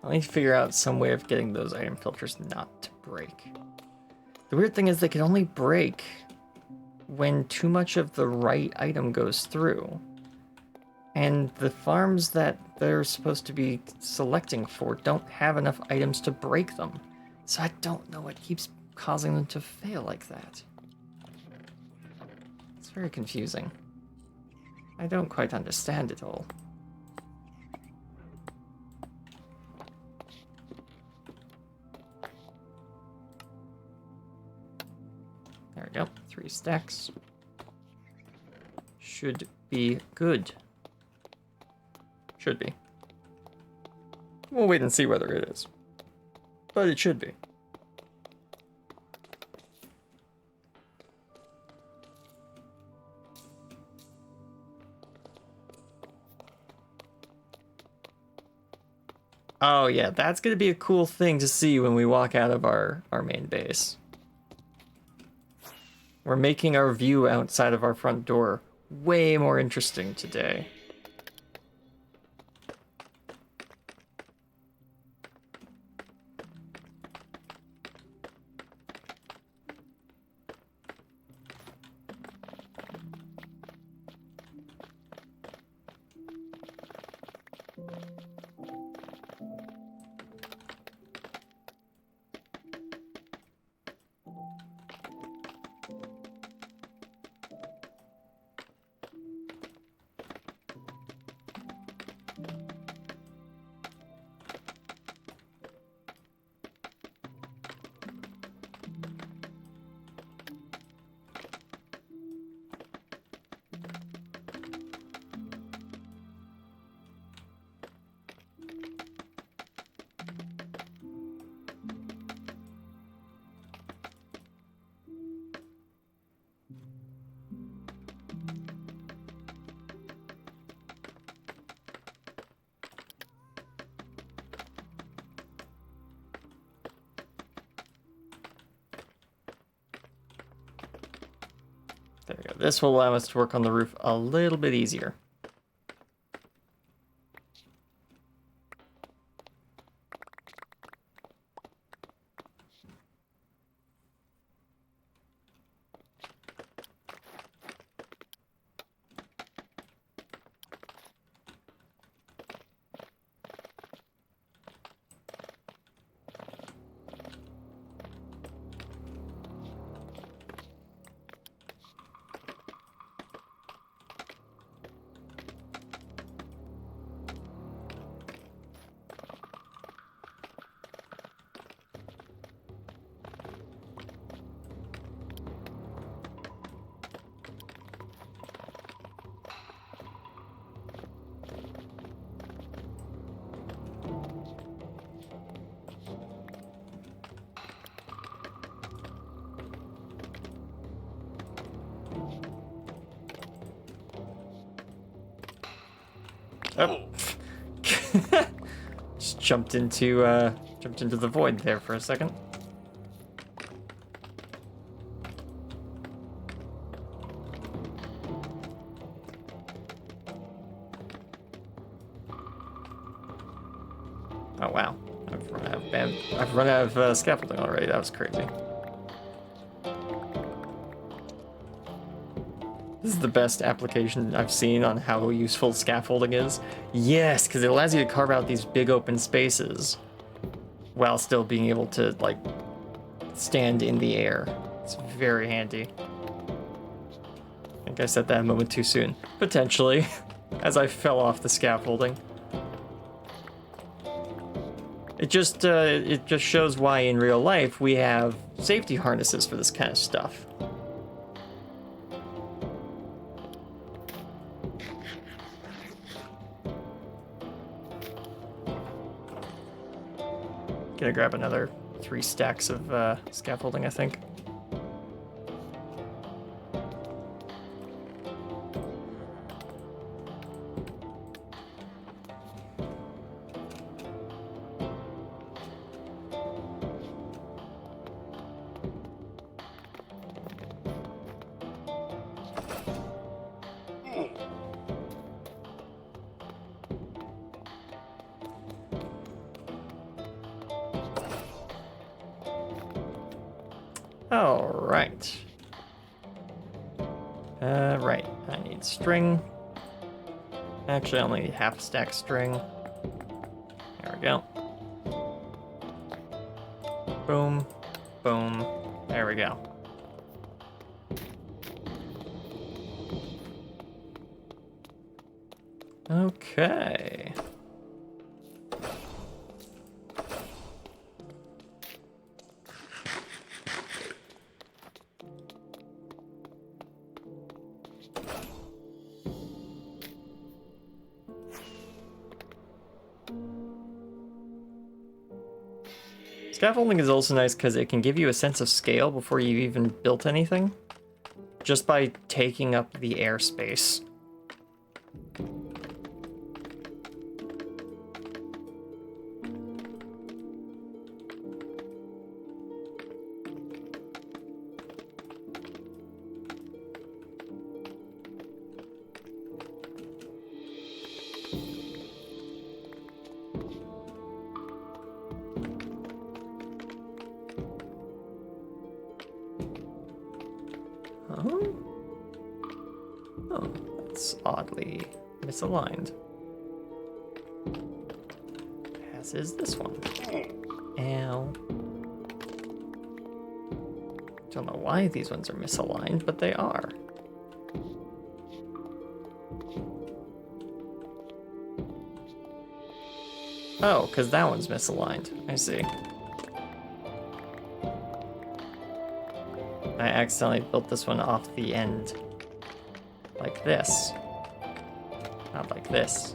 S1: Let me figure out some way of getting those item filters not to break. The weird thing is they can only break when too much of the right item goes through. And the farms that they're supposed to be selecting for don't have enough items to break them. So I don't know what keeps causing them to fail like that. It's very confusing. I don't quite understand it all. There we go, 3 stacks. Should be good. Should be. We'll wait and see whether it is. But it should be. Oh yeah, that's gonna be a cool thing to see when we walk out of our main base. We're making our view outside of our front door way more interesting today. There we go. This will allow us to work on the roof a little bit easier. Oh. Just jumped into the void there for a second. Oh wow, I've run out of scaffolding already. That was crazy. This is the best application I've seen on how useful scaffolding is. Yes, because it allows you to carve out these big open spaces while still being able to, like, stand in the air. It's very handy. I think I said that a moment too soon. Potentially, as I fell off the scaffolding. It just shows why in real life we have safety harnesses for this kind of stuff. Gonna grab another 3 stacks of scaffolding, I think. All right. Right. I need string. Actually, I only need half a stack string. There we go. Boom. Boom. There we go. Okay. Scaffolding is also nice because it can give you a sense of scale before you've even built anything, just by taking up the airspace. Oh, that's oddly misaligned. As is this one. Ow. Don't know why these ones are misaligned, but they are. Oh, because that one's misaligned. I see. I accidentally built this one off the end. Like this. Not like this.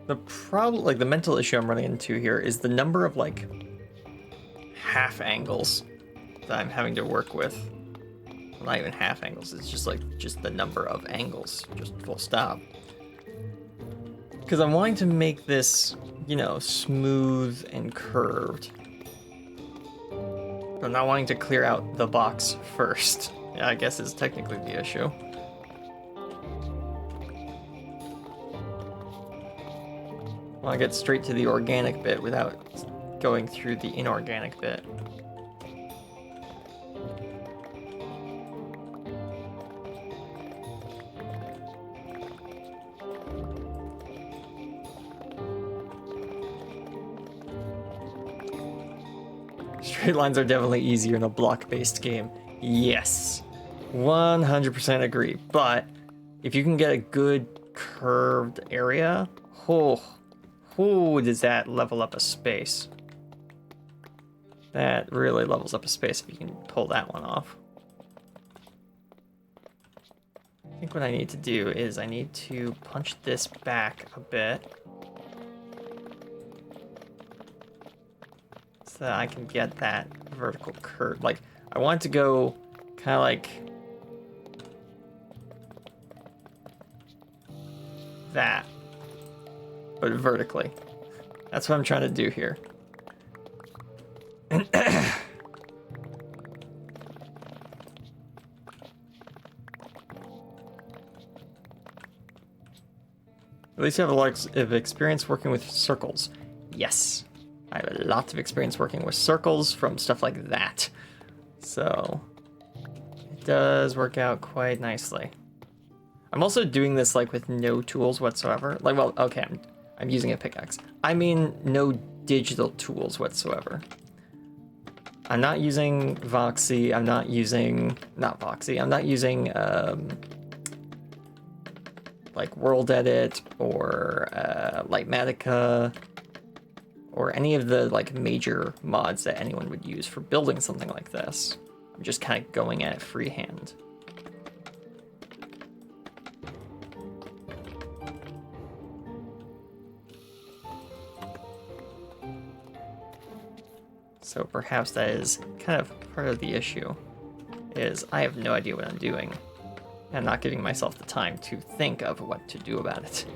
S1: The problem, like the mental issue I'm running into here is the number of like half angles that I'm having to work with. Well, not even half angles, it's just the number of angles, just full stop. Because I'm wanting to make this, you know, smooth and curved. But I'm not wanting to clear out the box first. Yeah, I guess is technically the issue. I want to get straight to the organic bit without going through the inorganic bit. Straight lines are definitely easier in a block-based game. Yes, 100% agree. But if you can get a good curved area, does that level up a space? That really levels up a space if you can pull that one off. I think what I need to do is I need to punch this back a bit so that I can get that vertical curve. Like, I want it to go kind of like that, but vertically. That's what I'm trying to do here. At least you have a lot of experience working with circles. Yes, I have a lot of experience working with circles from stuff like that. So it does work out quite nicely. I'm also doing this like with no tools whatsoever. Like, well, okay, I'm using a pickaxe. I mean, no digital tools whatsoever. I'm not using Voxy. I'm not using, not Voxy. I'm not using like World Edit or Lightmatica or any of the like major mods that anyone would use for building something like this. I'm just kind of going at it freehand. So perhaps that is kind of part of the issue, is I have no idea what I'm doing. I'm not giving myself the time to think of what to do about it.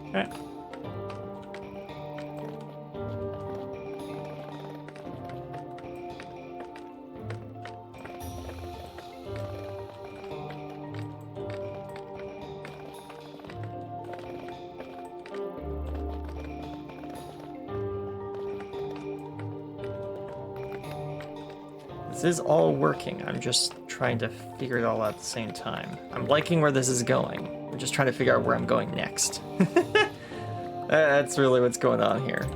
S1: Okay. This is all working. I'm just trying to figure it all out at the same time. I'm liking where this is going. I'm just trying to figure out where I'm going next. That's really what's going on here.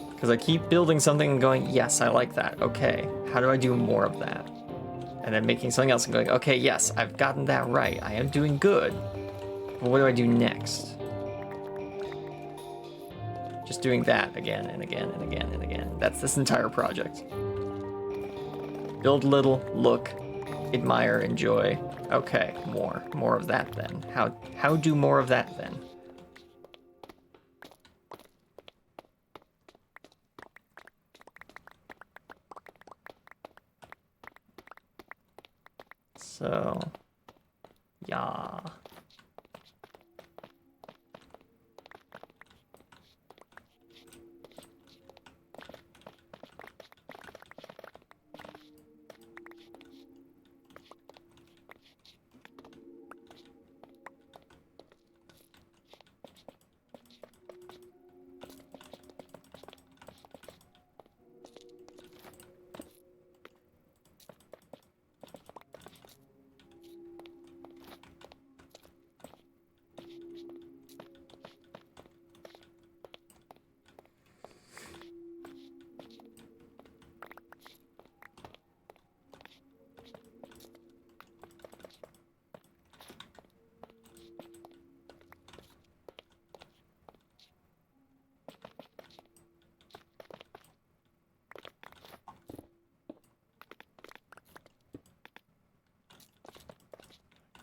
S1: Because I keep building something and going, yes, I like that. Okay, how do I do more of that? And then making something else and going, okay, yes, I've gotten that right. I am doing good. But what do I do next? Just doing that again and again and again and again. That's this entire project. Build little, look, admire, enjoy. Okay, more of that then. How do more of that then? So, yeah.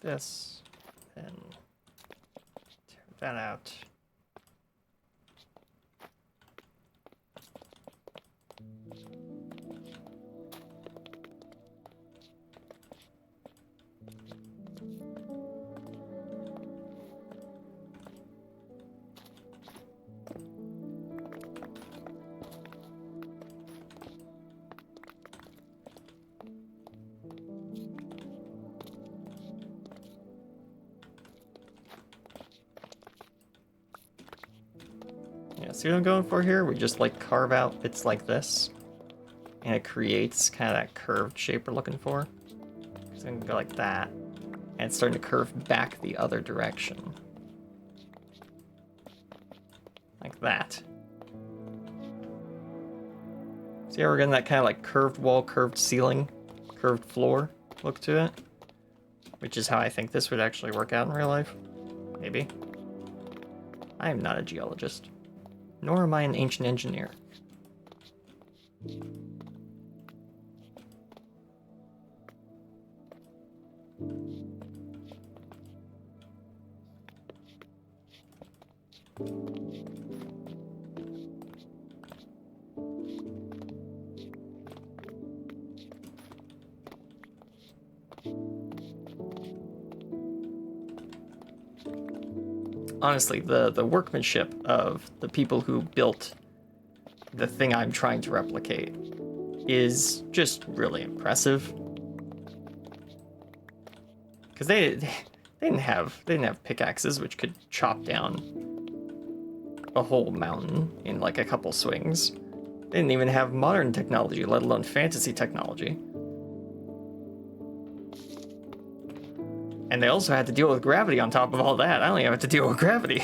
S1: this, then tear that out. Yeah, see what I'm going for here? We just like carve out bits like this, and it creates kind of that curved shape we're looking for. So I'm gonna go like that, and it's starting to curve back the other direction. Like that. See how we're getting that kind of like curved wall, curved ceiling, curved floor look to it? Which is how I think this would actually work out in real life. Maybe. I am not a geologist. Nor am I an ancient engineer. Honestly, the workmanship of the people who built the thing I'm trying to replicate is just really impressive. Because they didn't have pickaxes which could chop down a whole mountain in like a couple swings. They didn't even have modern technology, let alone fantasy technology. And they also had to deal with gravity on top of all that. I don't even have to deal with gravity.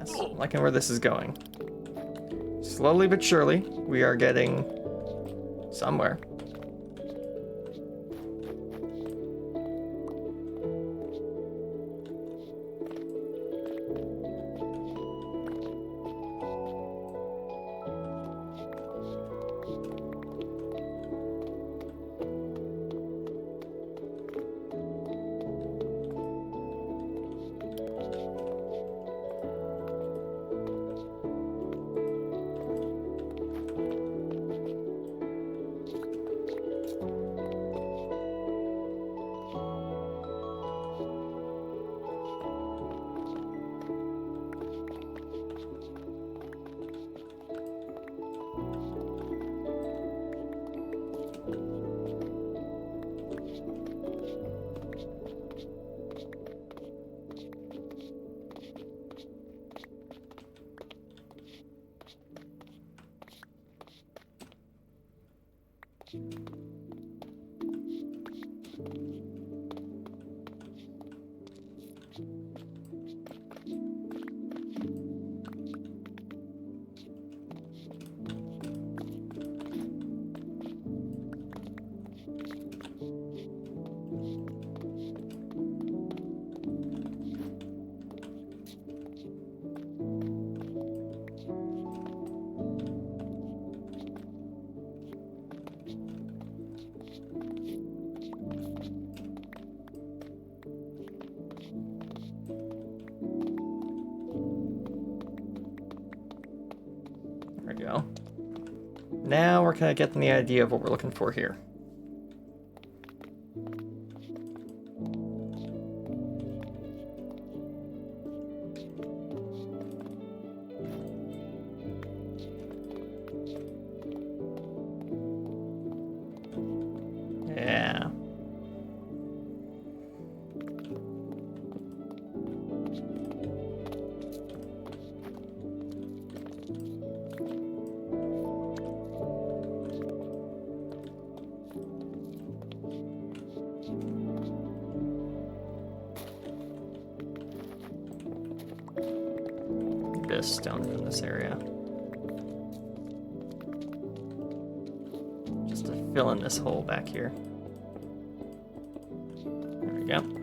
S1: I'm liking where this is going. Slowly but surely, we are getting somewhere. There we go. Now we're kind of getting the idea of what we're looking for here. Yeah. this stone from this area. Just to fill in this hole back here. There we go.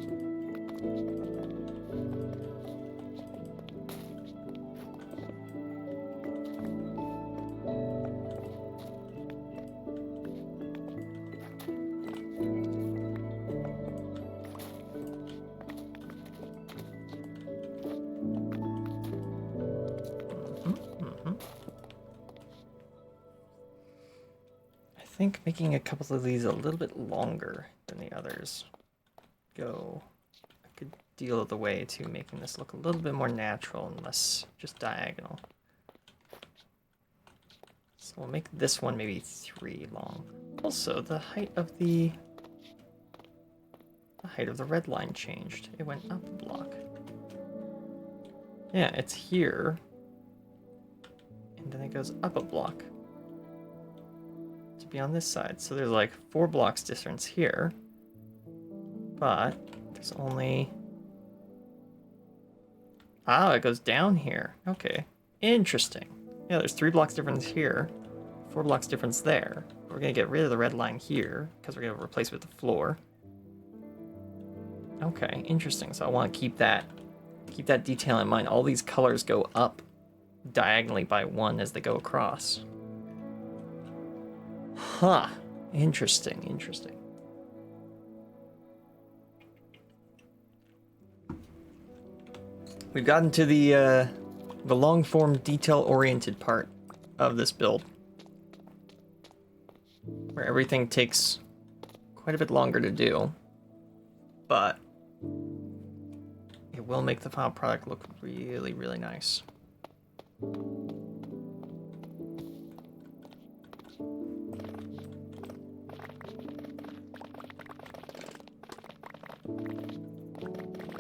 S1: I think making a couple of these a little bit longer than the others go a good deal of the way to making this look a little bit more natural and less just diagonal. So we'll make this one maybe 3 long. Also, the height of the red line changed. It went up a block. Yeah, it's here, and then it goes up a block to be on this side. So there's like 4 blocks difference here, but there's only... Oh, it goes down here. Okay, interesting. Yeah, there's 3 blocks difference here, 4 blocks difference there. We're gonna get rid of the red line here because we're gonna replace it with the floor. Okay, interesting. So I want to keep that detail in mind. All these colors go up diagonally by 1 as they go across. Huh. Interesting, interesting. We've gotten to the long-form, detail-oriented part of this build, where everything takes quite a bit longer to do, but it will make the final product look really, really nice.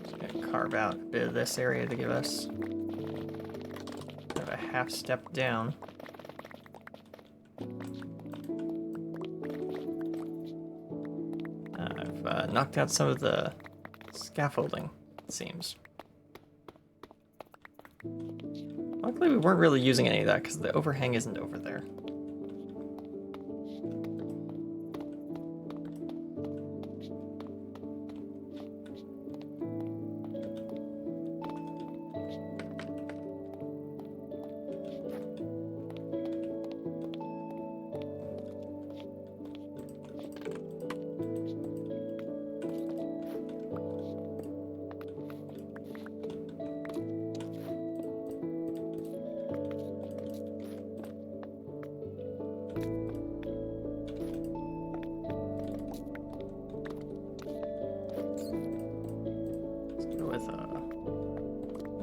S1: Just gonna carve out a bit of this area to give us kind of a half step down. I've knocked out some of the scaffolding, it seems. Luckily, we weren't really using any of that because the overhang isn't over there.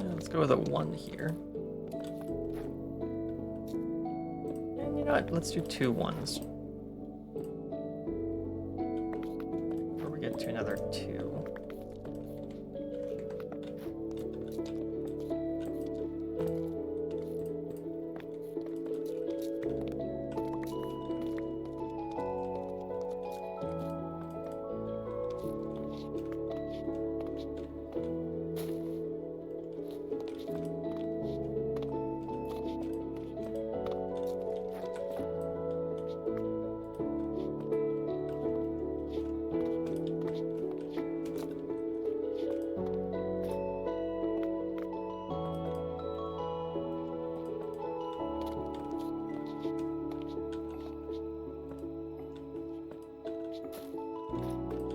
S1: Let's go with a 1 here. And you know what? Let's do 2 1s. Before we get to another 2.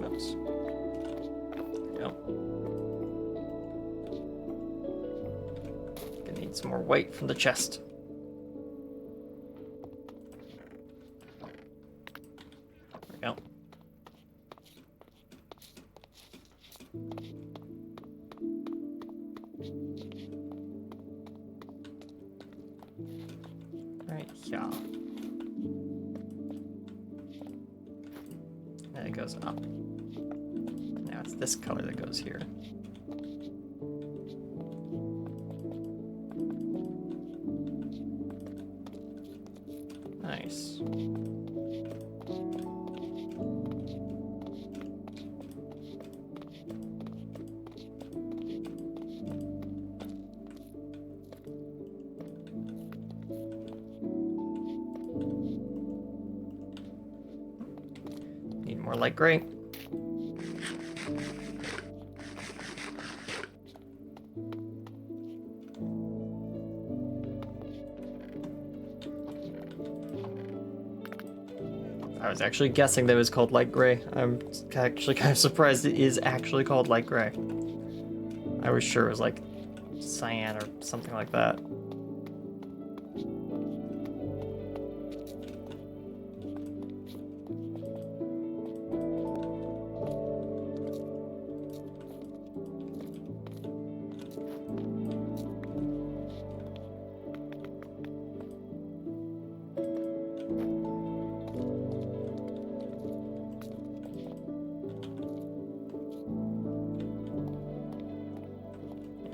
S1: Oops. There we go. Gonna need some more weight from the chest. There we go. Right, yeah. And it goes up. Now it's this color that goes here. Nice. More light gray. I was actually guessing that it was called light gray. I'm actually kind of surprised it is actually called light gray. I was sure it was like cyan or something like that.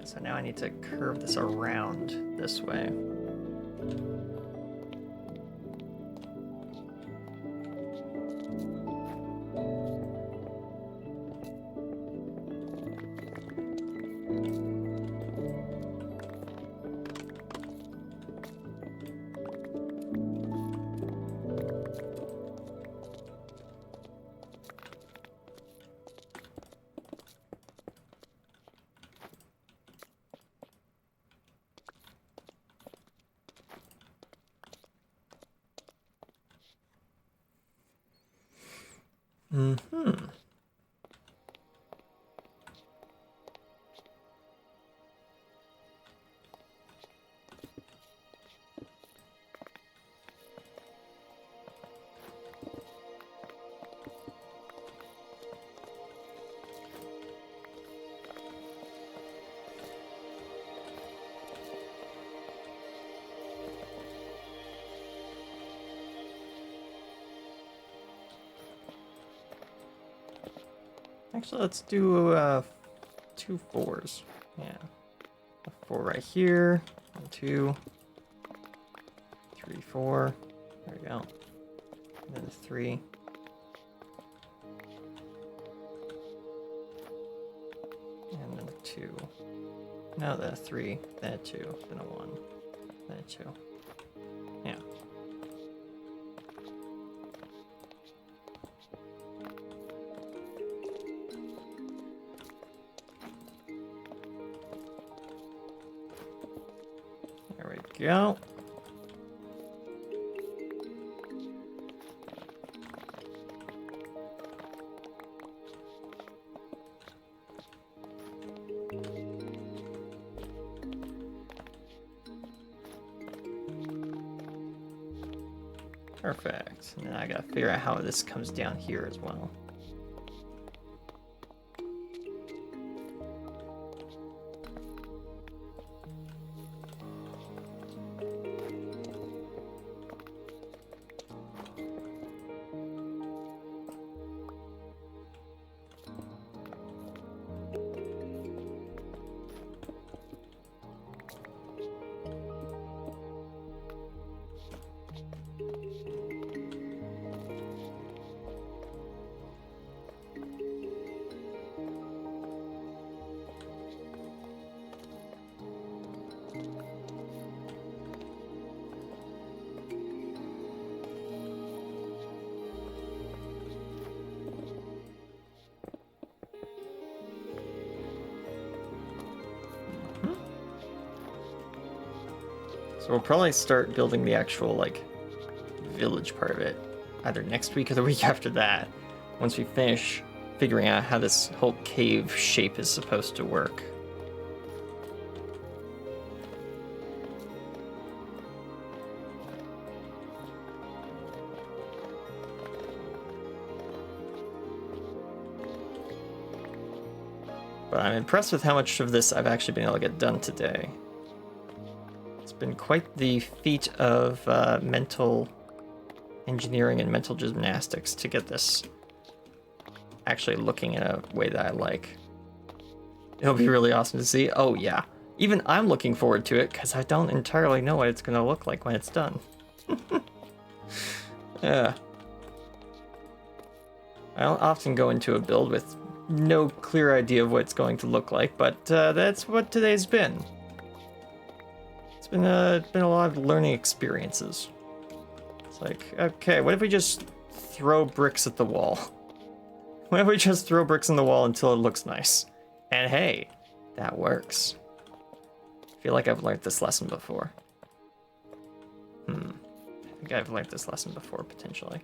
S1: So now I need to curve this around this way. Mm-hmm. Actually, let's do 2 4s. Yeah. A 4 right here. 1, 2, 3, 4. There we go. And then a 3. And then a 2. No, then a 3. Then a 2. Then a 1. Then a 2. Yeah. There we go. Perfect. And then I gotta figure out how this comes down here as well. So we'll probably start building the actual, like, village part of it either next week or the week after that, once we finish figuring out how this whole cave shape is supposed to work. But I'm impressed with how much of this I've actually been able to get done today. It's been quite the feat of mental engineering and mental gymnastics to get this actually looking in a way that I like. It'll be really awesome to see. Oh yeah, even I'm looking forward to it because I don't entirely know what it's going to look like when it's done. Yeah. I'll often go into a build with no clear idea of what it's going to look like, but that's what today's been. It's been a lot of learning experiences. It's like, okay, what if we just throw bricks at the wall? Why don't we just throw bricks in the wall until it looks nice? And hey, that works. I feel like I've learned this lesson before. I think I've learned this lesson before, potentially.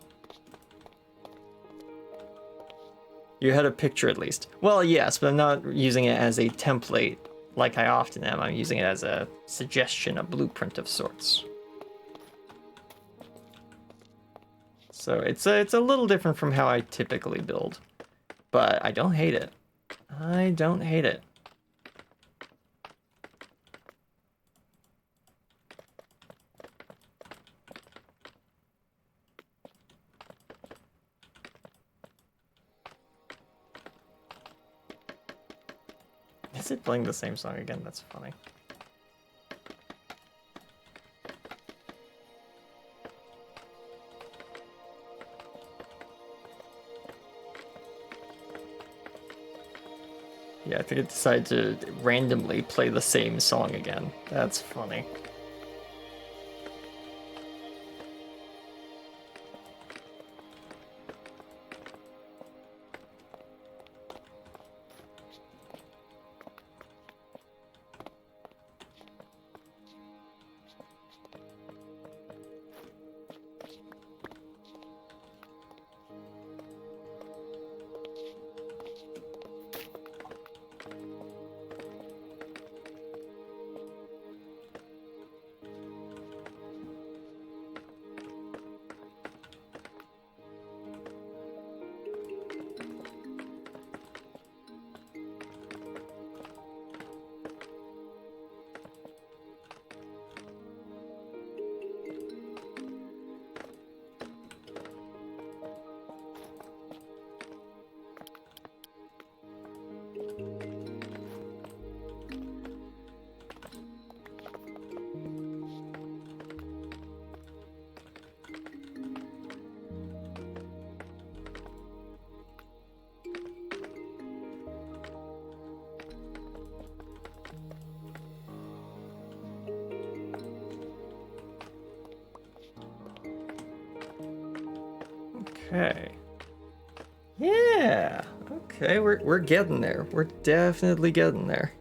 S1: You had a picture at least. Well, yes, but I'm not using it as a template like I often am. I'm using it as a suggestion, a blueprint of sorts. So it's a little different from how I typically build, but I don't hate it. I don't hate it. Is it playing the same song again? That's funny. Yeah, I think it decided to randomly play the same song again. That's funny. Okay. Yeah. Okay, we're getting there. We're definitely getting there.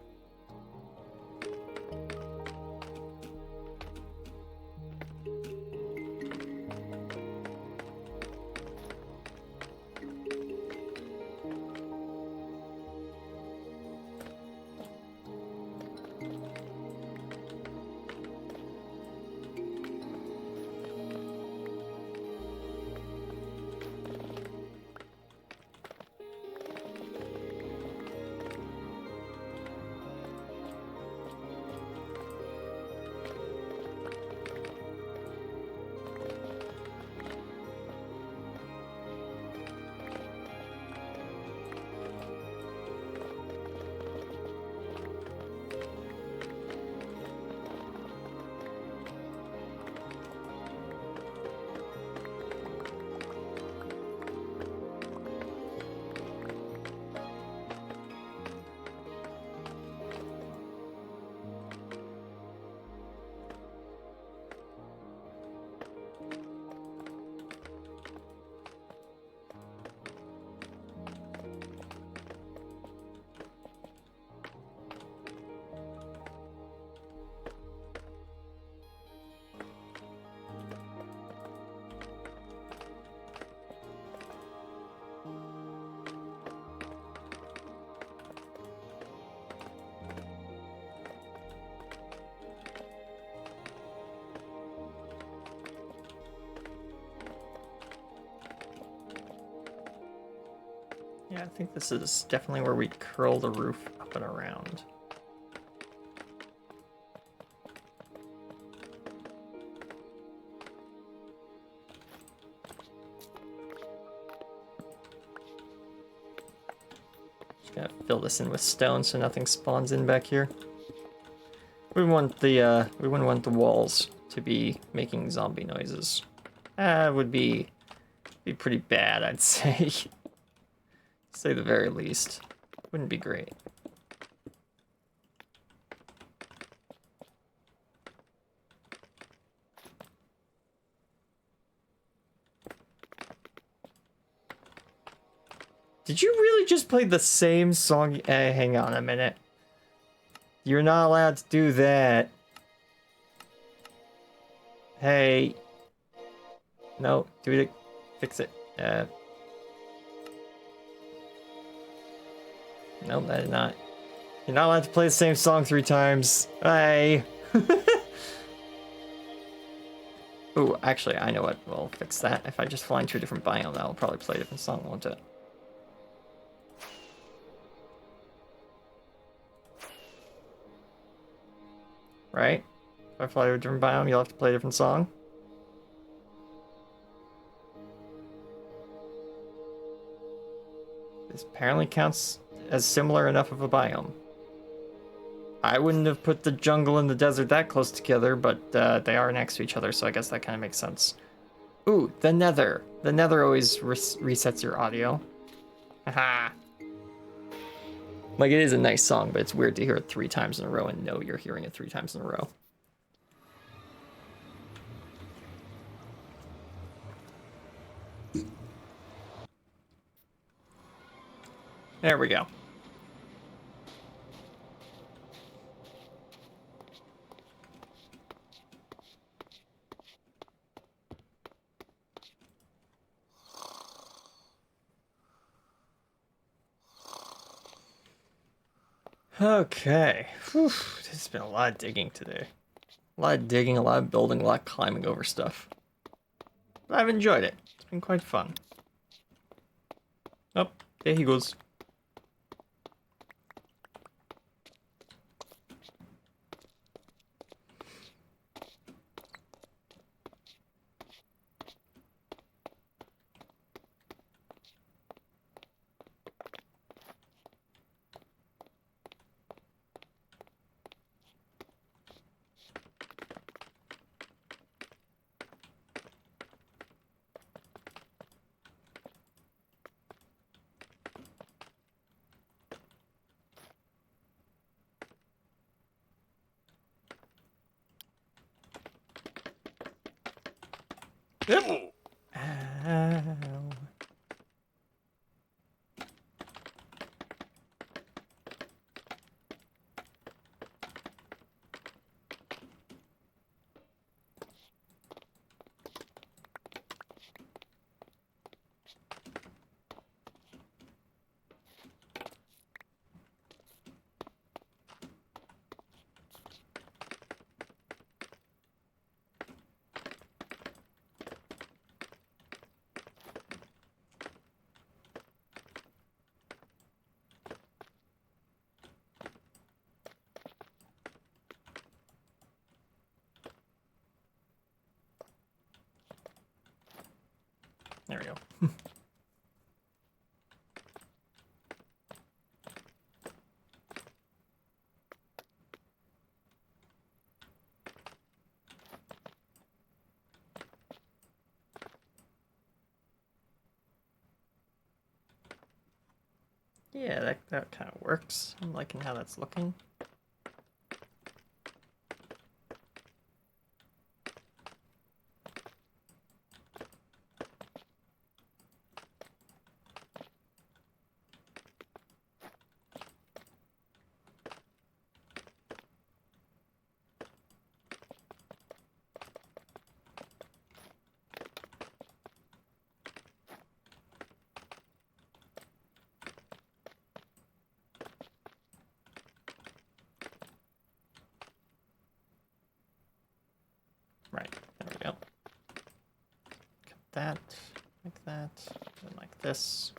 S1: Yeah, I think this is definitely where we curl the roof up and around. Just gonna fill this in with stone so nothing spawns in back here. We want the we wouldn't want the walls to be making zombie noises. Would be pretty bad, I'd say. Say the very least. Wouldn't be great. Did you really just play the same song? Hang on a minute. You're not allowed to do that. Hey. No, do it. Fix it. Nope, that is not. You're not allowed to play the same song 3 times. Hey. Ooh, actually, I know what will fix that. If I just fly into a different biome, that will probably play a different song, won't it? Right? If I fly to a different biome, you'll have to play a different song. This apparently counts as similar enough of a biome. I wouldn't have put the jungle and the desert that close together, but they are next to each other, so I guess that kind of makes sense. Ooh, the nether. The nether always resets your audio. Haha. Like, it is a nice song, but it's weird to hear it 3 times in a row and know you're hearing it 3 times in a row. There we go. Okay. Whew. This has been a lot of digging today. A lot of digging, a lot of building, a lot of climbing over stuff. But I've enjoyed it. It's been quite fun. Oh, there he goes. Yep. Ow. There we go. Yeah, that kind of works. I'm liking how that's looking. Right, there we go. Cut that, like that, and like this.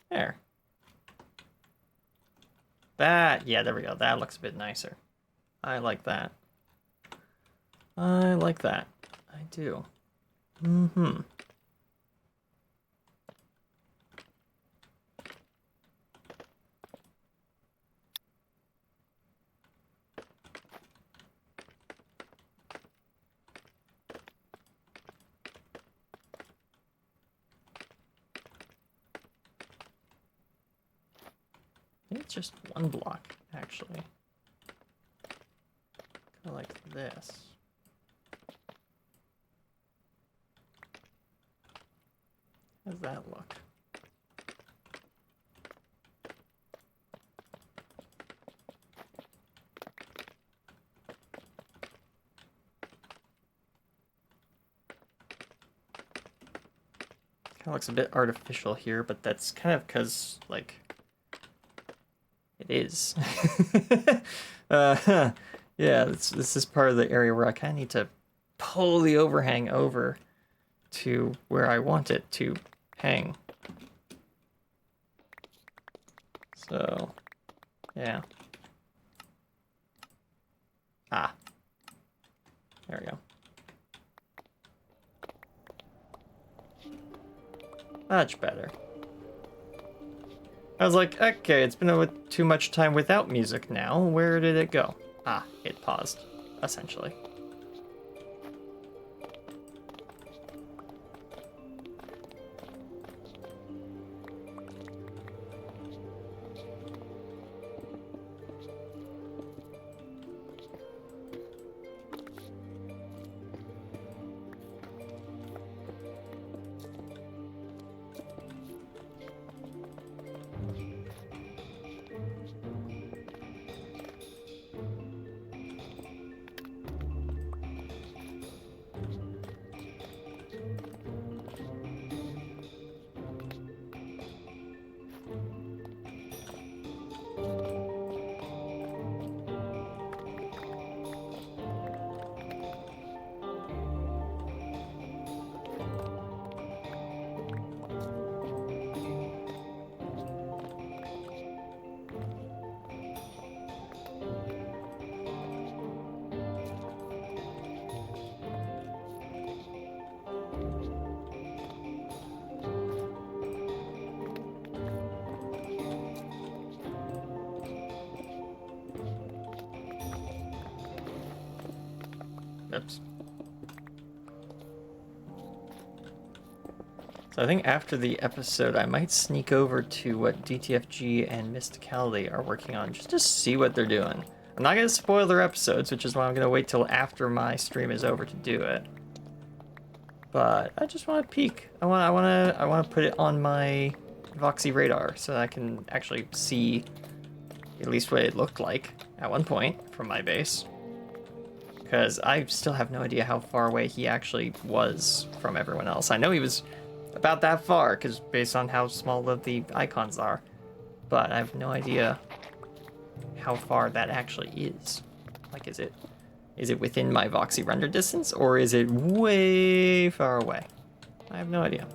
S1: There. That, yeah, there we go. That looks a bit nicer. I like that. I like that. I do. Mm-hmm. I think it's just one block, actually. Go like this. How does that look? Kind of looks a bit artificial here, but that's kind of because, like, it is. Yeah, this is part of the area where I kind of need to pull the overhang over to where I want it to hang. So, yeah. Ah. There we go. Much better. I was like, okay, it's been too much time without music now. Where did it go? Ah, it paused, essentially. Oops. So I think after the episode, I might sneak over to what DTFG and Mysticality are working on, just to see what they're doing. I'm not going to spoil their episodes, which is why I'm going to wait till after my stream is over to do it. But I just want to peek. I want to put it on my Voxy radar so that I can actually see at least what it looked like at one point from my base. Because I still have no idea how far away he actually was from everyone else. I know he was about that far, because based on how small the icons are. But I have no idea how far that actually is. Like, is it within my Voxy render distance, or is it way far away? I have no idea.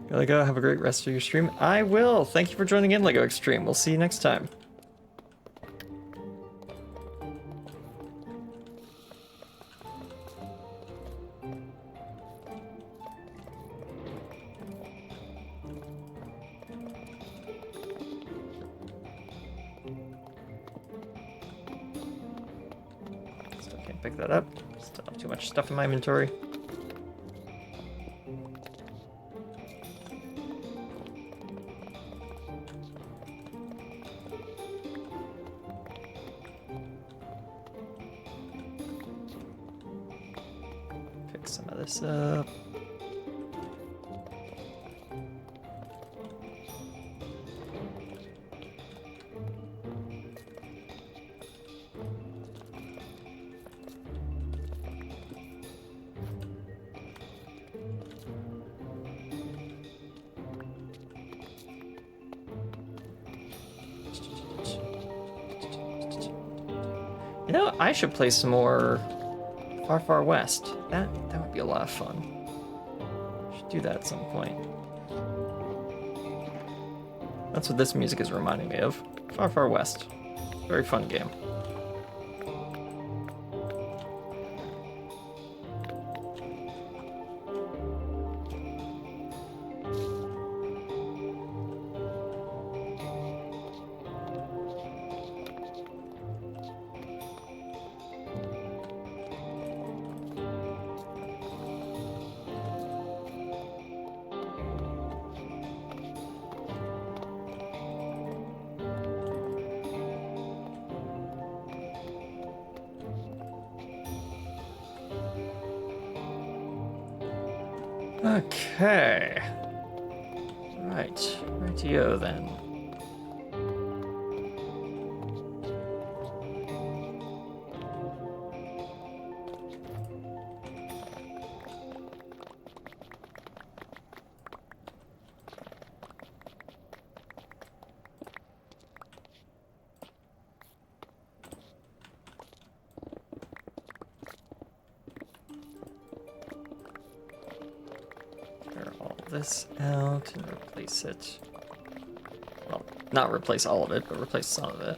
S1: Lego, have a great rest of your stream. I will. Thank you for joining in, Lego Extreme. We'll see you next time. Still can't pick that up. Still have too much stuff in my inventory. Some of this up. You know, I should play some more Far Far West. That would be a lot of fun. Should do that at some point. That's what this music is reminding me of. Far, Far West. Very fun game. Okay. Right. Rightio then. This out and replace it. Well, not replace all of it, but replace some of it.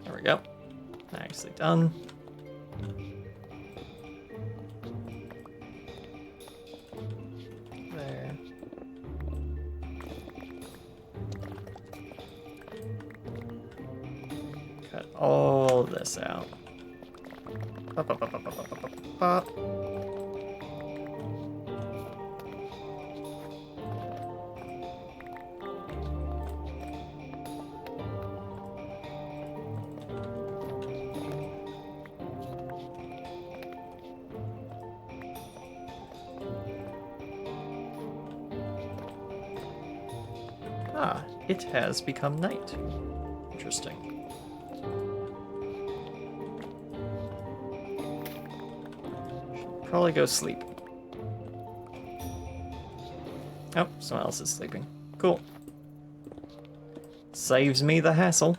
S1: There we go. Nicely done. All this out. Pop, pop, pop, pop, pop, pop, pop, pop. Ah, it has become night. Interesting. Probably go sleep. Oh, someone else is sleeping. Cool. Saves me the hassle.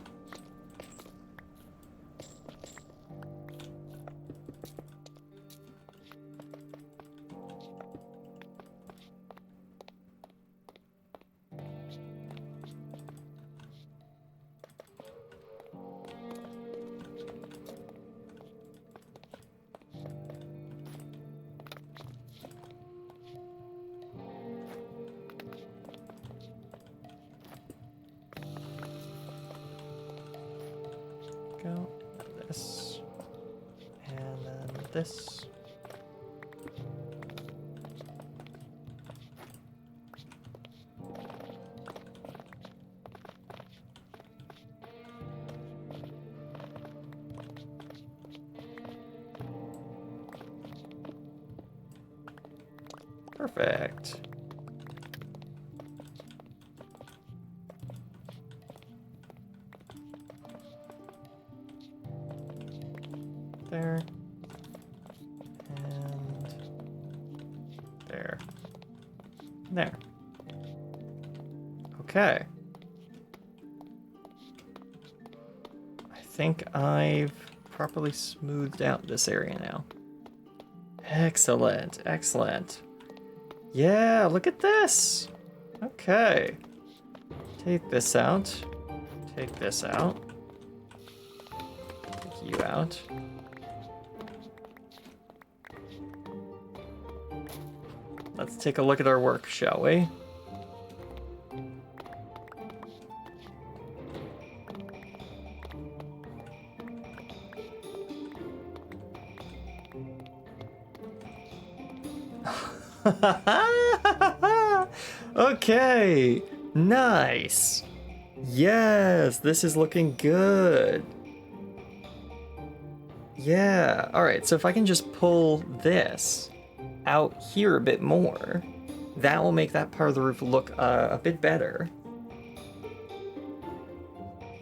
S1: Go this, and then this. Perfect. There. And there. There. Okay. I think I've properly smoothed out this area now. Excellent, excellent. Yeah, look at this. Okay. Take this out. Take this out. Take you out. Let's take a look at our work, shall we? Okay, nice. Yes, this is looking good. Yeah, all right, so if I can just pull this out here a bit more, that will make that part of the roof look a bit better.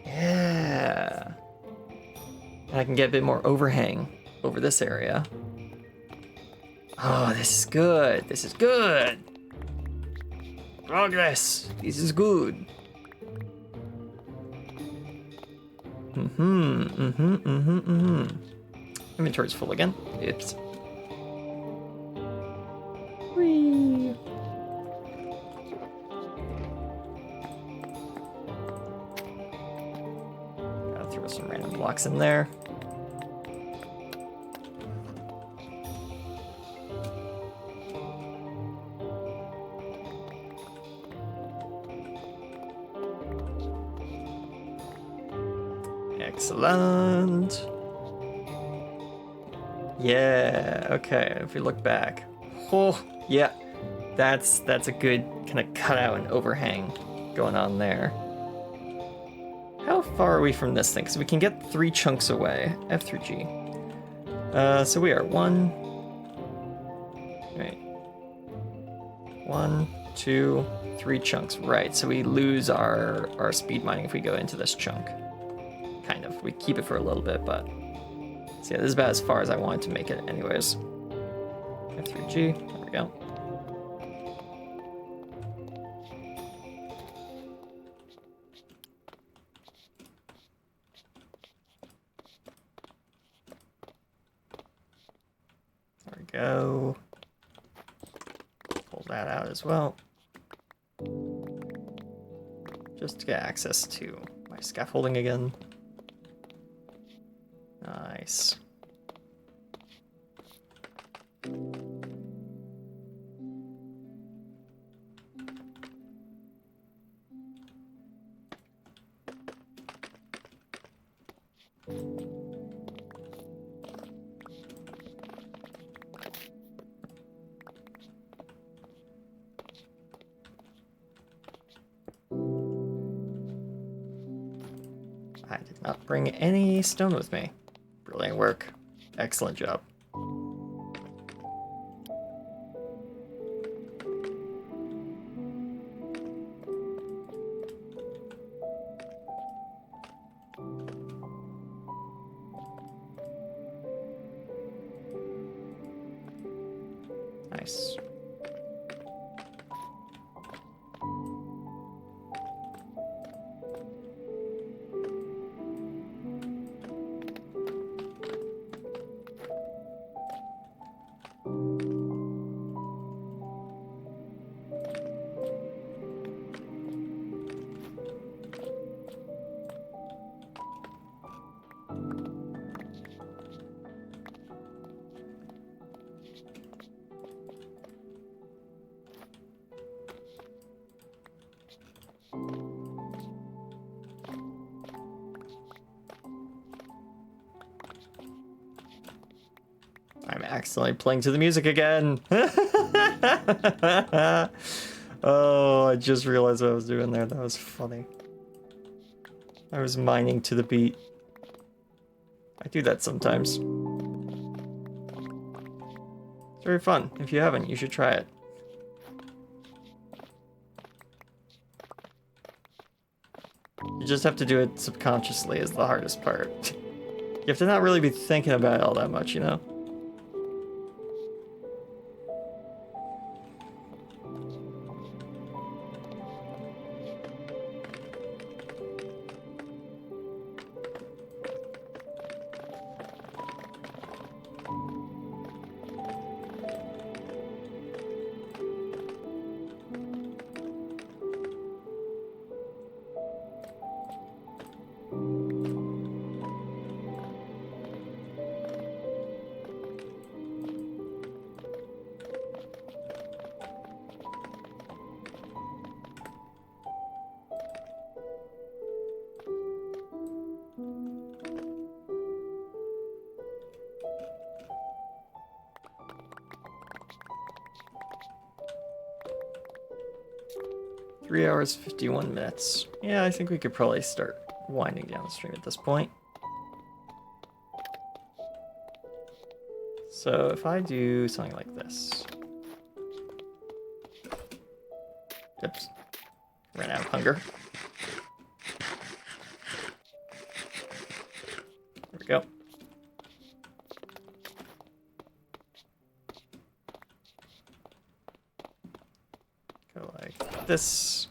S1: Yeah. And I can get a bit more overhang over this area. Oh, this is good. This is good. Progress. This is good. Inventory's full again. Oops. Whee. Gotta throw some random blocks in there. Excellent. Yeah, okay, if we look back. Oh, yeah. That's a good kind of cutout and overhang going on there. How far are we from this thing? Because we can get 3 chunks away. F through G. So we are 1. Wait. 1, 2, 3 chunks. Right, so we lose our speed mining if we go into this chunk. Kind of. We keep it for a little bit, but... So yeah, this is about as far as I wanted to make it anyways. F through G. There we go. There we go. Pull that out as well. Just to get access to my scaffolding again. Nice. I did not bring any stone with me. Brilliant work. Excellent job. Nice. I'm accidentally playing to the music again. Oh, I just realized what I was doing there. That was funny. I was mining to the beat. I do that sometimes. It's very fun. If you haven't, you should try it. You just have to do it subconsciously is the hardest part. You have to not really be thinking about it all that much, you know? Three hours, 51 minutes. Yeah, I think we could probably start winding down the stream at this point. So if I do something like this. Oops. Ran out of hunger. There we go. like this.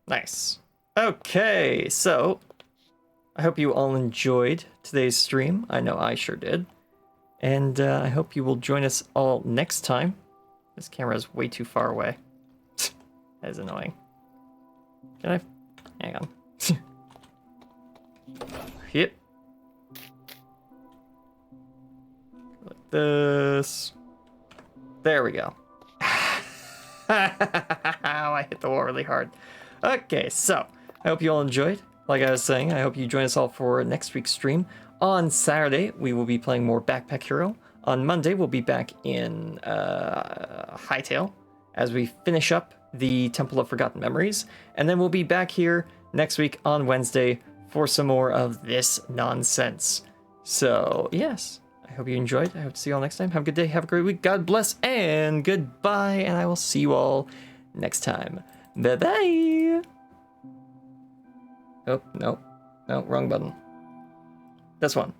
S1: Nice. Okay, so I hope you all enjoyed today's stream. I know I sure did. And I hope you will join us all next time. This camera is way too far away. That is annoying. Can I? Hang on. Yep. Like this. There we go. I hit the wall really hard. Okay, so I hope you all enjoyed. Like I was saying, I hope you join us all for next week's stream. On Saturday, we will be playing more Backpack Hero. On Monday, we'll be back in Hightail as we finish up the Temple of Forgotten Memories. And then we'll be back here next week on Wednesday for some more of this nonsense. So, yes, I hope you enjoyed. I hope to see you all next time. Have a good day. Have a great week. God bless and goodbye. And I will see you all next time. Bye-bye. Oh, no. No, wrong button. This one.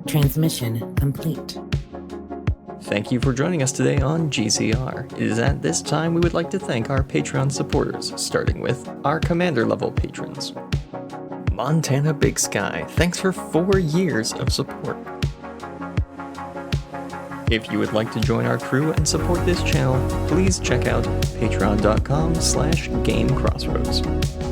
S4: Transmission complete.
S1: Thank you for joining us today on GCR. It is at this time we would like to thank our Patreon supporters, starting with our commander level patrons. Montana Big Sky, thanks for 4 years of support. If you would like to join our crew and support this channel, please check out patreon.com/GameCrossRoads.